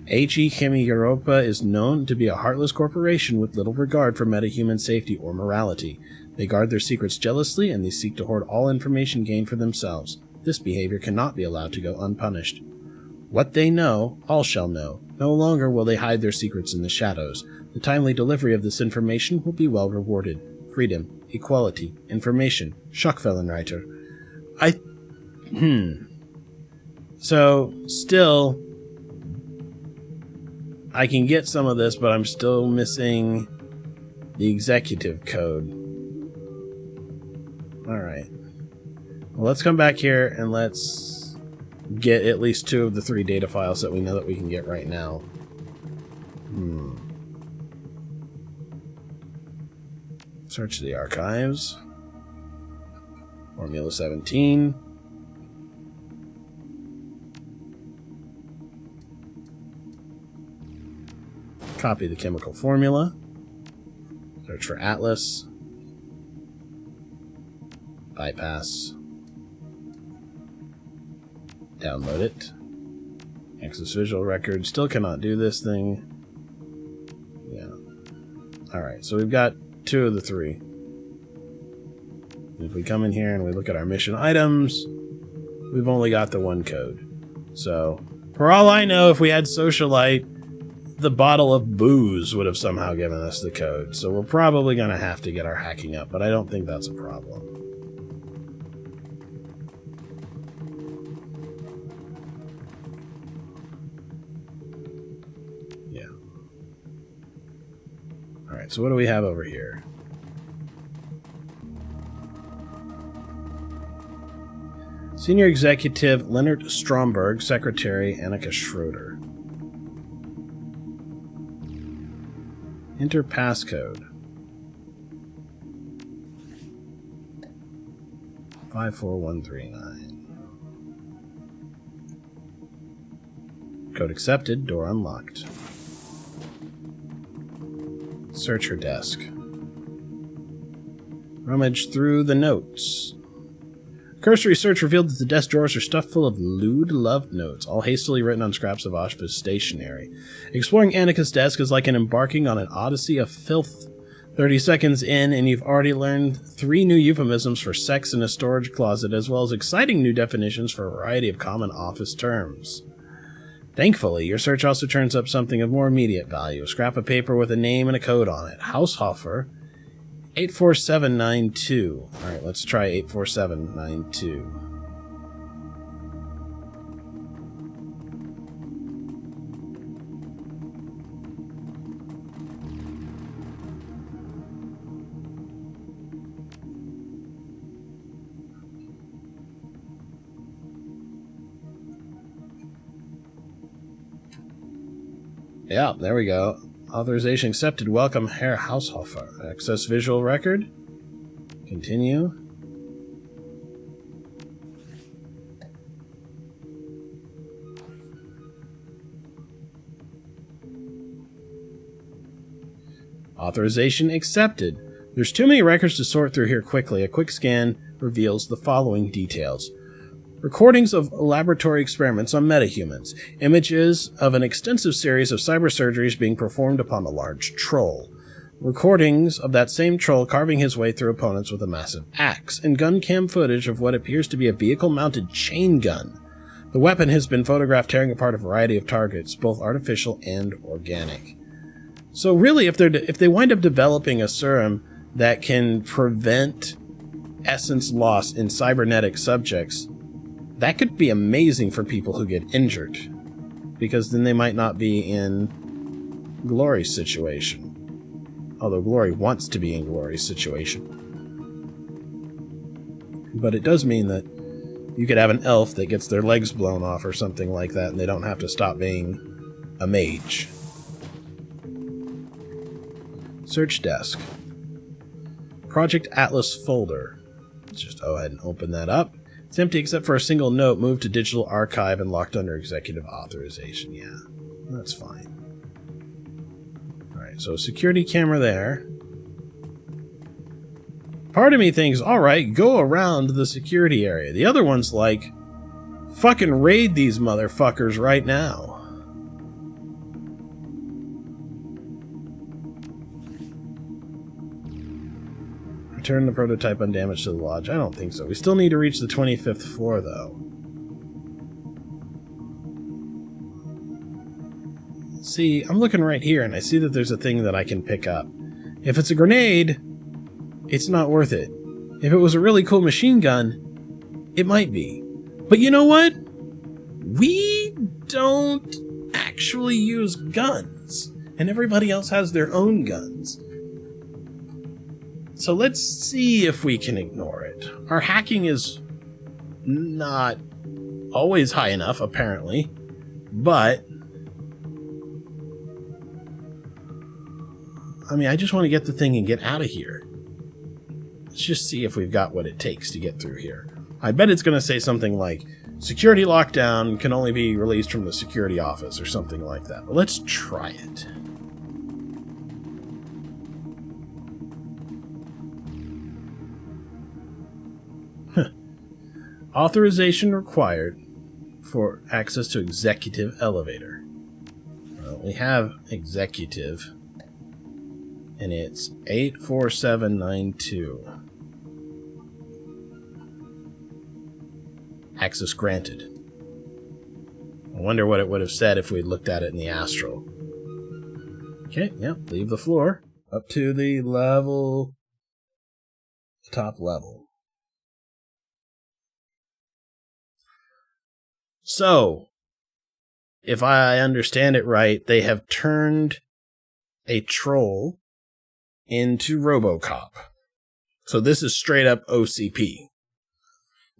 HE Chemie Europa is known to be a heartless corporation with little regard for metahuman safety or morality. They guard their secrets jealously, and they seek to hoard all information gained for themselves. This behavior cannot be allowed to go unpunished. What they know, all shall know. No longer will they hide their secrets in the shadows. The timely delivery of this information will be well rewarded. Freedom, equality, information, Schockfellenreiter. So, still, I can get some of this, but I'm still missing the executive code. Alright. Well, let's come back here and let's get at least 2 of the 3 data files that we know that we can get right now. Search the archives. Formula 17. Copy the chemical formula. Search for Atlas. Bypass. Download it. Access visual record. Still cannot do this thing. Yeah. Alright, so we've got 2 of the 3. If we come in here and we look at our mission items, we've only got the 1 code. So, for all I know, if we had Socialite, the bottle of booze would have somehow given us the code. So we're probably going to have to get our hacking up, but I don't think that's a problem. Yeah. Alright, so what do we have over here? Senior Executive Leonard Stromberg, Secretary Annika Schroeder. Enter passcode. 54139. Code accepted. Door unlocked. Search her desk. Rummage through the notes. Cursory search revealed that the desk drawers are stuffed full of lewd love notes, all hastily written on scraps of Ashpa's stationery. Exploring Annika's desk is like embarking on an odyssey of filth. 30 seconds in, and you've already learned 3 new euphemisms for sex in a storage closet, as well as exciting new definitions for a variety of common office terms. Thankfully, your search also turns up something of more immediate value, a scrap of paper with a name and a code on it. Haushofer, 84792. Alright, let's try 84792. Yeah, there we go. Authorization accepted. Welcome, Herr Haushofer. Access visual record. Continue. Authorization accepted. There's too many records to sort through here quickly. A quick scan reveals the following details. Recordings of laboratory experiments on metahumans. Images of an extensive series of cyber surgeries being performed upon a large troll. Recordings of that same troll carving his way through opponents with a massive axe. And gun cam footage of what appears to be a vehicle-mounted chain gun. The weapon has been photographed tearing apart a variety of targets, both artificial and organic. So really, if they wind up developing a serum that can prevent essence loss in cybernetic subjects, that could be amazing for people who get injured, because then they might not be in Glory's situation. Although Glory wants to be in Glory's situation. But it does mean that you could have an elf that gets their legs blown off or something like that, and they don't have to stop being a mage. Search desk. Project Atlas folder. Let's just go ahead and open that up. It's empty except for a single note moved to digital archive and locked under executive authorization. Yeah, that's fine. Alright, so security camera there. Part of me thinks, alright, go around the security area. The other one's like, fucking raid these motherfuckers right now. Return the prototype undamaged to the lodge. I don't think so. We still need to reach the 25th floor, though. See, I'm looking right here, and I see that there's a thing that I can pick up. If it's a grenade, it's not worth it. If it was a really cool machine gun, it might be. But you know what? We don't actually use guns, and everybody else has their own guns. So let's see if we can ignore it. Our hacking is not always high enough, apparently, but I mean, I just want to get the thing and get out of here. Let's just see if we've got what it takes to get through here. I bet it's going to say something like, security lockdown can only be released from the security office or something like that. But let's try it. Authorization required for access to executive elevator. Well, we have executive, and it's 84792. Access granted. I wonder what it would have said if we'd looked at it in the astral. Okay, yep, leave the floor. Up to the level... top level. So, if I understand it right, they have turned a troll into RoboCop. So this is straight up OCP.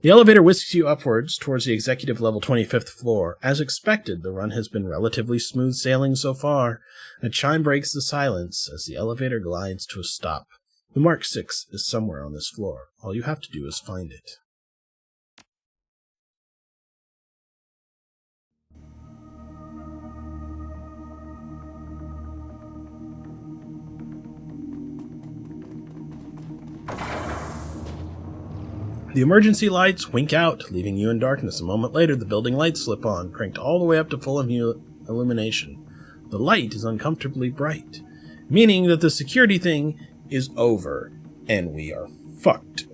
The elevator whisks you upwards towards the executive level 25th floor. As expected, the run has been relatively smooth sailing so far. A chime breaks the silence as the elevator glides to a stop. The Mark 6 is somewhere on this floor. All you have to do is find it. The emergency lights wink out, leaving you in darkness. A moment later, the building lights slip on, cranked all the way up to full illumination. The light is uncomfortably bright, meaning that the security thing is over, and we are fucked.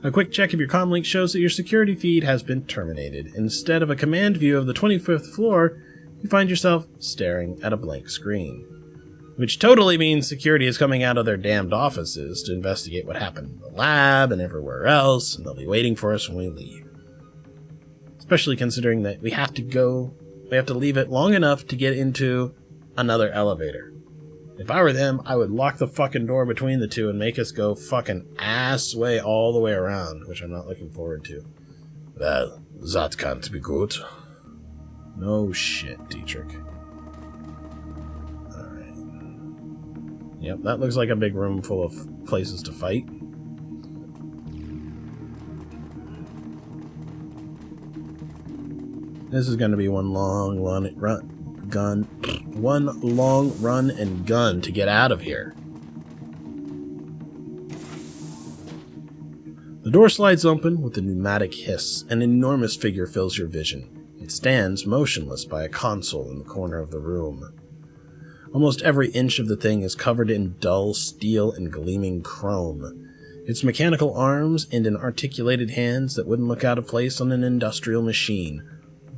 A quick check of your comlink shows that your security feed has been terminated. Instead of a command view of the 25th floor, you find yourself staring at a blank screen. Which totally means security is coming out of their damned offices to investigate what happened in the lab and everywhere else, and they'll be waiting for us when we leave. Especially considering that we have to leave it long enough to get into another elevator. If I were them, I would lock the fucking door between the two and make us go fucking ass way all the way around, which I'm not looking forward to. Well, that can't be good. No shit, Dietrich. Alright. Yep, that looks like a big room full of places to fight. This is going to be one long run and gun to get out of here. The door slides open with a pneumatic hiss. An enormous figure fills your vision. It stands motionless by a console in the corner of the room. Almost every inch of the thing is covered in dull steel and gleaming chrome. Its mechanical arms end in articulated hands that wouldn't look out of place on an industrial machine.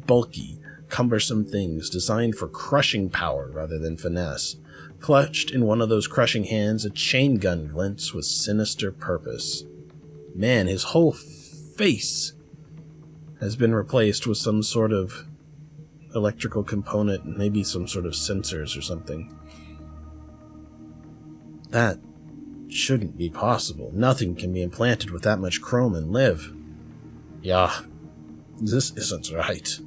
Bulky, cumbersome things designed for crushing power rather than finesse. Clutched in one of those crushing hands, a chain gun glints with sinister purpose. Man, his whole face has been replaced with some sort of electrical component, maybe some sort of sensors or something. That shouldn't be possible. Nothing can be implanted with that much chrome and live. Yeah, this isn't right.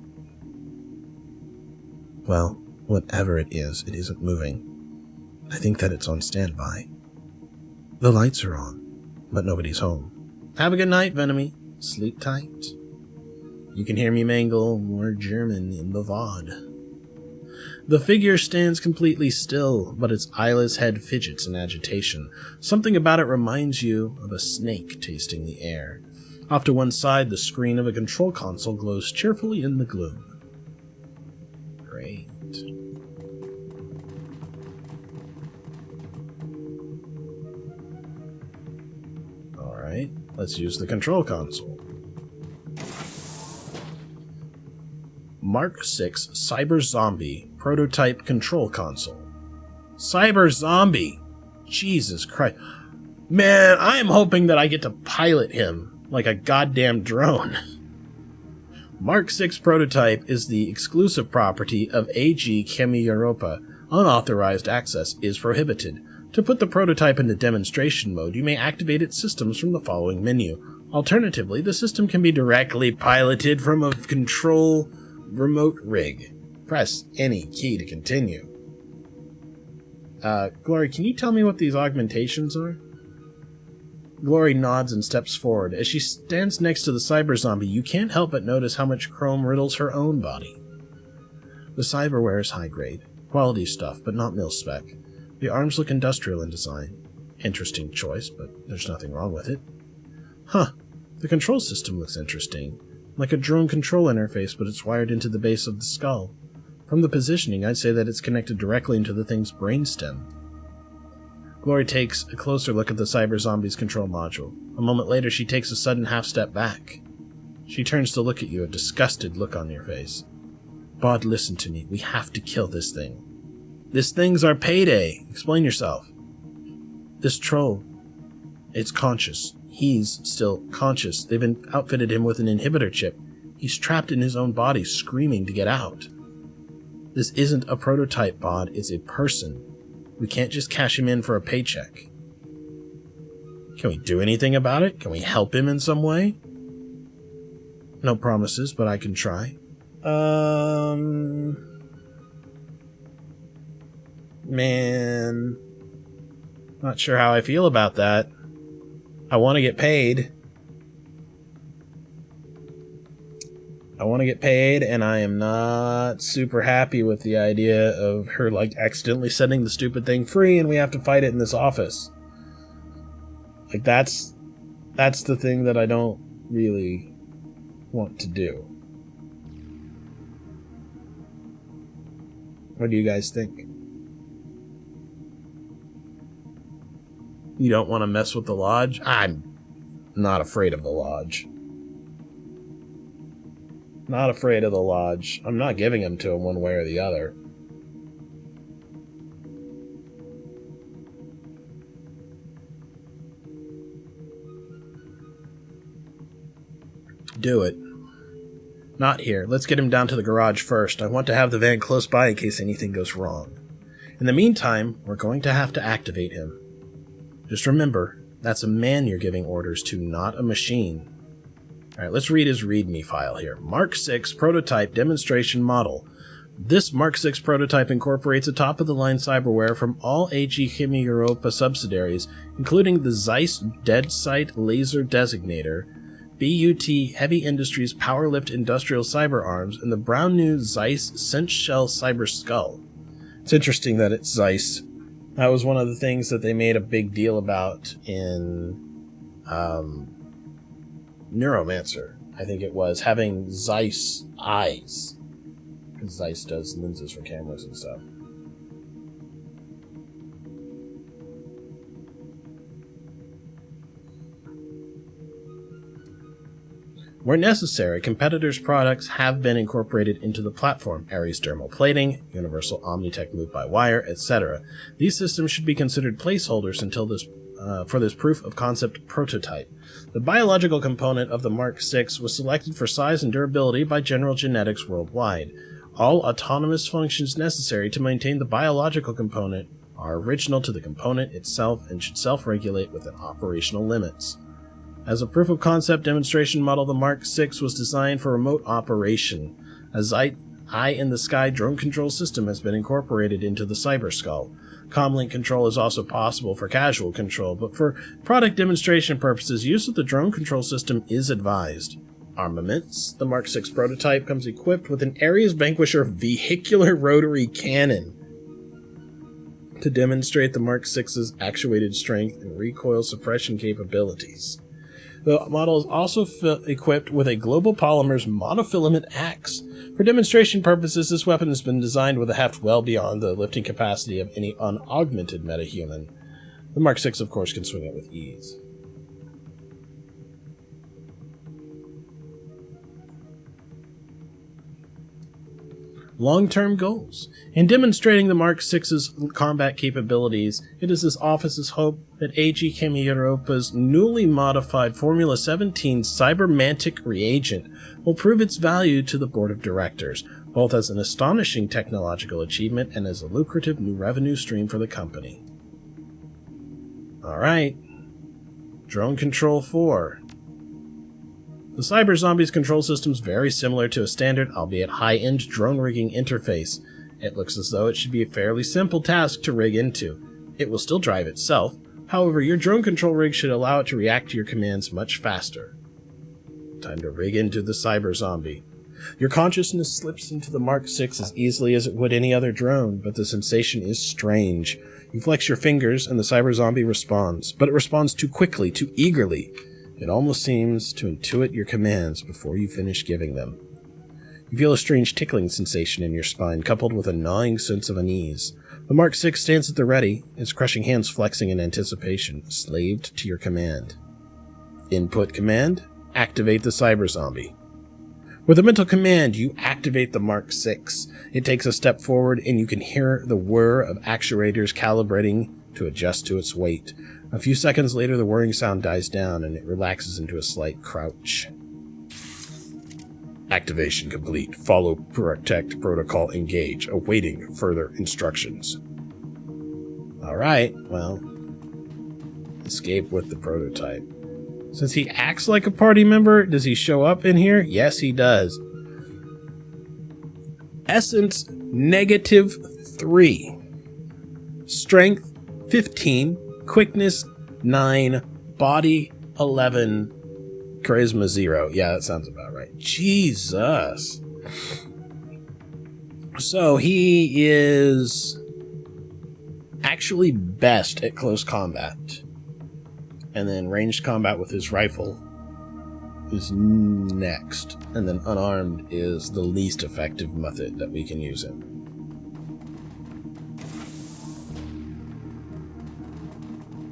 Well, whatever it isn't moving. I think that it's on standby. The lights are on, but nobody's home. Have a good night, Venomy. Sleep tight. You can hear me mangle more German in the VOD. The figure stands completely still, but its eyeless head fidgets in agitation. Something about it reminds you of a snake tasting the air. Off to one side, the screen of a control console glows cheerfully in the gloom. Great. Alright, let's use the control console. Mark 6 Cyber Zombie Prototype Control Console. Cyber Zombie! Jesus Christ. Man, I am hoping that I get to pilot him like a goddamn drone. Mark 6 Prototype is the exclusive property of AG Chemi Europa. Unauthorized access is prohibited. To put the prototype into demonstration mode, you may activate its systems from the following menu. Alternatively, the system can be directly piloted from a control remote rig. Press any key to continue. Glory, can you tell me what these augmentations are? Glory nods and steps forward. As she stands next to the cyber zombie, you can't help but notice how much chrome riddles her own body. The cyberware is high grade, quality stuff, but not mil-spec. The arms look industrial in design. Interesting choice, but there's nothing wrong with it. Huh, the control system looks interesting. Like a drone control interface, but it's wired into the base of the skull. From the positioning, I'd say that it's connected directly into the thing's brainstem. Glory takes a closer look at the cyber zombie's control module. A moment later, she takes a sudden half-step back. She turns to look at you, a disgusted look on your face. Bod, listen to me. We have to kill this thing. This thing's our payday. Explain yourself. This troll, it's conscious. He's still conscious. They've outfitted him with an inhibitor chip. He's trapped in his own body, screaming to get out. This isn't a prototype, Bod. It's a person. We can't just cash him in for a paycheck. Can we do anything about it? Can we help him in some way? No promises, but I can try. Man. Not sure how I feel about that. I want to get paid. And I am not super happy with the idea of her, accidentally setting the stupid thing free and we have to fight it in this office. That's the thing that I don't really want to do. What do you guys think? You don't want to mess with the lodge? I'm not afraid of the lodge. Not afraid of the lodge. I'm not giving him to him one way or the other. Do it. Not here. Let's get him down to the garage first. I want to have the van close by in case anything goes wrong. In the meantime, we're going to have to activate him. Just remember, that's a man you're giving orders to, not a machine. Alright, let's read his README file here. Mark 6 Prototype Demonstration Model. This Mark 6 prototype incorporates a top-of-the-line cyberware from all AG Chemie Europa subsidiaries, including the Zeiss Dead Sight Laser Designator, BUT Heavy Industries Powerlift Industrial Cyber Arms, and the brand new Zeiss Cinch Shell Cyber Skull. It's interesting that it's Zeiss. That was one of the things that they made a big deal about in Neuromancer. I think it was having Zeiss eyes. Because Zeiss does lenses for cameras and stuff. Where necessary, competitors' products have been incorporated into the platform. Ares dermal plating, universal Omnitech move-by-wire, etc. These systems should be considered placeholders until for this proof-of-concept prototype. The biological component of the Mark 6 was selected for size and durability by General Genetics worldwide. All autonomous functions necessary to maintain the biological component are original to the component itself and should self-regulate within operational limits. As a proof-of-concept demonstration model, the Mark 6 was designed for remote operation. A eye-in-the-sky drone control system has been incorporated into the Cyber Skull. Comlink control is also possible for casual control, but for product demonstration purposes, use of the drone control system is advised. Armaments. The Mark 6 prototype comes equipped with an Ares Vanquisher vehicular rotary cannon to demonstrate the Mark 6's actuated strength and recoil suppression capabilities. The model is also equipped with a Global Polymers monofilament axe. For demonstration purposes, this weapon has been designed with a heft well beyond the lifting capacity of any unaugmented metahuman. The Mark 6, of course, can swing it with ease. Long-term goals. In demonstrating the Mark 6's combat capabilities, it is this office's hope that AG Chemie Europa's newly modified Formula 17 Cybermantic reagent will prove its value to the board of directors, both as an astonishing technological achievement and as a lucrative new revenue stream for the company. Alright. Drone Control 4. The Cyber Zombie's control system is very similar to a standard, albeit high-end drone rigging interface. It looks as though it should be a fairly simple task to rig into. It will still drive itself, however your drone control rig should allow it to react to your commands much faster. Time to rig into the Cyber Zombie. Your consciousness slips into the Mark 6 as easily as it would any other drone, but the sensation is strange. You flex your fingers and the Cyber Zombie responds, but it responds too quickly, too eagerly. It almost seems to intuit your commands before you finish giving them. You feel a strange tickling sensation in your spine, coupled with a gnawing sense of unease. The Mark 6 stands at the ready, its crushing hands flexing in anticipation, slaved to your command. Input command, activate the Cyber Zombie. With a mental command, you activate the Mark 6. It takes a step forward, and you can hear the whir of actuators calibrating to adjust to its weight. A few seconds later, the whirring sound dies down, and it relaxes into a slight crouch. Activation complete. Follow Protect Protocol Engage. Awaiting further instructions. Alright, well. Escape with the prototype. Since he acts like a party member, does he show up in here? Yes, he does. Essence, -3. Strength, 15. Quickness, 9. Body, 11. Charisma, 0. Yeah, that sounds about right. Jesus. So he is actually best at close combat. And then ranged combat with his rifle is next. And then unarmed is the least effective method that we can use him.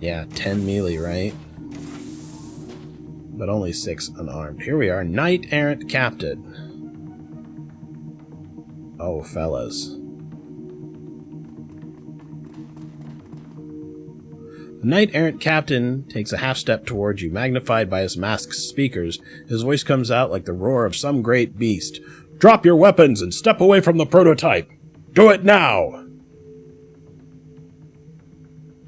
Yeah, 10 melee, right? But only 6 unarmed. Here we are, Knight Errant Captain. Oh, fellas. The Knight Errant Captain takes a half step towards you, magnified by his masked speakers. His voice comes out like the roar of some great beast. Drop your weapons and step away from the prototype. Do it now!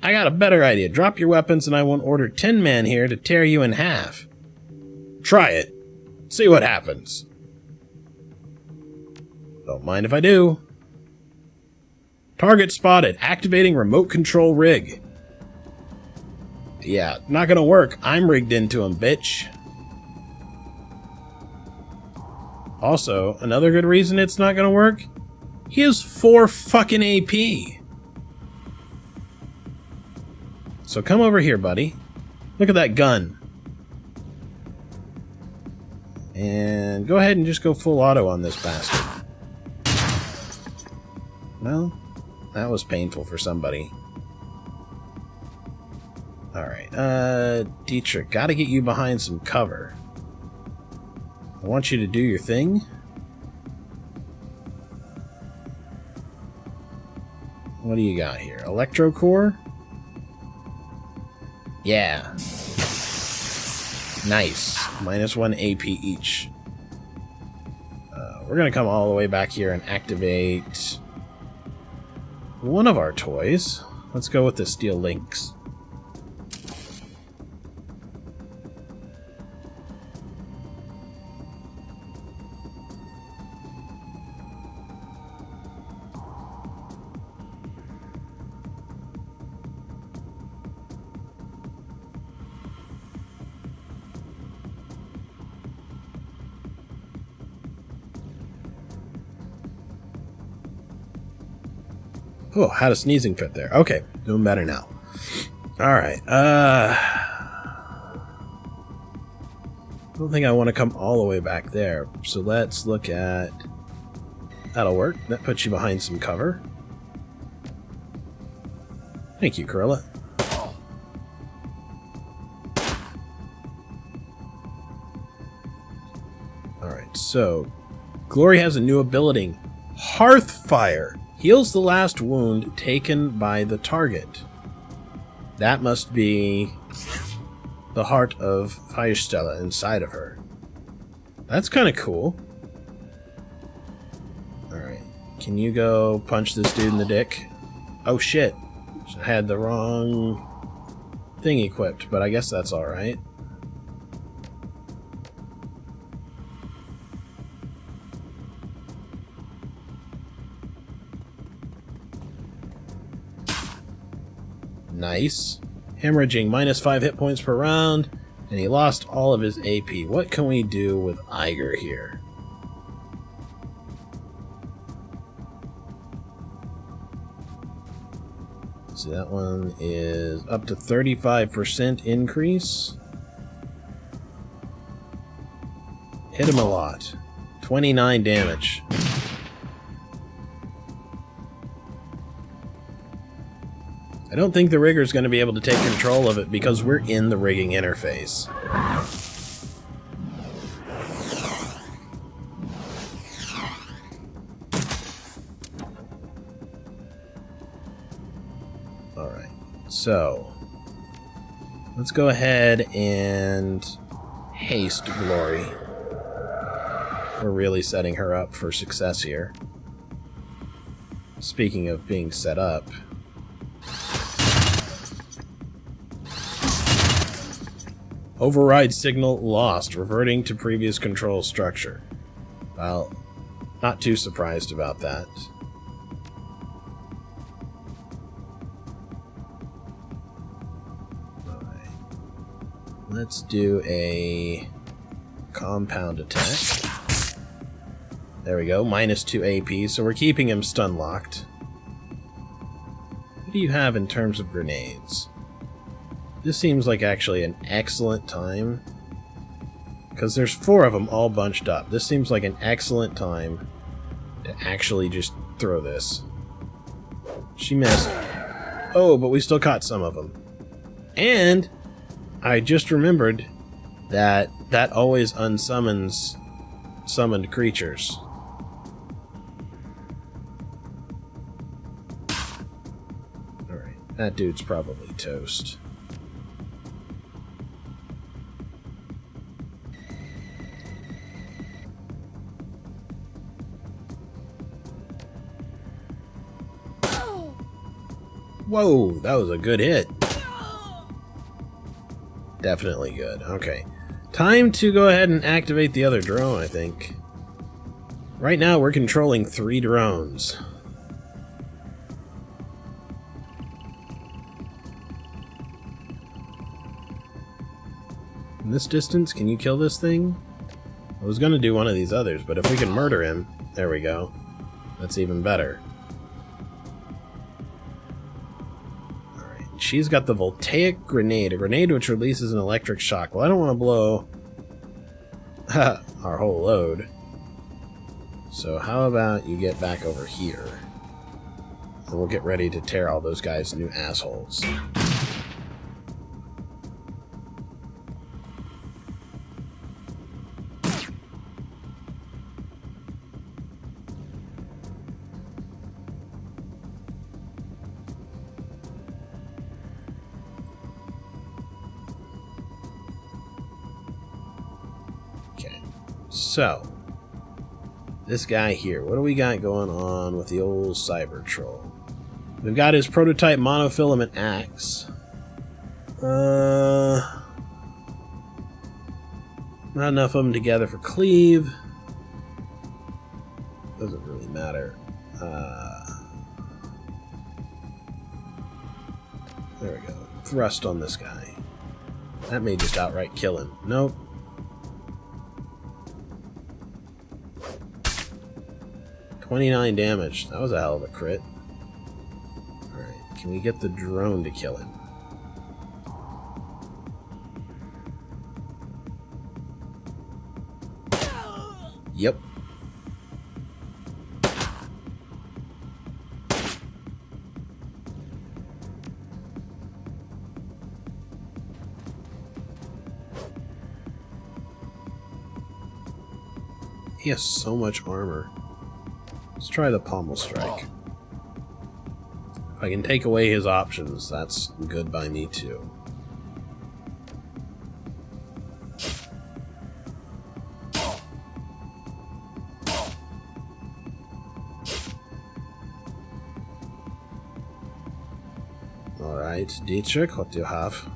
I got a better idea. Drop your weapons and I won't order 10 men here to tear you in half. Try it. See what happens. Don't mind if I do. Target spotted. Activating remote control rig. Yeah, not gonna work. I'm rigged into him, bitch. Also, another good reason it's not gonna work. He has 4 fucking AP. So come over here, buddy. Look at that gun. And go ahead and just go full auto on this bastard. Well, that was painful for somebody. Alright, Dietrich, gotta get you behind some cover. I want you to do your thing. What do you got here? Electro core? Yeah. Nice. -1 AP each. We're gonna come all the way back here and activate one of our toys. Let's go with the steel links. Oh, had a sneezing fit there. Okay, doing better now. Alright, I don't think I want to come all the way back there. So let's look at... That'll work. That puts you behind some cover. Thank you, Corella. Alright, so... Glory has a new ability. Hearthfire. Heals the last wound taken by the target. That must be the heart of Feierstella inside of her. That's kind of cool. Alright. Can you go punch this dude in the dick? Oh shit. I had the wrong thing equipped, but I guess that's alright. Nice. Hemorrhaging, -5 hit points per round, and he lost all of his AP. What can we do with Iger here? So that one is up to 35% increase. Hit him a lot. 29 damage. I don't think the rigger's going to be able to take control of it because we're in the rigging interface. Alright, so let's go ahead and haste Glory. We're really setting her up for success here. Speaking of being set up... Override signal lost, reverting to previous control structure. Well, not too surprised about that. Alright. Let's do a compound attack. There we go, -2 AP, so we're keeping him stun locked. What do you have in terms of grenades? This seems like actually an excellent time, because there's 4 of them all bunched up. This seems like an excellent time to actually just throw this. She missed. Oh, but we still caught some of them. And I just remembered that that always unsummons summoned creatures. Alright, that dude's probably toast. Whoa, that was a good hit. Definitely good. Okay. Time to go ahead and activate the other drone, I think. Right now, we're controlling 3 drones. In this distance, can you kill this thing? I was gonna do one of these others, but if we can murder him... There we go. That's even better. Alright, she's got the voltaic grenade, a grenade which releases an electric shock. Well, I don't want to blow our whole load. So how about you get back over here? And we'll get ready to tear all those guys new assholes. So, this guy here, what do we got going on with the old Cyber Troll? We've got his prototype monofilament axe. Not enough of them together for cleave. Doesn't really matter. There we go. Thrust on this guy. That may just outright kill him. Nope. $29 damage. That was a hell of a crit. Alright, can we get the drone to kill him? Yep. He has so much armor. Let's try the pommel strike. If I can take away his options, that's good by me too. Alright, Dietrich, what do you have?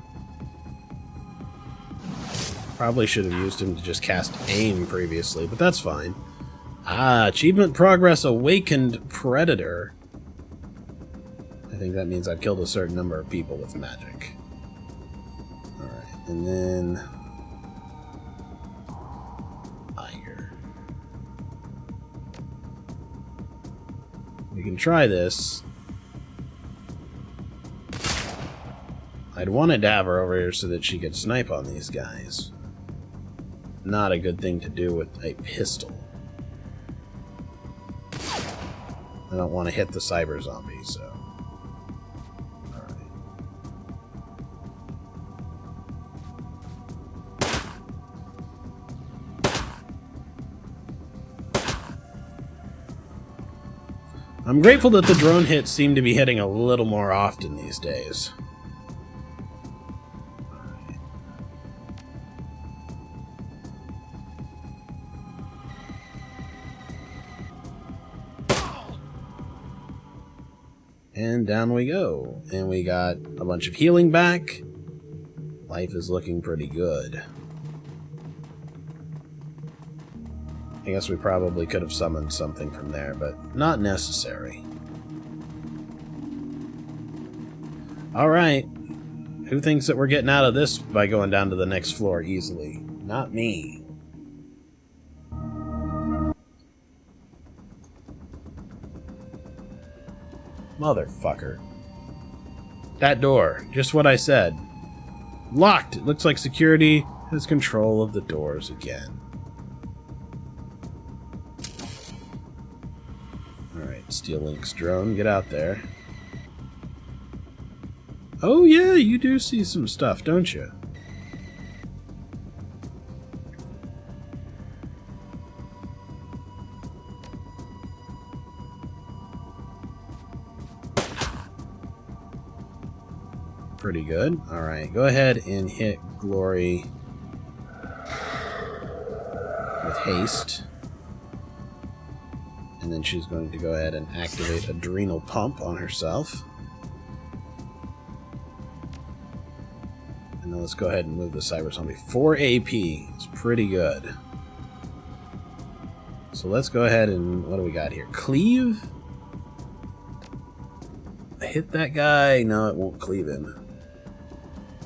Probably should have used him to just cast aim previously, but that's fine. Ah, achievement progress awakened predator. I think that means I've killed a certain number of people with magic. Alright, and then... Iger. We can try this. I'd wanted to have her over here so that she could snipe on these guys. Not a good thing to do with a pistol. I don't want to hit the cyber zombie, so... Alright. I'm grateful that the drone hits seem to be hitting a little more often these days. And down we go. And we got a bunch of healing back. Life is looking pretty good. I guess we probably could have summoned something from there, but not necessary. Alright. Who thinks that we're getting out of this by going down to the next floor easily? Not me. Motherfucker. That door. Just what I said. Locked. It looks like security has control of the doors again. Alright, Steel Link's drone. Get out there. Oh yeah, you do see some stuff, don't you? Pretty good. Alright, go ahead and hit Glory with haste. And then she's going to go ahead and activate Adrenal Pump on herself. And then let's go ahead and move the cyber zombie. 4 AP. It's pretty good. So let's go ahead and... what do we got here? Cleave? Hit that guy. No, it won't cleave him.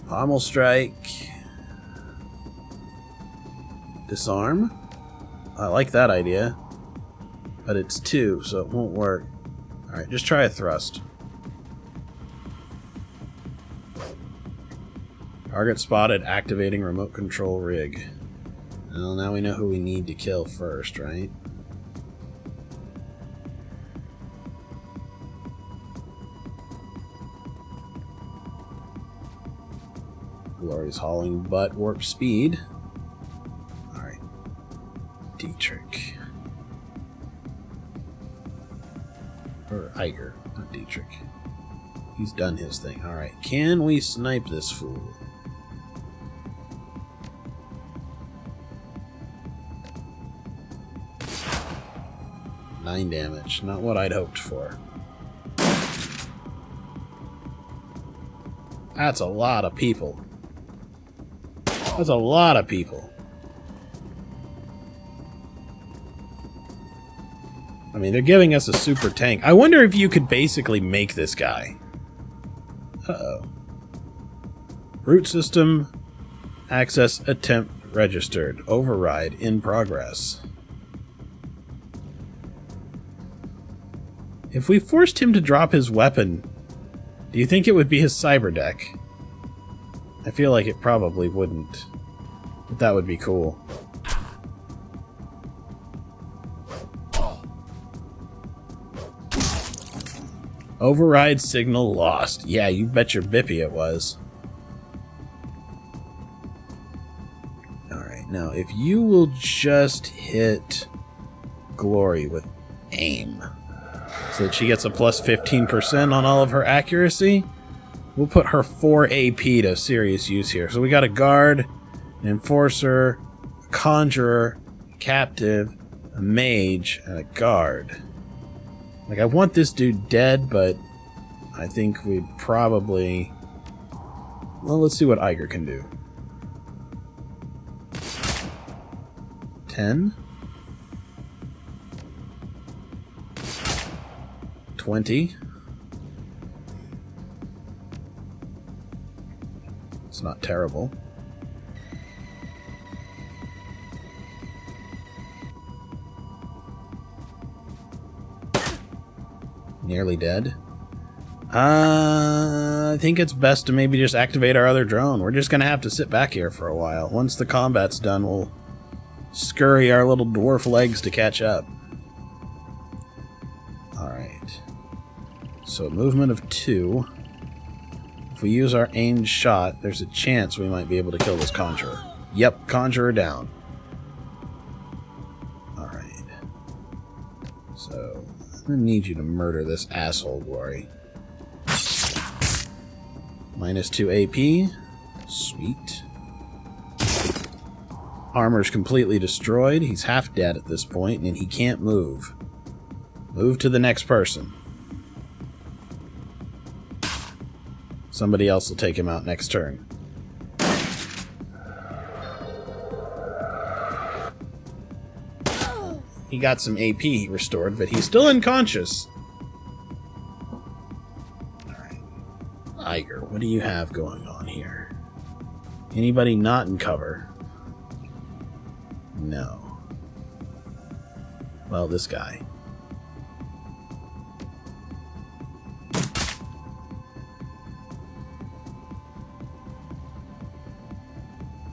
Pommel strike. Disarm. I like that idea. But it's 2, so it won't work. Alright, just try a thrust. Target spotted, activating remote control rig. Well, now we know who we need to kill first, right? Glory's hauling butt, warp speed. Alright. Dietrich. Or Iger, not Dietrich. He's done his thing. Alright, can we snipe this fool? Nine damage. Not what I'd hoped for. That's a lot of people. That's a lot of people. I mean, they're giving us a super tank. I wonder if you could basically make this guy. Uh-oh. Root system access attempt registered. Override in progress. If we forced him to drop his weapon, do you think it would be his cyber deck? I feel like it probably wouldn't. But that would be cool. Override signal lost. Yeah, you bet your bippy it was. Alright, now if you will just hit Glory with aim, so that she gets a plus 15% on all of her accuracy, we'll put her 4 AP to serious use here. So we got a guard, an enforcer, a conjurer, a captive, a mage, and a guard. Like, I want this dude dead, but I think we'd probably... well, let's see what Iger can do. 10. 20. It's not terrible. Nearly dead. I think it's best to maybe just activate our other drone. We're just gonna have to sit back here for a while. Once the combat's done, we'll scurry our little dwarf legs to catch up. Alright. So, movement of 2. If we use our aimed shot, there's a chance we might be able to kill this conjurer. Yep, conjurer down. Alright. So, I'm gonna need you to murder this asshole, Glory. Minus 2 AP. Sweet. Armor's completely destroyed. He's half dead at this point, and he can't move. Move to the next person. Somebody else will take him out next turn. He got some AP restored, but he's still unconscious. Alright. Iger, what do you have going on here? Anybody not in cover? No. Well, this guy.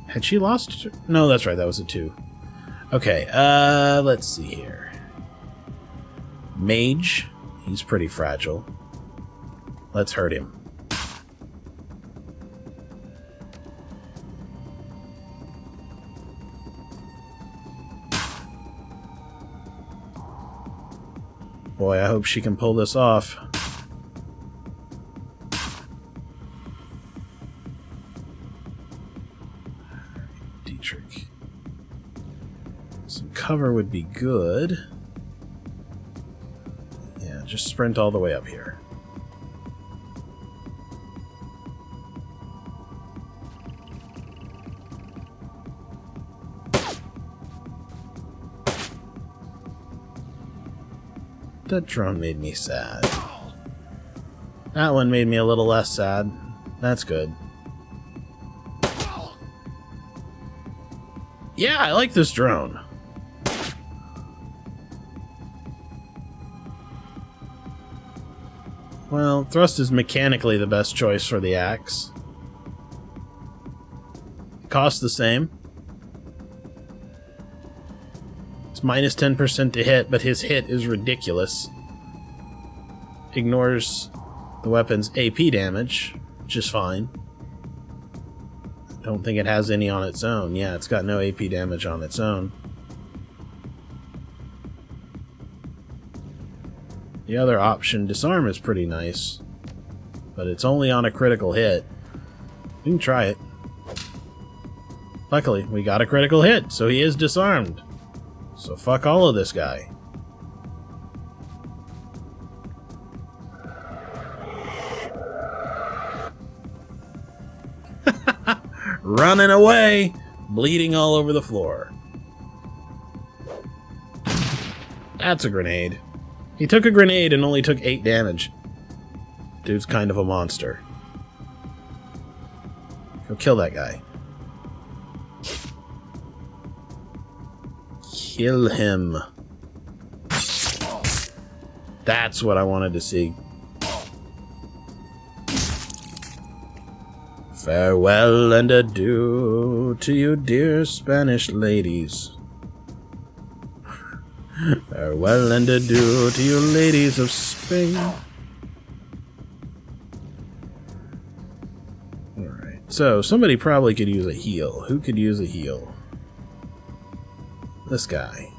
Had she lost? No, that's right, that was a 2. Okay, let's see here. Mage. He's pretty fragile. Let's hurt him. Boy, I hope she can pull this off. Dietrich. Some cover would be good. Yeah, just sprint all the way up here. That drone made me sad. That one made me a little less sad. That's good. Yeah, I like this drone. Well, thrust is mechanically the best choice for the axe. It costs the same. It's minus 10% to hit, but his hit is ridiculous. Ignores the weapon's AP damage, which is fine. Don't think it has any on its own. Yeah, it's got no AP damage on its own. The other option, disarm, is pretty nice, but it's only on a critical hit. We can try it. Luckily, we got a critical hit, so he is disarmed. So fuck all of this guy. Running away, bleeding all over the floor. That's a grenade. He took a grenade and only took 8 damage. Dude's kind of a monster. Go kill that guy. Kill him. That's what I wanted to see. Farewell and adieu to you dear Spanish ladies. Farewell and adieu to you ladies of Spain. Alright, so somebody probably could use a heal. Who could use a heal? This guy.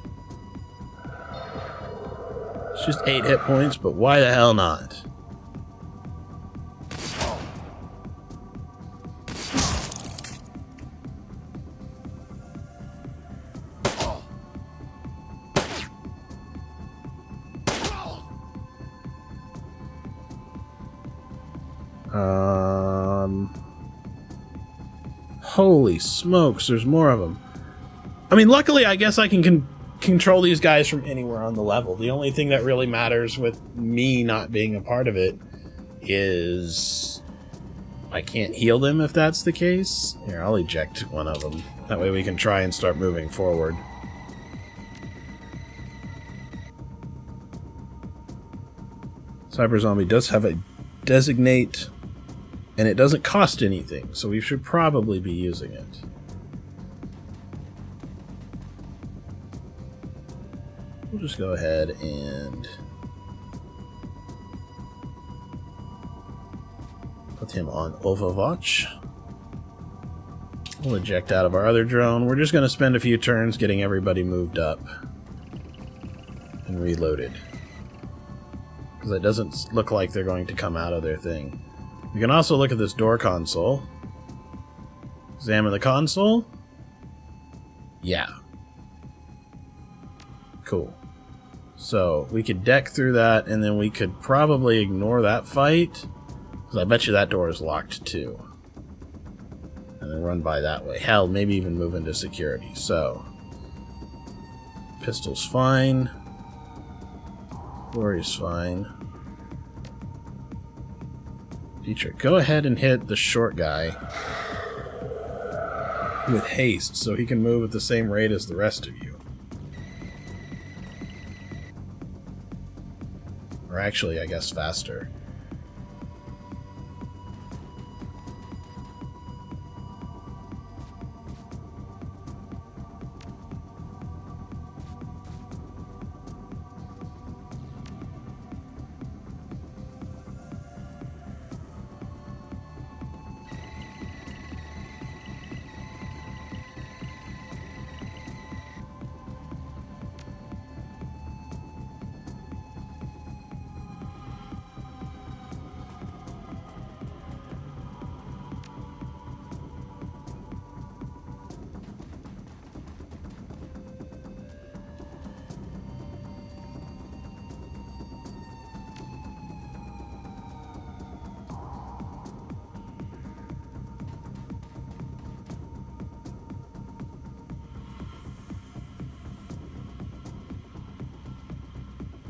It's just 8 hit points, but why the hell not? Holy smokes, there's more of them. I mean, luckily, I guess I can control these guys from anywhere on the level. The only thing that really matters with me not being a part of it is I can't heal them if that's the case. Here, I'll eject one of them. That way we can try and start moving forward. Cyber Zombie does have a designate, and it doesn't cost anything, so we should probably be using it. We'll just go ahead and put him on Overwatch. We'll eject out of our other drone. We're just going to spend a few turns getting everybody moved up and reloaded, because it doesn't look like they're going to come out of their thing. We can also look at this door console. Examine the console. Yeah. Cool. So, we could deck through that, and then we could probably ignore that fight, because I bet you that door is locked too. And then run by that way. Hell, maybe even move into security. So, pistol's fine. Glory's fine. Dietrich, go ahead and hit the short guy with haste so he can move at the same rate as the rest of you. Or actually, I guess faster.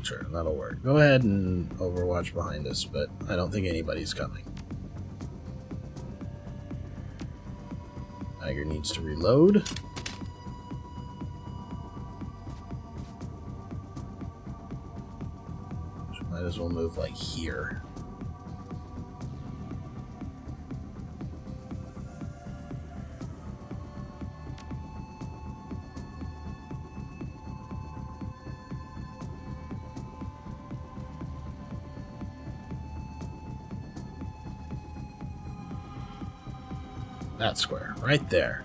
Sure, that'll work. Go ahead and overwatch behind us, but I don't think anybody's coming. Tiger needs to reload. Might as well move like here. That square, right there.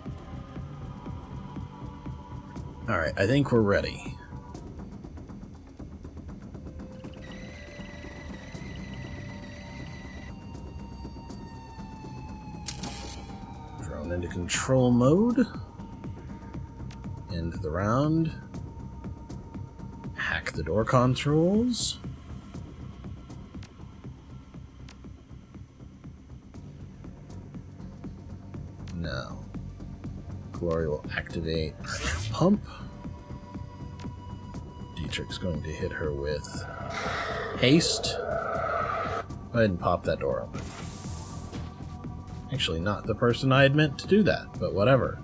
Alright, I think we're ready. Drone into control mode. End the round. Hack the door controls. No. Glory will activate pump. Dietrich's going to hit her with haste. Go ahead and pop that door open. Actually, not the person I had meant to do that, but whatever.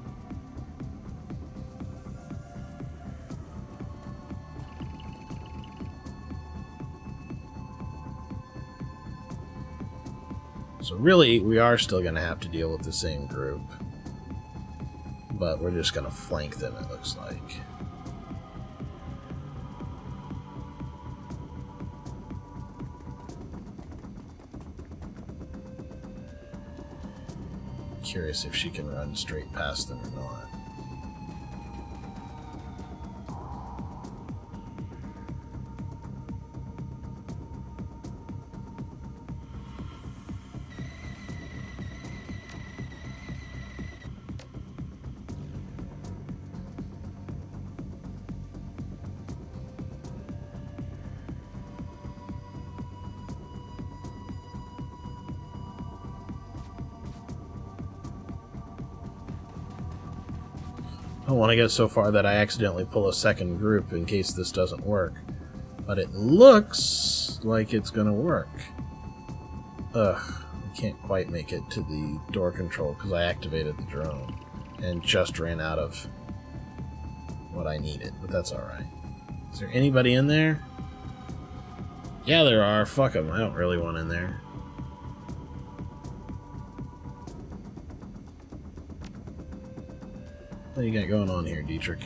So really, we are still going to have to deal with the same group. But we're just going to flank them, it looks like. Curious if she can run straight past them or not. I don't want to get so far that I accidentally pull a second group in case this doesn't work. But it looks like it's going to work. Ugh, I can't quite make it to the door control because I activated the drone and just ran out of what I needed, but that's alright. Is there anybody in there? Yeah, there are. Fuck them. I don't really want in there. What do you got going on here, Dietrich?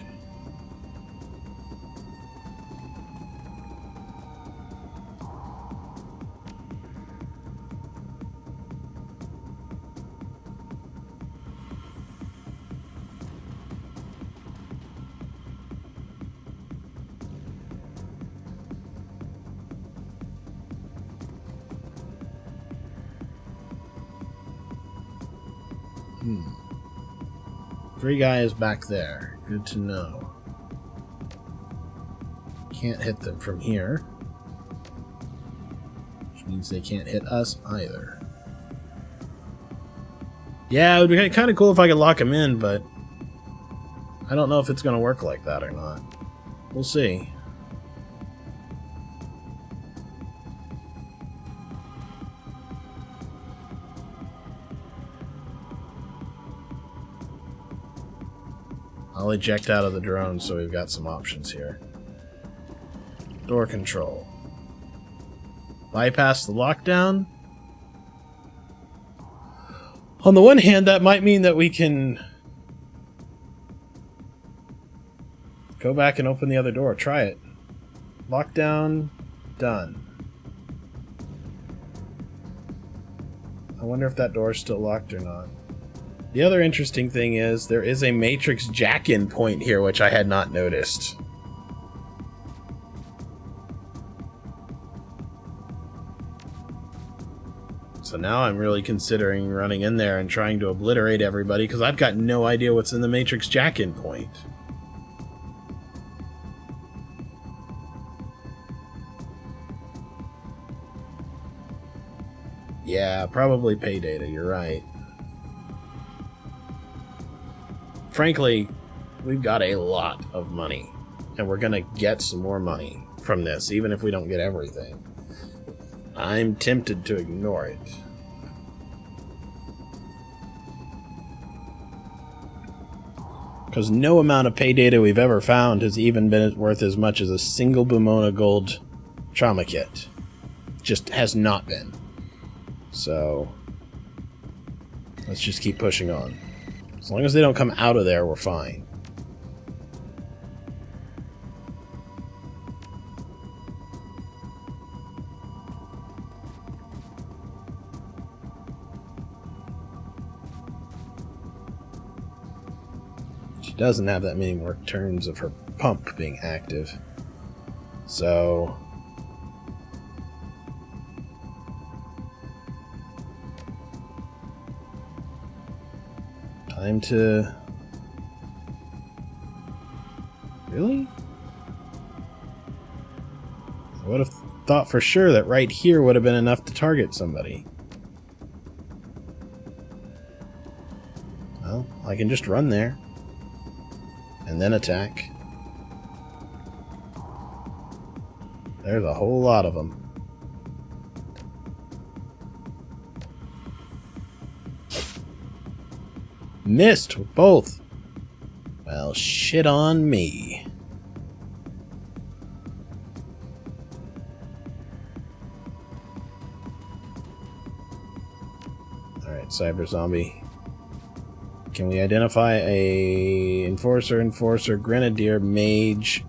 Three guys back there. Good to know. Can't hit them from here. Which means they can't hit us either. Yeah, it would be kind of cool if I could lock them in, but I don't know if it's going to work like that or not. We'll see. I'll eject out of the drone so we've got some options here. Door control. Bypass the lockdown. On the one hand, that might mean that we can go back and open the other door. Try it. Lockdown. Done. I wonder if that door is still locked or not. The other interesting thing is there is a matrix jack-in point here, which I had not noticed. So now I'm really considering running in there and trying to obliterate everybody, because I've got no idea what's in the matrix jack-in point. Yeah, probably payday, you're right. Frankly, we've got a lot of money, and we're going to get some more money from this, even if we don't get everything. I'm tempted to ignore it. Because no amount of pay data we've ever found has even been worth as much as a single Bumona Gold trauma kit. Just has not been. So, let's just keep pushing on. As long as they don't come out of there, we're fine. She doesn't have that many more turns of her pump being active. So... time to... Really? I would have thought for sure that right here would have been enough to target somebody. Well, I can just run there. And then attack. There's a whole lot of them. Missed with both. Well, shit on me. Alright, Cyber Zombie. Can we identify a enforcer, grenadier, mage,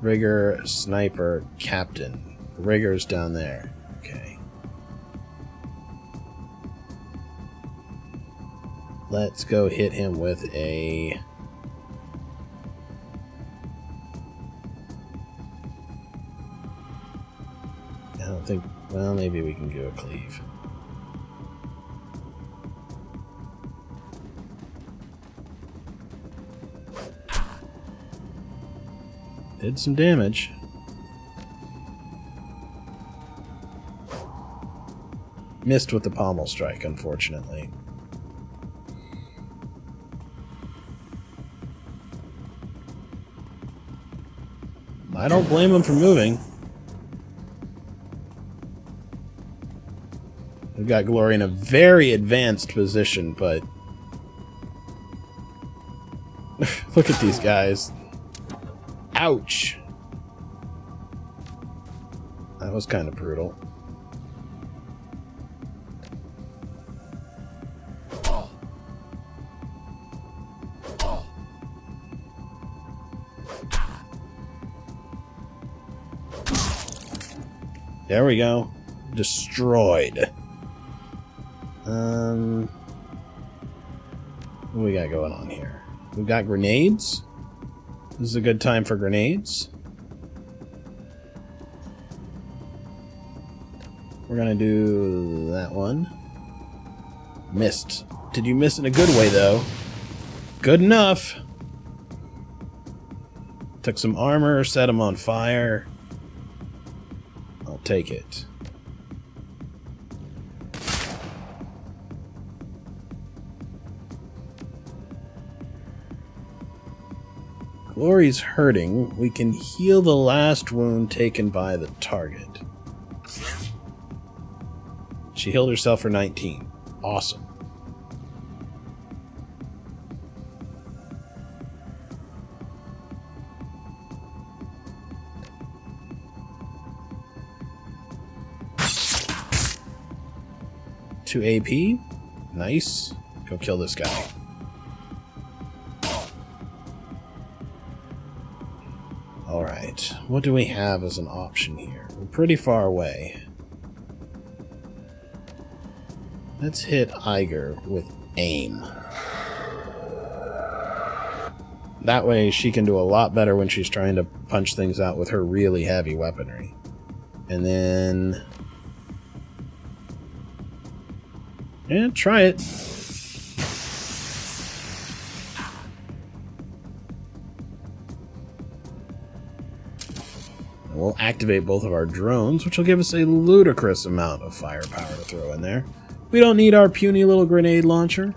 rigger, sniper, captain? Rigger's down there. Okay. Let's go hit him with a... I don't think... well, maybe we can go a cleave. Did some damage. Missed with the pommel strike, unfortunately. I don't blame him for moving. We've got Glory in a very advanced position, but... look at these guys. Ouch! That was kind of brutal. There we go. Destroyed. What do we got going on here? We've got grenades. This is a good time for grenades. We're gonna do that one. Missed. Did you miss in a good way, though? Good enough. Took some armor, set him on fire. I'll take it. Glory's hurting. We can heal the last wound taken by the target. She healed herself for 19. Awesome. $2 AP. Nice. Go kill this guy. Alright, what do we have as an option here? We're pretty far away. Let's hit Iger with aim. That way she can do a lot better when she's trying to punch things out with her really heavy weaponry. And then... yeah, try it. We'll activate both of our drones, which will give us a ludicrous amount of firepower to throw in there. We don't need our puny little grenade launcher.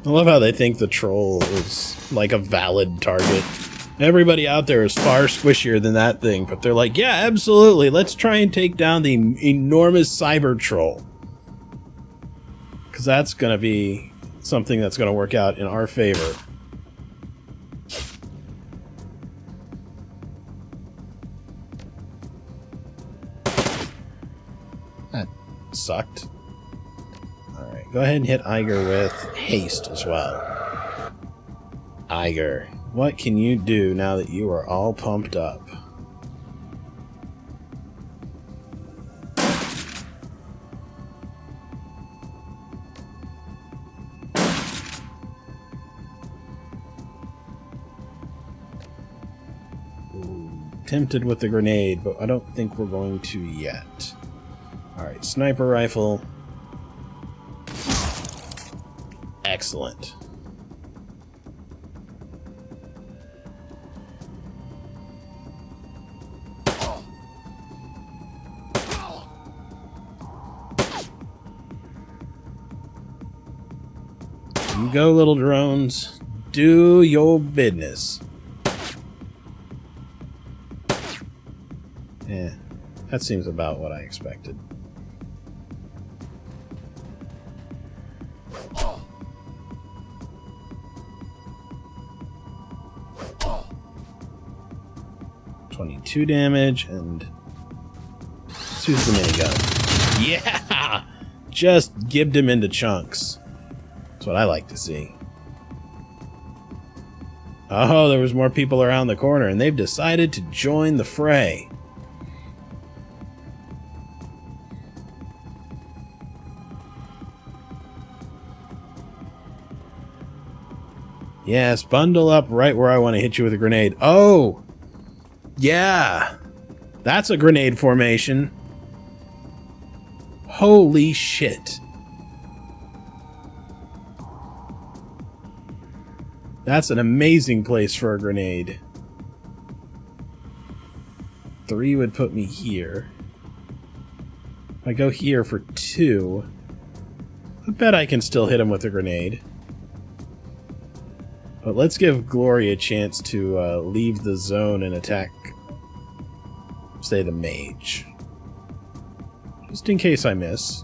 I love how they think the troll is like a valid target. Everybody out there is far squishier than that thing, but they're like, yeah, absolutely, let's try and take down the enormous cyber troll. Because that's going to be something that's going to work out in our favor. That sucked. Alright, go ahead and hit Iger with haste as well. Iger, what can you do now that you are all pumped up? Tempted with the grenade, but I don't think we're going to yet. Alright, sniper rifle. Excellent. You go, little drones. Do your business. Yeah, that seems about what I expected. .22 damage, and let's use the minigun. Yeah! Just gibbed him into chunks. That's what I like to see. Oh, there was more people around the corner, and they've decided to join the fray. Yes, bundle up right where I want to hit you with a grenade. Oh! Yeah! That's a grenade formation. Holy shit. That's an amazing place for a grenade. 3 would put me here. If I go here for 2, I bet I can still hit him with a grenade. But let's give Glory a chance to leave the zone and attack, say, the mage. Just in case I miss.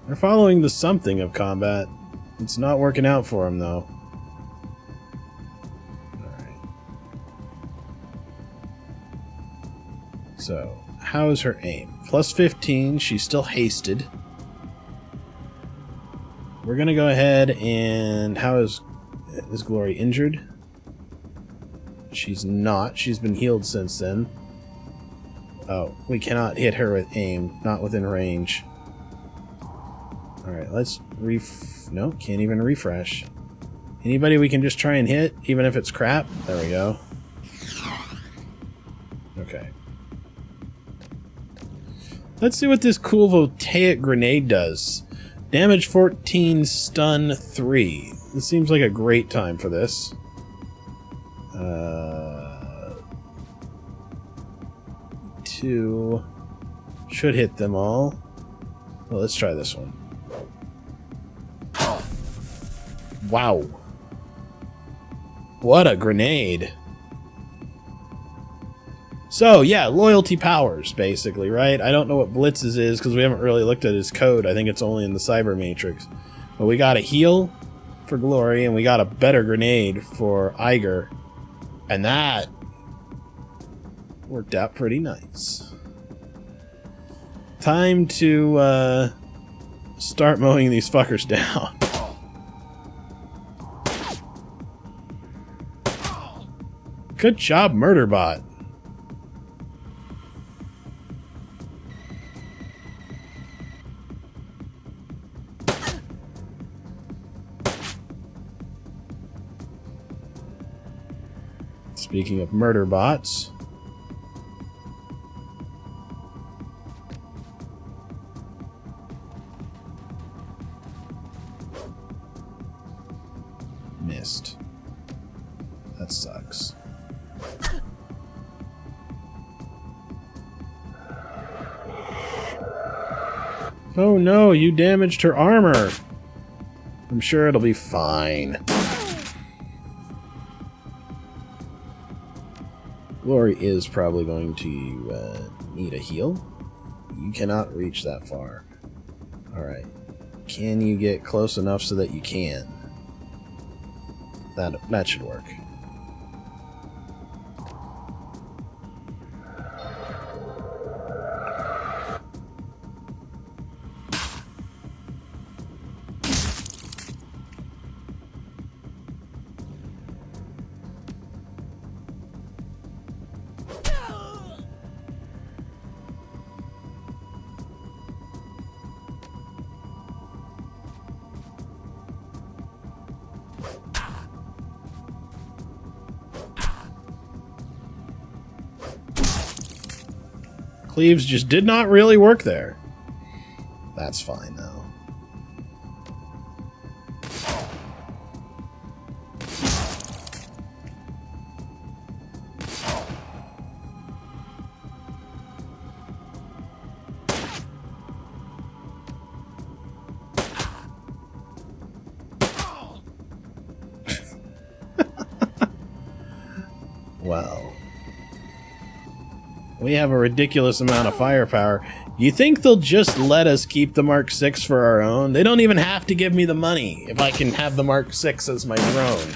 They're following the something of combat. It's not working out for him, though. Alright. So, how is her aim? Plus 15, she's still hasted. We're gonna go ahead and... How is Glory injured? She's not. She's been healed since then. Oh, we cannot hit her with aim. Not within range. Alright, let's no, can't even refresh. Anybody we can just try and hit, even if it's crap? There we go. Okay. Let's see what this cool voltaic grenade does. Damage 14, stun 3. This seems like a great time for this. 2 should hit them all. Well, let's try this one. Wow. What a grenade. So, yeah, loyalty powers, basically, right? I don't know what Blitz's is, because we haven't really looked at his code. I think it's only in the Cyber Matrix. But we got a heal for Glory, and we got a better grenade for Iger. And that worked out pretty nice. Time to start mowing these fuckers down. Good job, Murderbot. Speaking of Murderbots, missed. That sucks. Oh no, you damaged her armor. I'm sure it'll be fine. Glory is probably going to need a heal. You cannot reach that far. Alright. Can you get close enough so that you can? That should work. Cleaves just did not really work there. That's fine, though. Wow. We have a ridiculous amount of firepower. You think they'll just let us keep the Mark 6 for our own? They don't even have to give me the money if I can have the Mark 6 as my drone.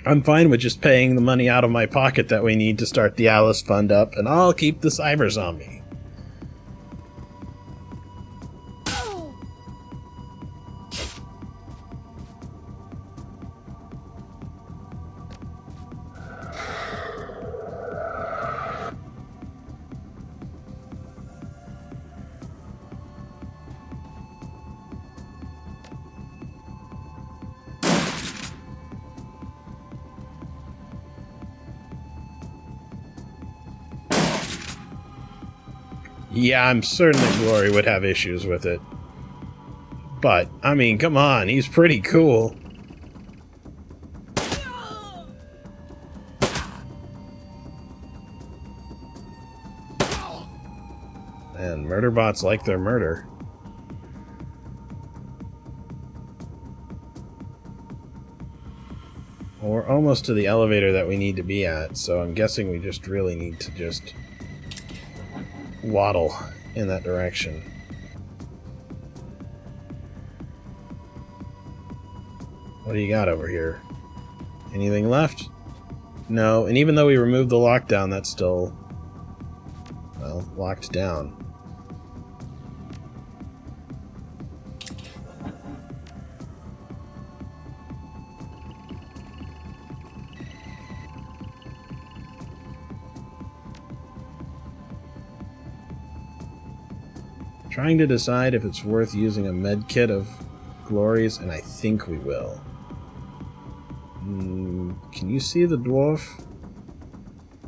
I'm fine with just paying the money out of my pocket that we need to start the Alice Fund up, and I'll keep the Cyber Zombie. Yeah, I'm certain that Glory would have issues with it. But, I mean, come on, he's pretty cool. And murder bots like their murder. Well, we're almost to the elevator that we need to be at, so I'm guessing we just really need to just waddle in that direction. What do you got over here? Anything left? No, and even though we removed the lockdown, that's still, well, locked down. Trying to decide if it's worth using a med kit of Glories, and I think we will. Can you see the dwarf?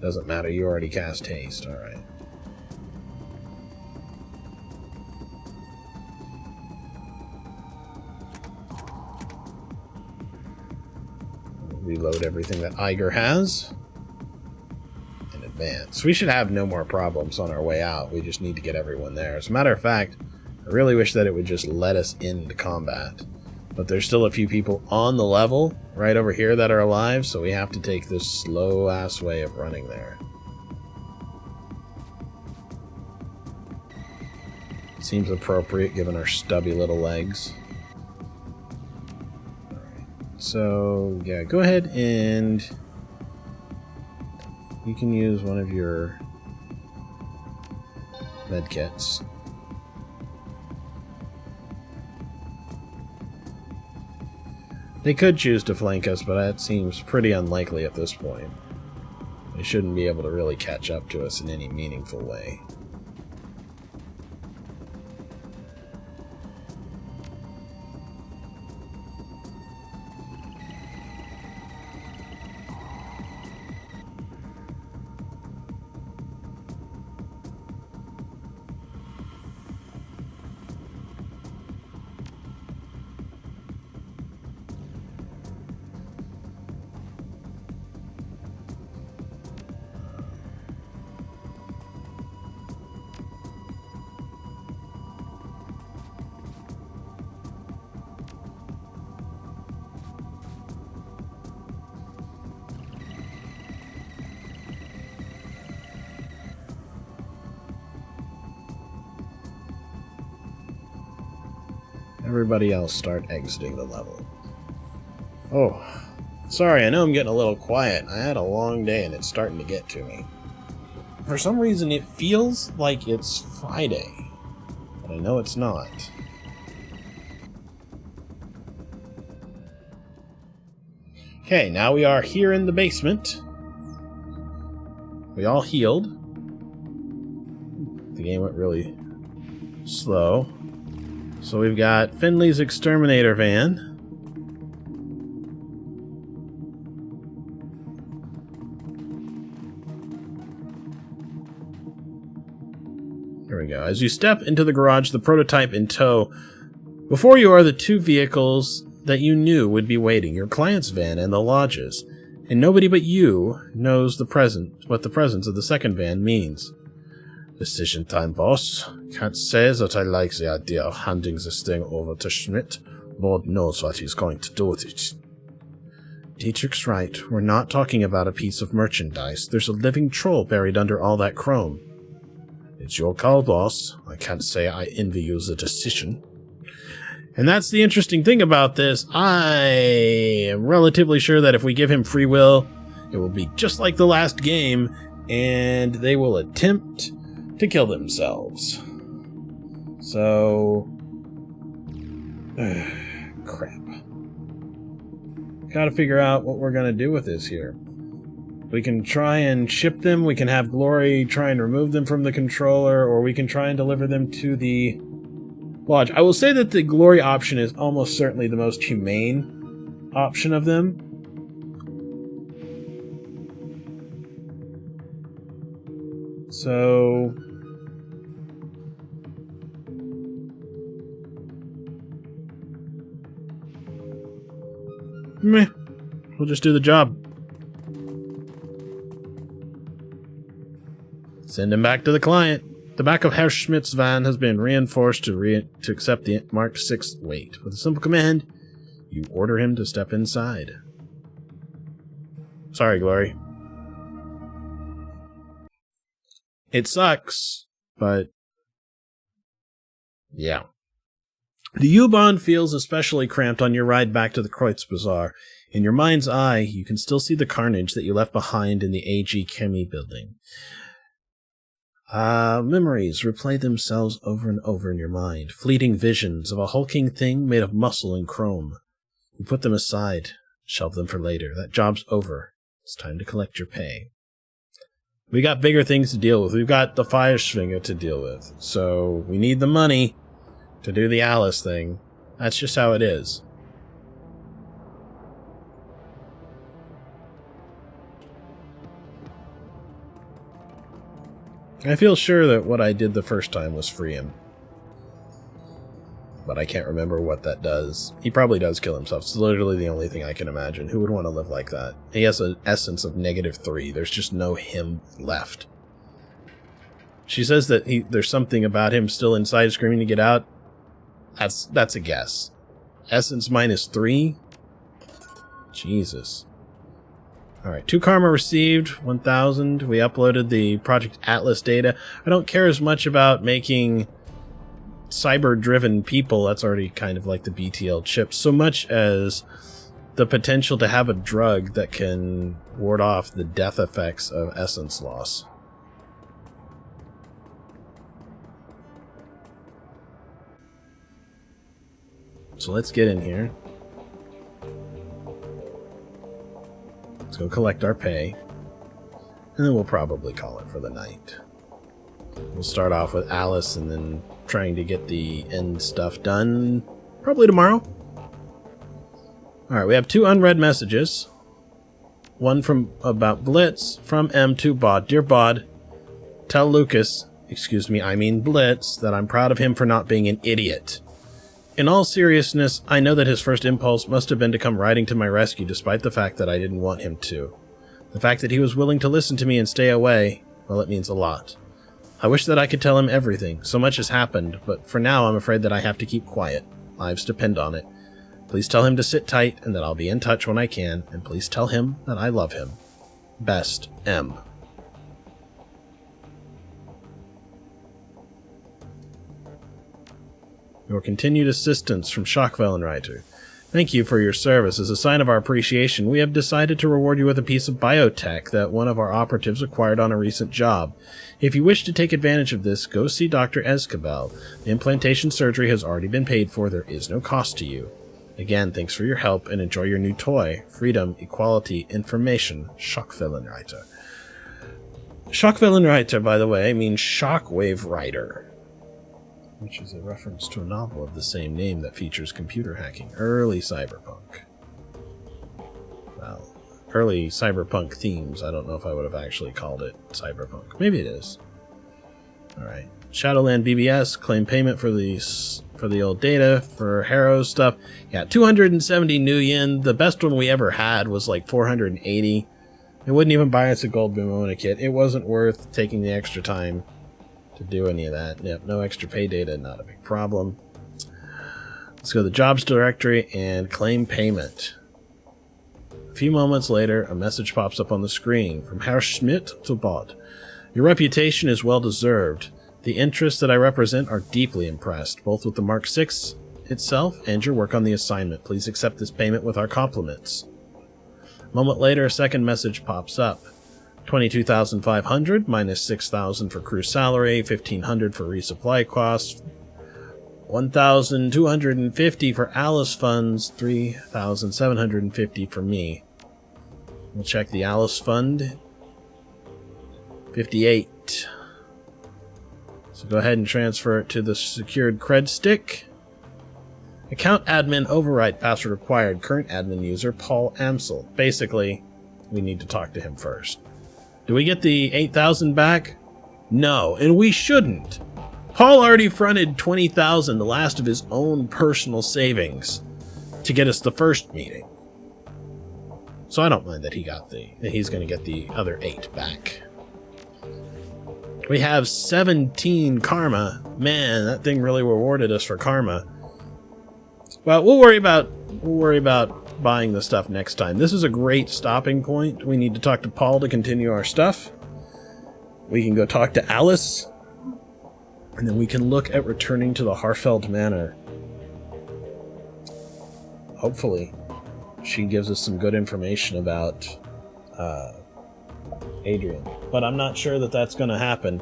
Doesn't matter, you already cast haste, alright. Reload everything that Iger has. And advance. We should have no more problems on our way out. We just need to get everyone there. As a matter of fact, I really wish that it would just let us into combat. But there's still a few people on the level right over here that are alive, so we have to take this slow-ass way of running there. Seems appropriate given our stubby little legs. Alright, so yeah, go ahead and you can use one of your med kits. They could choose to flank us, but that seems pretty unlikely at this point. They shouldn't be able to really catch up to us in any meaningful way. everybody else start exiting the level. Oh, sorry, I know I'm getting a little quiet. I had a long day and it's starting to get to me. For some reason, it feels like it's Friday, but I know it's not. Okay, now we are here in the basement. We all healed. The game went really slow. So we've got Finley's exterminator van. Here we go. As you step into the garage, the prototype in tow, before you are the two vehicles that you knew would be waiting, your client's van and the lodges. And nobody but you knows what the presence of the second van means. Decision time, boss. Can't say that I like the idea of handing this thing over to Schmidt. Lord knows what he's going to do with it. Dietrich's right. We're not talking about a piece of merchandise. There's a living troll buried under all that chrome. It's your call, boss. I can't say I envy you the decision. And that's the interesting thing about this. I am relatively sure that if we give him free will, it will be just like the last game, and they will attempt to kill themselves. So... crap. Gotta figure out what we're gonna do with this here. We can try and ship them, we can have Glory try and remove them from the controller, or we can try and deliver them to the lodge. I will say that the Glory option is almost certainly the most humane option of them. So... meh. We'll just do the job. Send him back to the client. The back of Herr Schmidt's van has been reinforced to accept the marked 6th weight. With a simple command, you order him to step inside. Sorry, Glory. It sucks, but... yeah. The U-Bahn feels especially cramped on your ride back to the Kreutz Bazaar. In your mind's eye, you can still see the carnage that you left behind in the AG Chemie building. Memories replay themselves over and over in your mind, fleeting visions of a hulking thing made of muscle and chrome. You put them aside, shelve them for later. That job's over. It's time to collect your pay. We got bigger things to deal with. We've got the Feuerschwinge to deal with, so we need the money to do the Alice thing. That's just how it is. I feel sure that what I did the first time was free him. But I can't remember what that does. He probably does kill himself. It's literally the only thing I can imagine. Who would want to live like that? He has an essence of -3. There's just no him left. She says that there's something about him still inside screaming to get out. That's a guess. Essence -3? Jesus. Alright, 2 karma received, 1,000. We uploaded the Project Atlas data. I don't care as much about making cyber-driven people, that's already kind of like the BTL chips, so much as the potential to have a drug that can ward off the death effects of essence loss. So let's get in here. Let's go collect our pay, and then we'll probably call it for the night. We'll start off with Alice and then trying to get the end stuff done probably tomorrow. Alright, we have 2 unread messages. One about Blitz from M to Bod. Dear Bod, tell Lucas, I mean Blitz, that I'm proud of him for not being an idiot. In all seriousness, I know that his first impulse must have been to come riding to my rescue despite the fact that I didn't want him to. The fact that he was willing to listen to me and stay away, well, it means a lot. I wish that I could tell him everything. So much has happened, but for now I'm afraid that I have to keep quiet. Lives depend on it. Please tell him to sit tight and that I'll be in touch when I can, and please tell him that I love him. Best, M. Your continued assistance from Schockwellenreiter. Thank you for your service. As a sign of our appreciation, we have decided to reward you with a piece of biotech that one of our operatives acquired on a recent job. If you wish to take advantage of this, go see Dr. Escabel. The implantation surgery has already been paid for. There is no cost to you. Again, thanks for your help, and enjoy your new toy. Freedom, equality, information, Schockwellenreiter. Schockwellenreiter, by the way, means shockwave rider, which is a reference to a novel of the same name that features computer hacking. Early cyberpunk. Well, early cyberpunk themes. I don't know if I would have actually called it cyberpunk. Maybe it is. Alright. Shadowland BBS, claim payment for the old data, for Harrow stuff. Yeah, 270 new yen. The best one we ever had was like 480. It wouldn't even buy us a gold Bumona kit. It wasn't worth taking the extra time to do any of that. Yep, no extra pay data, not a big problem. Let's go to the jobs directory and claim payment. A few moments later, a message pops up on the screen from Herr Schmidt to Bod. Your reputation is well deserved. The interests that I represent are deeply impressed, both with the Mark VI itself and your work on the assignment. Please accept this payment with our compliments. A moment later, a second message pops up. 22,500 minus 6,000 for crew salary, 1,500 for resupply costs, 1,250 for Alice funds, 3,750 for me. We'll check the Alice fund. 58. So go ahead and transfer it to the secured cred stick. Account admin override password required. Current admin user Paul Amsel. Basically, we need to talk to him first. Do we get the 8,000 back? No, and we shouldn't. Paul already fronted 20,000, the last of his own personal savings, to get us the first meeting. So I don't mind that he's going to get the other 8 back. We have 17 karma. Man, that thing really rewarded us for karma. Well, we'll worry about buying the stuff next time. This is a great stopping point. We need to talk to Paul to continue our stuff. We can go talk to Alice. And then we can look at returning to the Harfeld Manor. Hopefully, she gives us some good information about Adrian. But I'm not sure that that's going to happen.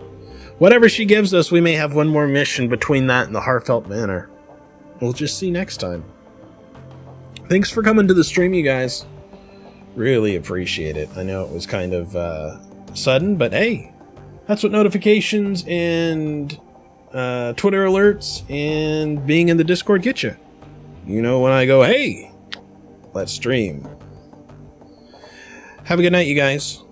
Whatever she gives us, we may have one more mission between that and the Harfeld Manor. We'll just see next time. Thanks for coming to the stream, you guys. Really appreciate it. I know it was kind of sudden, but hey, that's what notifications and Twitter alerts and being in the Discord get you. You know when I go, hey, let's stream. Have a good night, you guys.